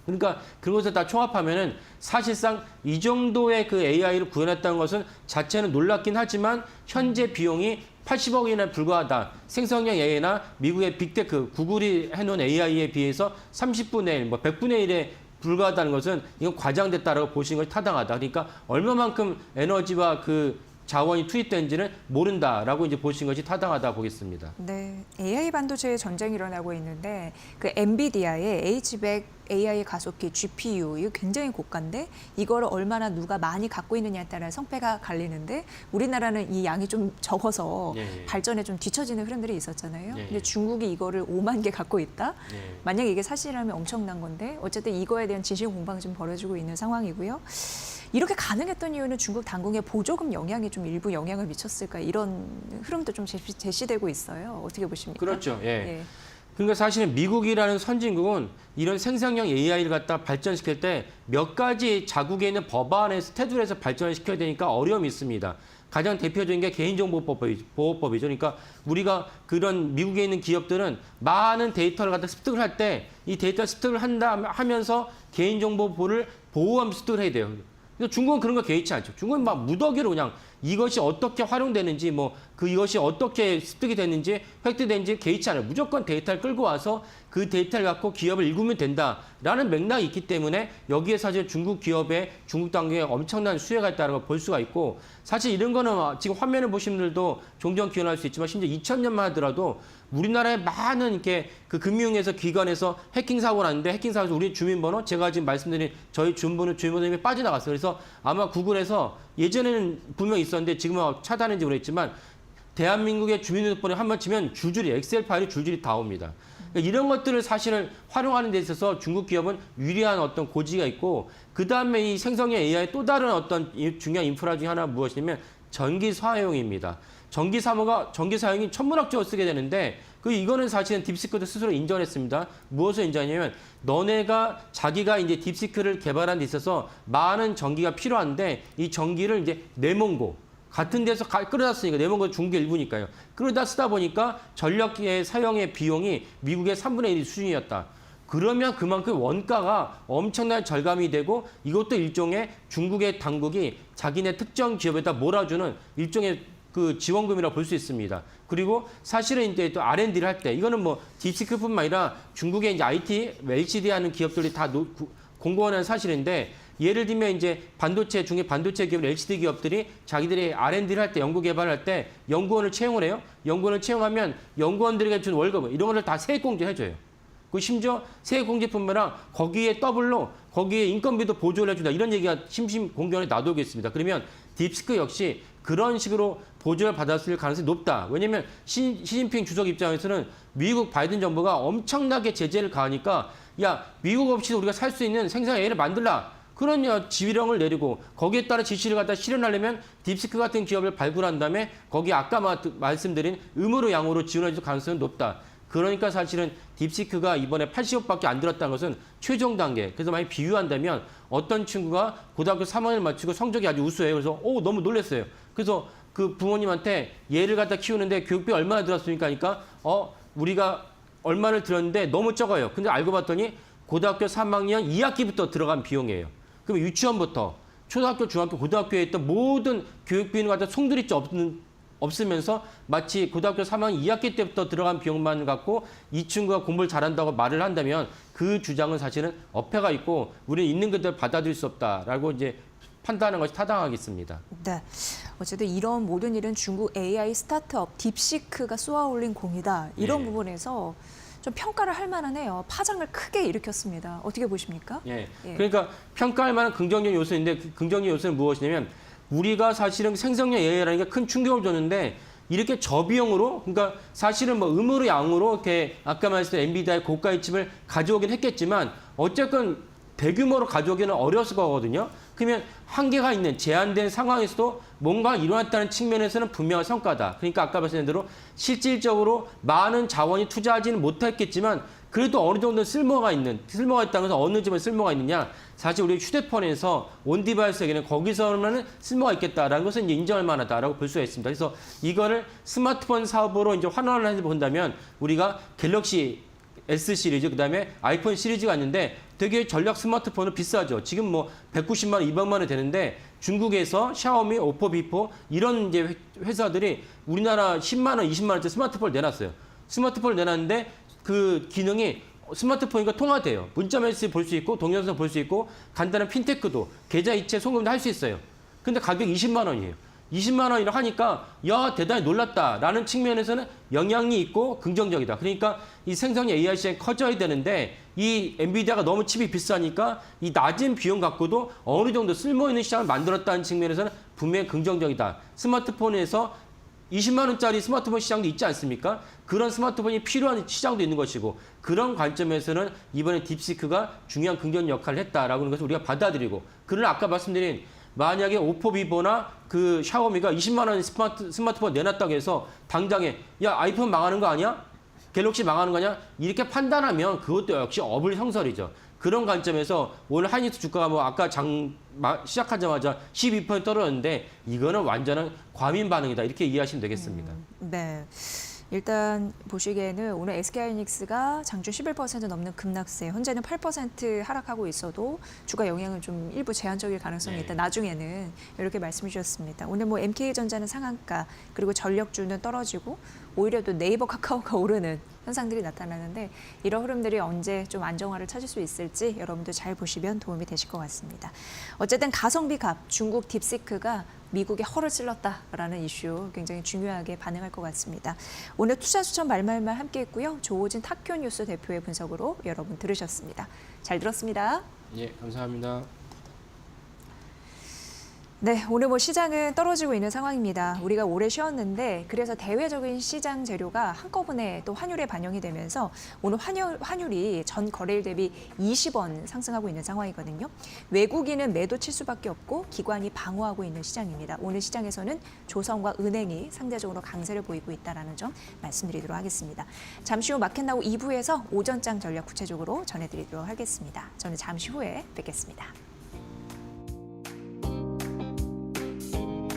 그러니까 그런 것을 다 총합하면은 사실상 이 정도의 그 AI를 구현했다는 것은 자체는 놀랍긴 하지만 현재 비용이 80억이나 불과하다. 생성형 AI나 미국의 빅테크, 구글이 해놓은 AI에 비해서 30분의 1, 뭐 100분의 1에 불과하다는 것은 이건 과장됐다라고 보시는 것이 타당하다. 그러니까 얼마만큼 에너지와 그 자원이 투입된지는 모른다라고 이제 보시는 것이 타당하다 보겠습니다. 네, AI 반도체의 전쟁이 일어나고 있는데 그 엔비디아의 H백 AI 가속기 GPU 이거 굉장히 고가인데 이거를 얼마나 누가 많이 갖고 있느냐에 따라 성패가 갈리는데 우리나라는 이 양이 좀 적어서 발전에 좀 뒤처지는 흐름들이 있었잖아요. 근데 중국이 이거를 5만 개 갖고 있다. 만약 이게 사실이라면 엄청난 건데 어쨌든 이거에 대한 진실 공방이 좀 벌어지고 있는 상황이고요. 이렇게 가능했던 이유는 중국 당국의 보조금 영향이 좀 일부 영향을 미쳤을까 이런 흐름도 좀 제시되고 있어요. 어떻게 보십니까? 그렇죠. 예. 그러니까 사실은 미국이라는 선진국은 이런 생성형 AI를 갖다 발전시킬 때 몇 가지 자국에 있는 법안에서 테두리에서 발전을 시켜야 되니까 어려움이 있습니다. 가장 대표적인 게 개인정보보호법이죠. 그러니까 우리가 그런 미국에 있는 기업들은 많은 데이터를 갖다 습득을 할 때 이 데이터 습득을 하면서 개인정보 보호를 보호하면서 습득을 해야 돼요. 중국은 그런 거 개의치 않죠. 중국은 막 무더기로 그냥 이것이 어떻게 활용되는지 이것이 어떻게 습득이 됐는지 획득됐는지 개의치 않아요. 무조건 데이터를 끌고 와서 그 데이터를 갖고 기업을 일구면 된다라는 맥락이 있기 때문에 여기에 사실 중국 기업의 중국 당국에 엄청난 수혜가 있다는 걸 볼 수가 있고 사실 이런 거는 지금 화면을 보신 분들도 종종 기억날 수 있지만 심지어 2000년만 하더라도 우리나라에 많은 이렇게 그 금융에서 기관에서 해킹 사고가 났는데 해킹 사고에서 우리 주민번호 제가 지금 말씀드린 저희 주민번호에 빠져나갔어요. 그래서 아마 구글에서 예전에는 분명히 있었는데 지금은 차단했는지 모르겠지만 대한민국의 주민등록번호 한번 치면 줄줄이 엑셀 파일이 줄줄이 다 옵니다. 그러니까 이런 것들을 사실을 활용하는 데 있어서 중국 기업은 유리한 어떤 고지가 있고 그다음에 이 생성형 AI의 또 다른 어떤 중요한 인프라 중에 하나가 무엇이냐면 전기 사용입니다. 전기 사용이 천문학적으로 쓰게 되는데 이거는 사실은 딥시크도 스스로 인정했습니다. 무엇을 인정하냐면 자기가 이제 딥시크를 개발한 데 있어서 많은 전기가 필요한데 이 전기를 이제 내몬고 같은 데서 끌어다 쓰니까 내mon건 중국의 일부니까요. 끌어다 쓰다 보니까 전력의 사용의 비용이 미국의 3분의 1 수준이었다. 그러면 그만큼 원가가 엄청나게 절감이 되고 이것도 일종의 중국의 당국이 자기네 특정 기업에다 몰아주는 일종의 그 지원금이라고 볼 수 있습니다. 그리고 사실은 이제 또 R&D를 할 때 이거는 뭐 딥시크뿐만 아니라 중국의 이제 IT, LCD 하는 기업들이 다 공고한 사실인데 예를 들면 이제 반도체 중에 반도체 기업, LCD 기업들이 자기들이 R&D를 할 때 연구 개발을 할 때 연구원을 채용을 해요. 연구원을 채용하면 연구원들에게 준 월급 이런 거를 다 세액공제 해줘요. 그 심지어 세액공제뿐만 아니라 거기에 더블로 거기에 인건비도 보조를 해준다. 이런 얘기가 심심공견에 나돌고 있습니다. 그러면 딥시크 역시 그런 식으로 보조를 받았을 가능성이 높다. 왜냐하면 시진핑 주석 입장에서는 미국 바이든 정부가 엄청나게 제재를 가하니까 야 미국 없이도 우리가 살 수 있는 생산 A를 만들라. 그런 지휘령을 내리고 거기에 따라 지시를 갖다 실현하려면 딥시크 같은 기업을 발굴한 다음에 거기 아까 말씀드린 음으로 양으로 지원해 줄 가능성이 높다. 그러니까 사실은 딥시크가 이번에 80억밖에 안 들었다는 것은 최종 단계. 그래서 많이 비유한다면 어떤 친구가 고등학교 3학년을 마치고 성적이 아주 우수해요. 그래서 너무 놀랐어요. 그래서 그 부모님한테 얘를 갖다 키우는데 교육비 얼마나 들었습니까? 하니까 우리가 얼마를 들었는데 너무 적어요. 근데 알고 봤더니 고등학교 3학년 2학기부터 들어간 비용이에요. 그럼 유치원부터 초등학교, 중학교, 고등학교에 있던 모든 교육비는 갖다 송두리째 없으면서 마치 고등학교 3학년 2학기 때부터 들어간 비용만 갖고 이 친구가 공부를 잘한다고 말을 한다면 그 주장은 사실은 어폐가 있고 우리는 있는 그대로 받아들일 수 없다라고 이제 판단하는 것이 타당하겠습니다. 네. 어쨌든 이런 모든 일은 중국 AI 스타트업 딥시크가 쏘아올린 공이다. 이런 예. 부분에서 좀 평가를 할 만하네요. 파장을 크게 일으켰습니다. 어떻게 보십니까? 예. 예. 그러니까 평가할 만한 긍정적 요소인데 그 긍정적 요소는 무엇이냐면 우리가 사실은 생성형 AI라는 게 큰 충격을 줬는데 이렇게 저비용으로 그러니까 사실은 뭐 음으로 양으로 이렇게 아까 말씀드린 엔비디아의 고가의 칩을 가져오긴 했겠지만 어쨌건 대규모로 가져오기는 어려웠을 거거든요. 그러면 한계가 있는 제한된 상황에서도 뭔가 일어났다는 측면에서는 분명한 성과다. 그러니까 아까 말씀드린 대로 실질적으로 많은 자원이 투자하지는 못했겠지만 그래도 어느 정도 쓸모가 있다는 것은 어느 점에 쓸모가 있느냐. 사실 우리 휴대폰에서 온디바이스에게는 거기서는 쓸모가 있겠다라는 것은 이제 인정할 만하다라고 볼 수가 있습니다. 그래서 이거를 스마트폰 사업으로 이제 환원을 해서 본다면 우리가 갤럭시 S 시리즈 그다음에 아이폰 시리즈가 있는데 되게 전략 스마트폰은 비싸죠. 지금 뭐 190만 원, 200만 원 되는데 중국에서 샤오미, 오포, 비포 이런 이제 회사들이 우리나라 10만 원, 20만 원짜리 스마트폰을 내놨어요. 스마트폰을 내놨는데 그 기능이 스마트폰이니까 통화돼요. 문자 메시지 볼 수 있고 동영상 볼 수 있고 간단한 핀테크도 계좌 이체 송금도 할 수 있어요. 근데 가격이 20만 원이에요. 20만 원이라 하니까 야 대단히 놀랐다라는 측면에서는 영향이 있고 긍정적이다. 그러니까 이 생성형 AI 시장이 커져야 되는데 이 엔비디아가 너무 칩이 비싸니까 이 낮은 비용 갖고도 어느 정도 쓸모 있는 시장을 만들었다는 측면에서는 분명히 긍정적이다. 스마트폰에서 20만 원짜리 스마트폰 시장도 있지 않습니까? 그런 스마트폰이 필요한 시장도 있는 것이고 그런 관점에서는 이번에 딥시크가 중요한 긍정 역할을 했다라고 하는 것을 우리가 받아들이고 그러나 아까 말씀드린 만약에 오포, 비보나 그 샤오미가 20만 원 스마트폰 내놨다고 해서 당장에 야 아이폰 망하는 거 아니야? 갤럭시 망하는 거 아니야? 이렇게 판단하면 그것도 역시 어불성설이죠. 그런 관점에서 오늘 하이닉스 주가가 뭐 아까 시작하자마자 12% 떨어졌는데 이거는 완전한 과민 반응이다. 이렇게 이해하시면 되겠습니다. 네. 일단 보시기에는 오늘 SK하이닉스가 장중 11% 넘는 급락세, 현재는 8% 하락하고 있어도 주가 영향은 좀 일부 제한적일 가능성이 있다. 나중에는 이렇게 말씀해 주셨습니다. 오늘 뭐 MK전자는 상한가, 그리고 전력주는 떨어지고 오히려 또 네이버, 카카오가 오르는 현상들이 나타나는데 이런 흐름들이 언제 좀 안정화를 찾을 수 있을지 여러분들 잘 보시면 도움이 되실 것 같습니다. 어쨌든 가성비 값, 중국 딥시크가 미국의 허를 찔렀다라는 이슈 굉장히 중요하게 반응할 것 같습니다. 오늘 투자 추천 말말말 함께했고요. 조호진 타큐 뉴스 대표의 분석으로 여러분 들으셨습니다. 잘 들었습니다. 예, 감사합니다. 네, 오늘 뭐 시장은 떨어지고 있는 상황입니다. 우리가 오래 쉬었는데 그래서 대외적인 시장 재료가 한꺼번에 또 환율에 반영이 되면서 오늘 환율이 전 거래일 대비 20원 상승하고 있는 상황이거든요. 외국인은 매도 칠 수밖에 없고 기관이 방어하고 있는 시장입니다. 오늘 시장에서는 조선과 은행이 상대적으로 강세를 보이고 있다는 점 말씀드리도록 하겠습니다. 잠시 후 마켓 나우 2부에서 오전장 전략 구체적으로 전해드리도록 하겠습니다. 저는 잠시 후에 뵙겠습니다.